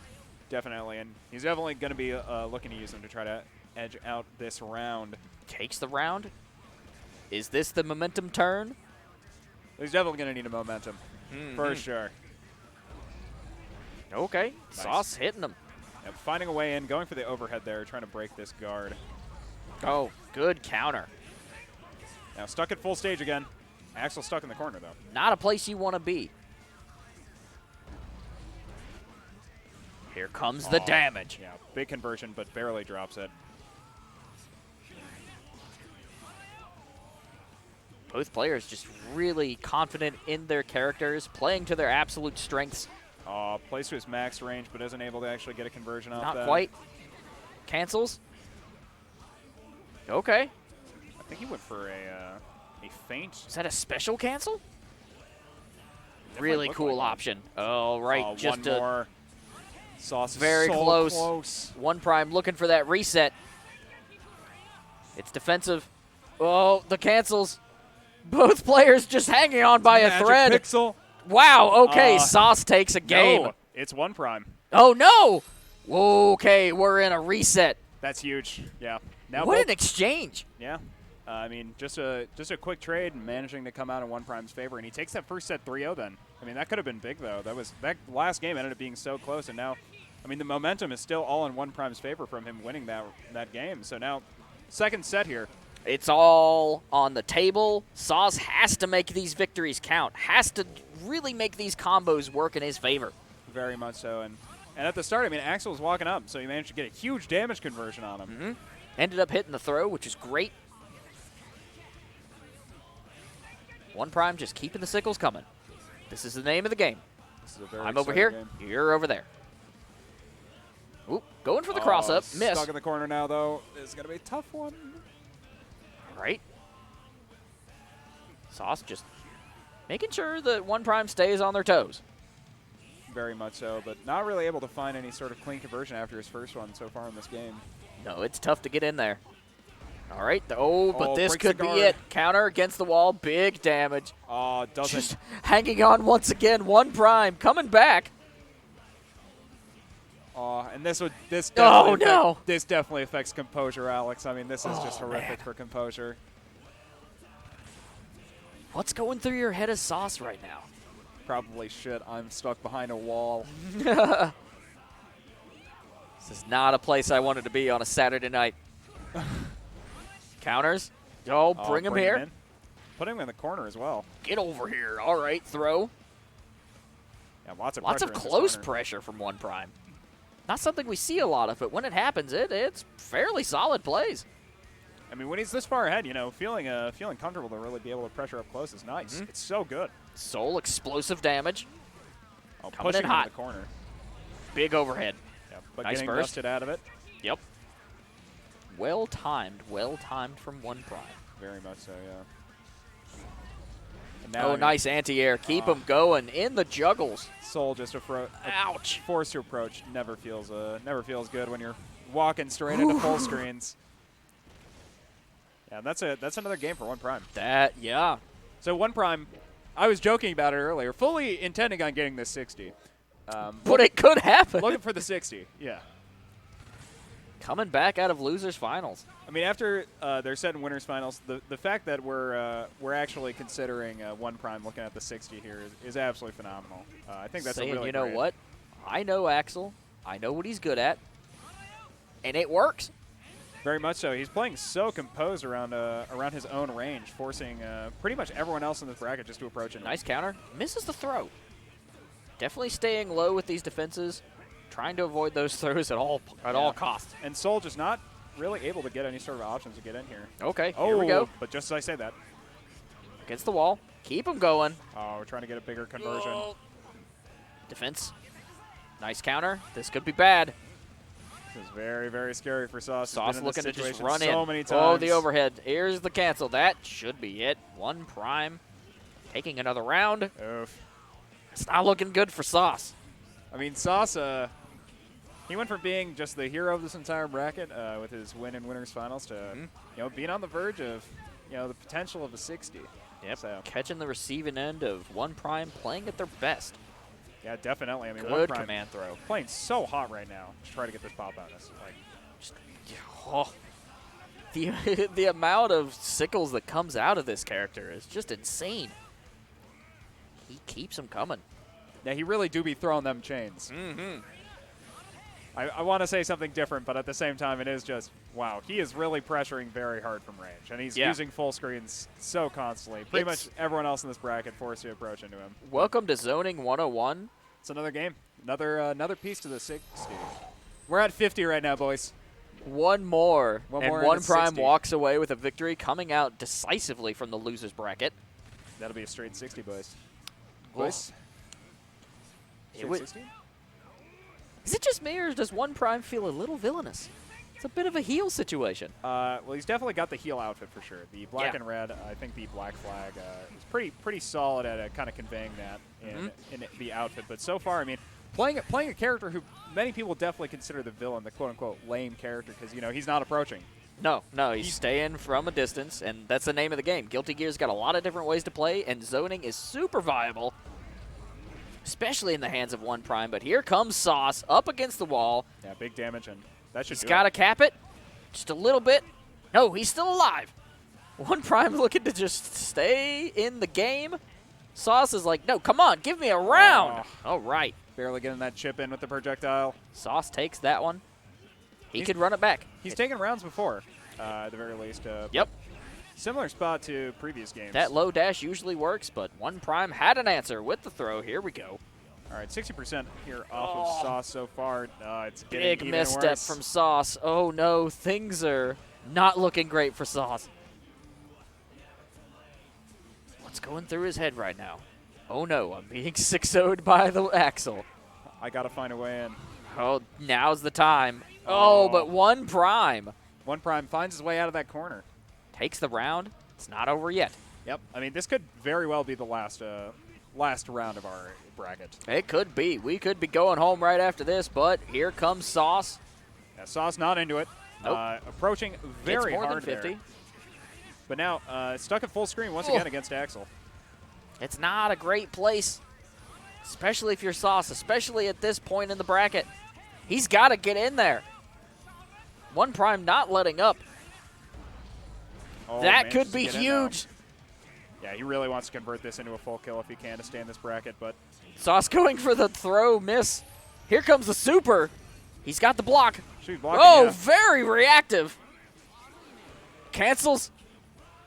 S2: Definitely, and he's definitely going to be looking to use them to try to edge out this round.
S1: Takes the round. Is this the momentum turn?
S2: He's definitely going to need a momentum, for sure.
S1: Okay,
S2: Nice.
S1: Sauce hitting him.
S2: Yep, finding a way in, going for the overhead there, trying to break this guard.
S1: Oh, good counter.
S2: Now stuck at full stage again. Axel stuck in the corner, though.
S1: Not a place you want to be. Here comes the damage.
S2: Yeah, big conversion, but barely drops it.
S1: Both players just really confident in their characters, playing to their absolute strengths.
S2: Plays to his max range, but isn't able to actually get a conversion off that.
S1: Not quite. Cancels. Okay.
S2: I think he went for a feint.
S1: Is that a special cancel? Really cool
S2: like
S1: option. Oh, right. Just
S2: one more. Sauce is
S1: very
S2: so
S1: close. OnePrime looking for that reset. It's defensive. Oh, the cancels. Both players just hanging on by a thread.
S2: Pixel.
S1: Wow, okay, Sauce takes a game.
S2: No, it's OnePrime.
S1: Oh, no. Okay, we're in a reset.
S2: That's huge. Yeah. Now
S1: What an exchange.
S2: Yeah. I mean, just a quick trade and managing to come out in OnePrime's favor, and he takes that first set 3-0 then. I mean, that could have been big, though. That last game ended up being so close, and now, I mean, the momentum is still all in OnePrime's favor from him winning that game. So now, second set here.
S1: It's all on the table. Sauce has to make these victories count, has to really make these combos work in his favor.
S2: Very much so. And at the start, I mean, Axel was walking up, so he managed to get a huge damage conversion on him.
S1: Ended up hitting the throw, which is great. OnePrime just keeping the sickles coming. This is the name of the game.
S2: This is a very
S1: I'm over here,
S2: game.
S1: you're over there. Oop, going for the cross-up, miss.
S2: Stuck in the corner now, though. This is going to be a tough one.
S1: Right. Sauce just making sure that OnePrime stays on their toes.
S2: Very much so, but not really able to find any sort of clean conversion after his first one so far in this game.
S1: No, it's tough to get in there. All right. But this
S2: breaks the
S1: could be
S2: guard.
S1: it. Counter against the wall. Big damage.
S2: Doesn't.
S1: Just hanging on once again. OnePrime coming back.
S2: And this
S1: Oh, no.
S2: This definitely affects composure, Alex. I mean, this is just horrific for composure.
S1: What's going through your head as Sauce right now?
S2: Probably shit. I'm stuck behind a wall.
S1: This is not a place I wanted to be on a Saturday night. Counters. Bring him here.
S2: Put him in the corner as well.
S1: Get over here. All right, throw.
S2: Yeah, lots of
S1: Close pressure from OnePrime. Not something we see a lot of, but when it happens, it's fairly solid plays.
S2: I mean, when he's this far ahead, feeling comfortable to really be able to pressure up close is nice. It's so good.
S1: Soul explosive damage. Coming
S2: pushing
S1: in hot.
S2: the corner.
S1: Big overhead.
S2: Yeah, but
S1: Nice
S2: getting
S1: burst.
S2: dusted out of it.
S1: Yep. Well timed from OnePrime.
S2: Very much so, yeah. And now,
S1: Nice anti-air. Keep him going in the juggles.
S2: Soul just
S1: Ouch.
S2: forced to approach never feels good when you're walking straight into full screens. Yeah, that's another game for OnePrime.
S1: Yeah.
S2: So OnePrime, I was joking about it earlier, fully intending on getting this 60.
S1: But it could happen.
S2: Looking for the 60, yeah.
S1: Coming back out of losers finals.
S2: I mean, after their set in winners finals, the fact that we're actually considering OnePrime looking at the 60 here is absolutely phenomenal. I think that's
S1: saying,
S2: a really
S1: you know
S2: great.
S1: what? I know Axel. I know what he's good at. And it works.
S2: Very much so. He's playing so composed around his own range, forcing pretty much everyone else in this bracket just to approach him.
S1: Nice counter. Misses the throw. Definitely staying low with these defenses, trying to avoid those throws at all costs.
S2: And Soul just not really able to get any sort of options to get in here.
S1: Okay, here we go.
S2: But just as I say that.
S1: Against the wall. Keep him going.
S2: Oh, we're trying to get a bigger conversion.
S1: Defense. Nice counter. This could be bad.
S2: This is very, very scary for Sauce.
S1: Sauce looking to just run
S2: so
S1: in.
S2: Many times.
S1: Oh, the overhead. Here's the cancel. That should be it. OnePrime taking another round.
S2: Oof.
S1: It's not looking good for Sauce.
S2: I mean, Sauce, he went from being just the hero of this entire bracket with his win in Winners Finals to being on the verge of the potential of a 60.
S1: Yep.
S2: So.
S1: Catching the receiving end of OnePrime, playing at their best.
S2: Yeah, definitely. I mean,
S1: good
S2: OnePrime
S1: command throw.
S2: Playing so hot right now to try to get this pop on us.
S1: The amount of sickles that comes out of this character is just insane. He keeps them coming.
S2: Yeah, he really do be throwing them chains.
S1: Mm-hmm.
S2: I want to say something different, but at the same time, it is just, wow, he is really pressuring very hard from range. And he's using full screens so constantly. Pretty much everyone else in this bracket forced to approach into him.
S1: Welcome to Zoning 101.
S2: It's another game. Another piece to the 60. We're at 50 right now, boys.
S1: One more.
S2: And
S1: OnePrime walks away with a victory, coming out decisively from the loser's bracket.
S2: That'll be a straight 60, boys.
S1: Boys?
S2: Straight 60?
S1: Is it just me, or does OnePrime feel a little villainous? It's a bit of a heel situation.
S2: Well, he's definitely got the heel outfit for sure. The black and red, I think the black flag is pretty solid at kind of conveying that in the outfit. But so far, I mean, playing a character who many people definitely consider the villain, the quote-unquote lame character, because, he's not approaching.
S1: No, he's staying from a distance, and that's the name of the game. Guilty Gear's got a lot of different ways to play, and zoning is super viable, especially in the hands of OnePrime. But here comes Sauce up against the wall.
S2: Yeah, big damage, and that should
S1: He's got to cap it just a little bit. No, he's still alive. OnePrime looking to just stay in the game. Sauce is like, no, come on, give me a round. All right.
S2: Barely getting that chip in with the projectile.
S1: Sauce takes that one. He could run it back.
S2: He's taken rounds before, at the very least.
S1: Yep.
S2: Similar spot to previous games.
S1: That low dash usually works, but OnePrime had an answer with the throw. Here we go.
S2: All right, 60% here off of Sauce so far. It's getting
S1: big
S2: even
S1: misstep
S2: worse.
S1: from Sauce. Oh, no. Things are not looking great for Sauce. What's going through his head right now? Oh, no. I'm being 6-0'd by the Axel.
S2: I got to find a way in.
S1: Oh, now's the time. Oh, but OnePrime.
S2: OnePrime finds his way out of that corner.
S1: Takes the round. It's not over yet.
S2: Yep. I mean, this could very well be the last round of our bracket.
S1: It could be. We could be going home right after this, but here comes Sauce.
S2: Yeah, Sauce not into it.
S1: Nope.
S2: Approaching very
S1: more
S2: hard
S1: than 50.
S2: there. But now stuck at full screen once again against Axel.
S1: It's not a great place, especially if you're Sauce, especially at this point in the bracket. He's got to get in there. OnePrime not letting up.
S2: Oh,
S1: that could be huge.
S2: Yeah, he really wants to convert this into a full kill if he can to stay in this bracket, but
S1: Sauce going for the throw, miss. Here comes the super. He's got the block. Very reactive. Cancels.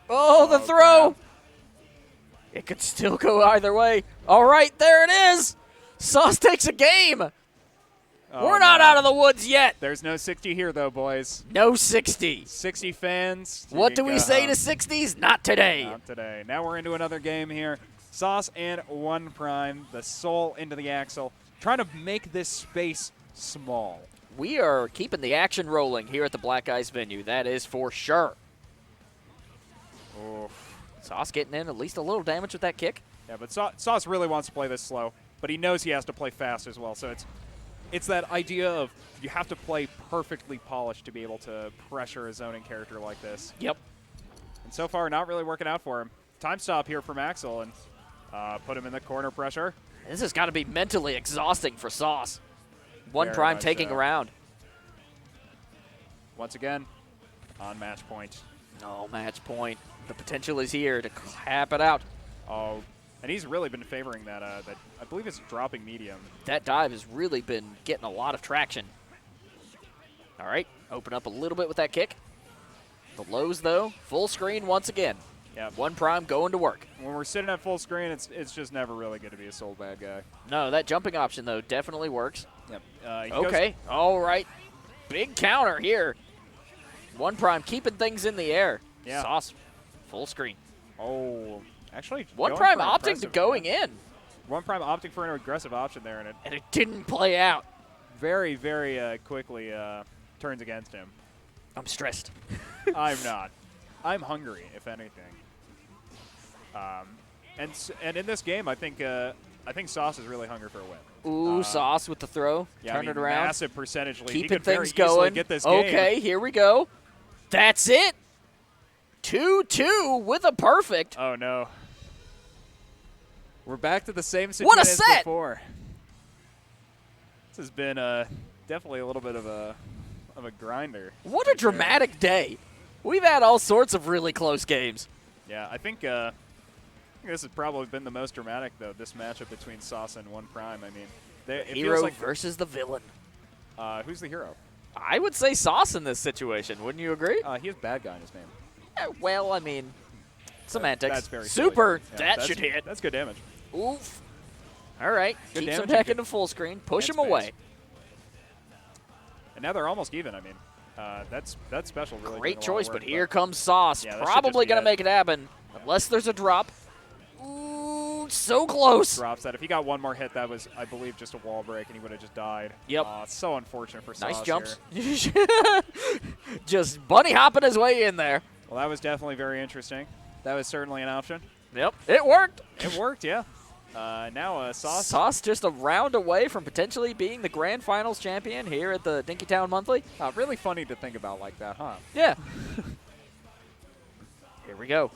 S1: Oh, the throw. Crap. It could still go either way. All right, there it is. Sauce takes a game. We're not out of the woods yet.
S2: There's no 60 here, though, boys.
S1: No 60.
S2: 60 fans.
S1: What do we say to 60s? Not today.
S2: Not today. Now we're into another game here. Sauce and OnePrime, the soul into the Axel, trying to make this space small.
S1: We are keeping the action rolling here at the Black Ice venue. That is for sure.
S2: Oof.
S1: Sauce getting in at least a little damage with that kick.
S2: Yeah, but Sauce really wants to play this slow, but he knows he has to play fast as well, so it's that idea of you have to play perfectly polished to be able to pressure a zoning character like this.
S1: Yep.
S2: And so far, not really working out for him. Time stop here from Axel, and put him in the corner pressure.
S1: This has got to be mentally exhausting for Sauce. OnePrime taking a round.
S2: Once again, on match point.
S1: No match point. The potential is here to cap it out.
S2: Oh, And he's really been favoring that, that I believe it's dropping medium.
S1: That dive has really been getting a lot of traction. All right, open up a little bit with that kick. The lows, though, full screen once again.
S2: Yeah.
S1: OnePrime going to work.
S2: When we're sitting at full screen, it's just never really good to be a soul bad guy.
S1: No, that jumping option, though, definitely works.
S2: Yep.
S1: Okay, all right. Big counter here. OnePrime keeping things in the air.
S2: Yeah.
S1: Sauce, full screen.
S2: Oh, actually,
S1: OnePrime opting to going in.
S2: OnePrime opting for an aggressive option there,
S1: and it didn't play out.
S2: Very, very quickly turns against him.
S1: I'm stressed.
S2: I'm not. I'm hungry, if anything. And in this game, I think Sauce is really hungry for a win.
S1: Ooh, Sauce with the throw.
S2: Yeah,
S1: Turn it around.
S2: Massive percentage lead.
S1: Keeping things going.
S2: Get this game.
S1: Okay, here we go. That's it. 2-2 with a perfect.
S2: Oh, no. We're back to the same situation
S1: as
S2: before. This has been definitely a little bit of a grinder.
S1: What a dramatic day. We've had all sorts of really close games.
S2: Yeah, I think this has probably been the most dramatic, though, this matchup between Sauce and OnePrime. I mean, it
S1: hero
S2: feels like
S1: versus the villain.
S2: Who's the hero?
S1: I would say Sauce in this situation. Wouldn't you agree?
S2: He has bad guy in his name.
S1: Well, I mean, semantics.
S2: That's very
S1: super.
S2: Yeah,
S1: that should hit.
S2: That's good damage.
S1: Oof. All right.
S2: Good
S1: Keeps him back into full screen. Push him away.
S2: And now they're almost even. I mean, that's special. Really
S1: great choice, but here comes Sauce.
S2: Yeah,
S1: probably going to make it happen, unless there's a drop. Ooh, so close.
S2: Drops that. If he got one more hit, that was, I believe, just a wall break, and he would have just died.
S1: Yep.
S2: So unfortunate for Sauce.
S1: Nice jumps. Just bunny hopping his way in there.
S2: Well, that was definitely very interesting. That was certainly an option.
S1: Yep, it worked.
S2: It worked, yeah. Now Sauce.
S1: Sauce just a round away from potentially being the Grand Finals champion here at the Dinkytown Monthly.
S2: Really funny to think about like that, huh?
S1: Yeah. Here we go.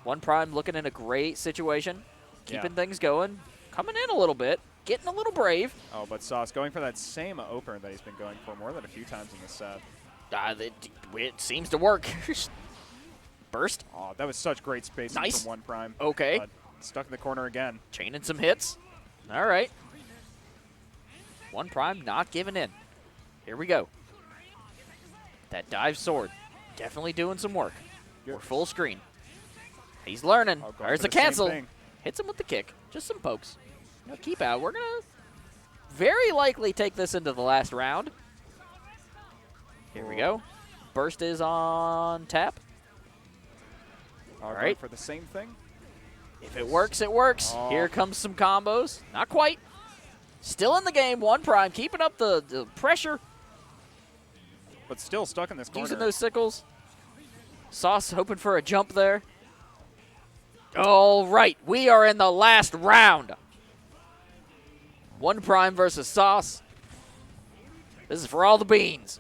S1: OnePrime looking in a great situation, keeping things going, coming in a little bit, getting a little brave.
S2: Oh, but Sauce going for that same opener that he's been going for more than a few times in this set.
S1: It seems to work. Burst.
S2: Oh, that was such great spacing from OnePrime.
S1: Okay.
S2: Stuck in the corner again.
S1: Chaining some hits. All right. OnePrime not giving in. Here we go. That dive sword. Definitely doing some work. We're full screen. He's learning. There's a cancel. Hits him with the kick. Just some pokes. No, keep out. We're going to very likely take this into the last round. Here we go. Burst is on tap.
S2: All right. For the same thing.
S1: If it works, it works. Oh. Here comes some combos. Not quite. Still in the game. OnePrime keeping up the pressure.
S2: But still stuck in this corner.
S1: Using those sickles. Sauce hoping for a jump there. All right. We are in the last round. OnePrime versus Sauce. This is for all the beans.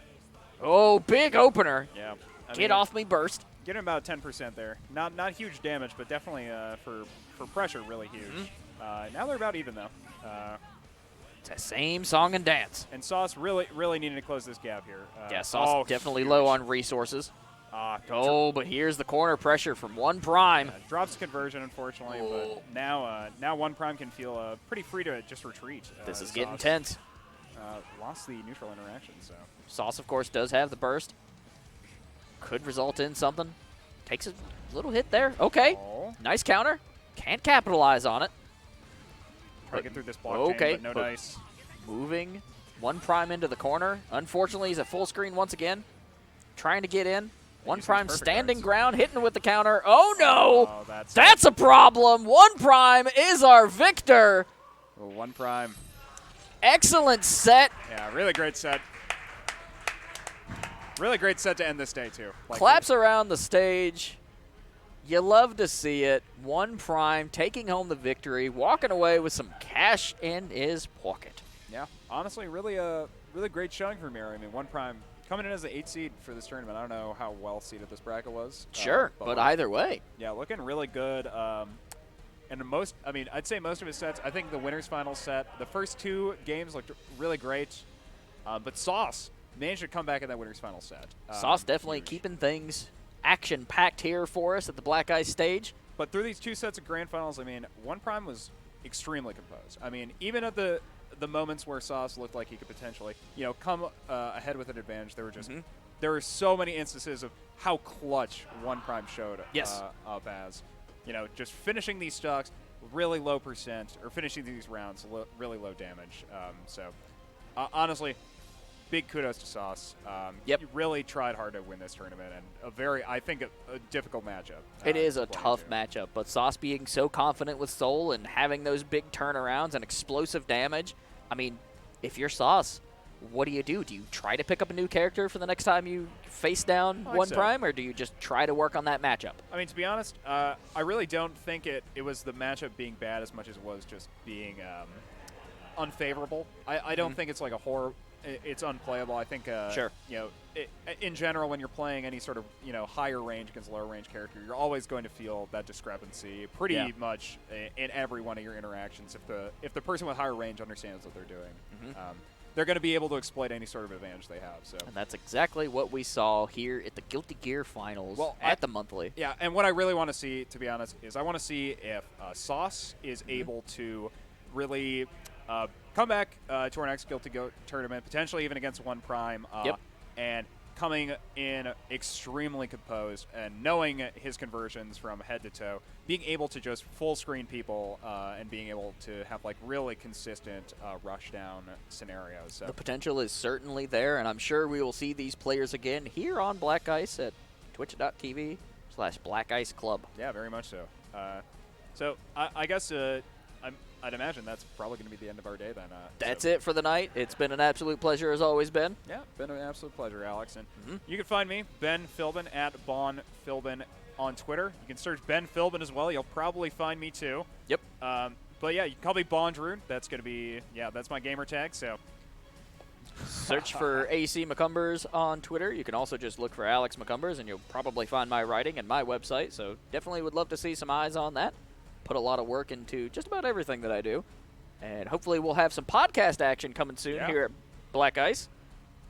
S1: Oh, big opener.
S2: Yeah.
S1: Get off me, Burst.
S2: Getting about 10% there. Not huge damage, but definitely for pressure, really huge. Now they're about even, though.
S1: It's the same song and dance.
S2: And Sauce really needed to close this gap here.
S1: Yeah, Sauce definitely low on resources. But here's the corner pressure from OnePrime.
S2: Drops conversion, unfortunately, but now OnePrime can feel pretty free to just retreat.
S1: This is getting tense.
S2: Lost the neutral interaction, so.
S1: Sauce, of course, does have the burst. Could result in something. Takes a little hit there. Okay. Nice counter. Can't capitalize on it.
S2: Try to get through this block chain, but no dice.
S1: Moving OnePrime into the corner. Unfortunately, he's at full screen once again. Trying to get in. OnePrime standing ground, hitting with the counter. Oh, no.
S2: Oh,
S1: that's a problem. OnePrime is our victor.
S2: OnePrime.
S1: Excellent set.
S2: Yeah, really great set. Really great set to end this day, too.
S1: Claps around the stage. You love to see it. OnePrime taking home the victory, walking away with some cash in his pocket.
S2: Yeah, honestly, really great showing from here. I mean, OnePrime coming in as an 8 seed for this tournament. I don't know how well seeded this bracket was.
S1: Sure, but either way.
S2: Yeah, looking really good. And I'd say most of his sets, I think the winner's final set, the first 2 games looked really great. But Sauce managed to come back in that winner's final set.
S1: Sauce definitely keeping things action-packed here for us at the Black Ice stage.
S2: But through these 2 sets of grand finals, I mean, OnePrime was extremely composed. I mean, even at the moments where Sauce looked like he could potentially, come ahead with an advantage, there were so many instances of how clutch OnePrime showed up as. Just finishing these stocks really low percent, or finishing these rounds really low damage. Honestly, big kudos to Sauce. He really tried hard to win this tournament, and I think a difficult matchup.
S1: It is a tough matchup, but Sauce being so confident with Soul and having those big turnarounds and explosive damage, I mean, if you're Sauce, what do? Do you try to pick up a new character for the next time you face down OnePrime, or do you just try to work on that matchup?
S2: I mean, to be honest, I really don't think it was the matchup being bad as much as it was just being unfavorable. I don't think it's like a horror. It's unplayable. I think, in general, when you're playing any sort of, higher range against lower range character, you're always going to feel that discrepancy pretty much in every one of your interactions. If the person with higher range understands what they're doing, they're going to be able to exploit any sort of advantage they have. So,
S1: and that's exactly what we saw here at the Guilty Gear Finals at the monthly.
S2: Yeah, and what I really want to see, to be honest, is I want to see if Sauce is able to really come back to our next Guilty Gear tournament, potentially even against OnePrime, and coming in extremely composed and knowing his conversions from head to toe, being able to just full screen people and being able to have like really consistent rush down scenarios. So
S1: the potential is certainly there, and I'm sure we will see these players again here on Black Ice at twitch.tv/Black Ice Club.
S2: Yeah, very much so. So I guess I'd imagine that's probably going to be the end of our day then.
S1: That's it for the night. It's been an absolute pleasure as always, Ben.
S2: Yeah, been an absolute pleasure, Alex. And you can find me, Ben Philbin, at Bon Philbin on Twitter. You can search Ben Philbin as well. You'll probably find me too.
S1: Yep.
S2: But yeah, you can call me Bondroon. That's going to be, that's my gamer tag. So
S1: search for AC McCumbers on Twitter. You can also just look for Alex McCumbers, and you'll probably find my writing and my website. So definitely would love to see some eyes on that. Put a lot of work into just about everything that I do. And hopefully we'll have some podcast action coming soon here at Black Ice.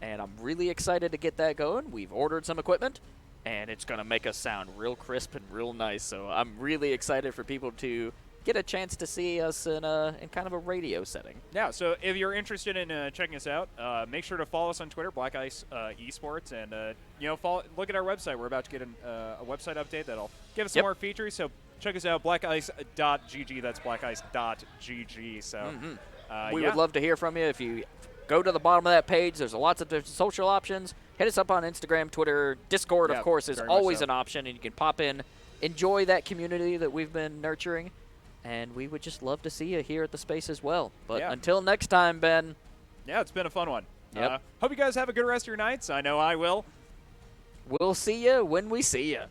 S1: And I'm really excited to get that going. We've ordered some equipment, and it's going to make us sound real crisp and real nice. So I'm really excited for people to get a chance to see us in kind of a radio setting.
S2: Yeah, so if you're interested in checking us out, make sure to follow us on Twitter, Black Ice eSports, and look at our website. We're about to get a website update that'll give us some more features. So check us out, blackice.gg. That's blackice.gg. So
S1: we would love to hear from you. If you go to the bottom of that page, there's lots of different social options. Hit us up on Instagram, Twitter, Discord, of course, is always an option, and you can pop in, enjoy that community that we've been nurturing, and we would just love to see you here at the space as well. But until next time, Ben.
S2: Yeah, it's been a fun one.
S1: Yep.
S2: Hope you guys have a good rest of your nights. I know I will.
S1: We'll see you when we see you.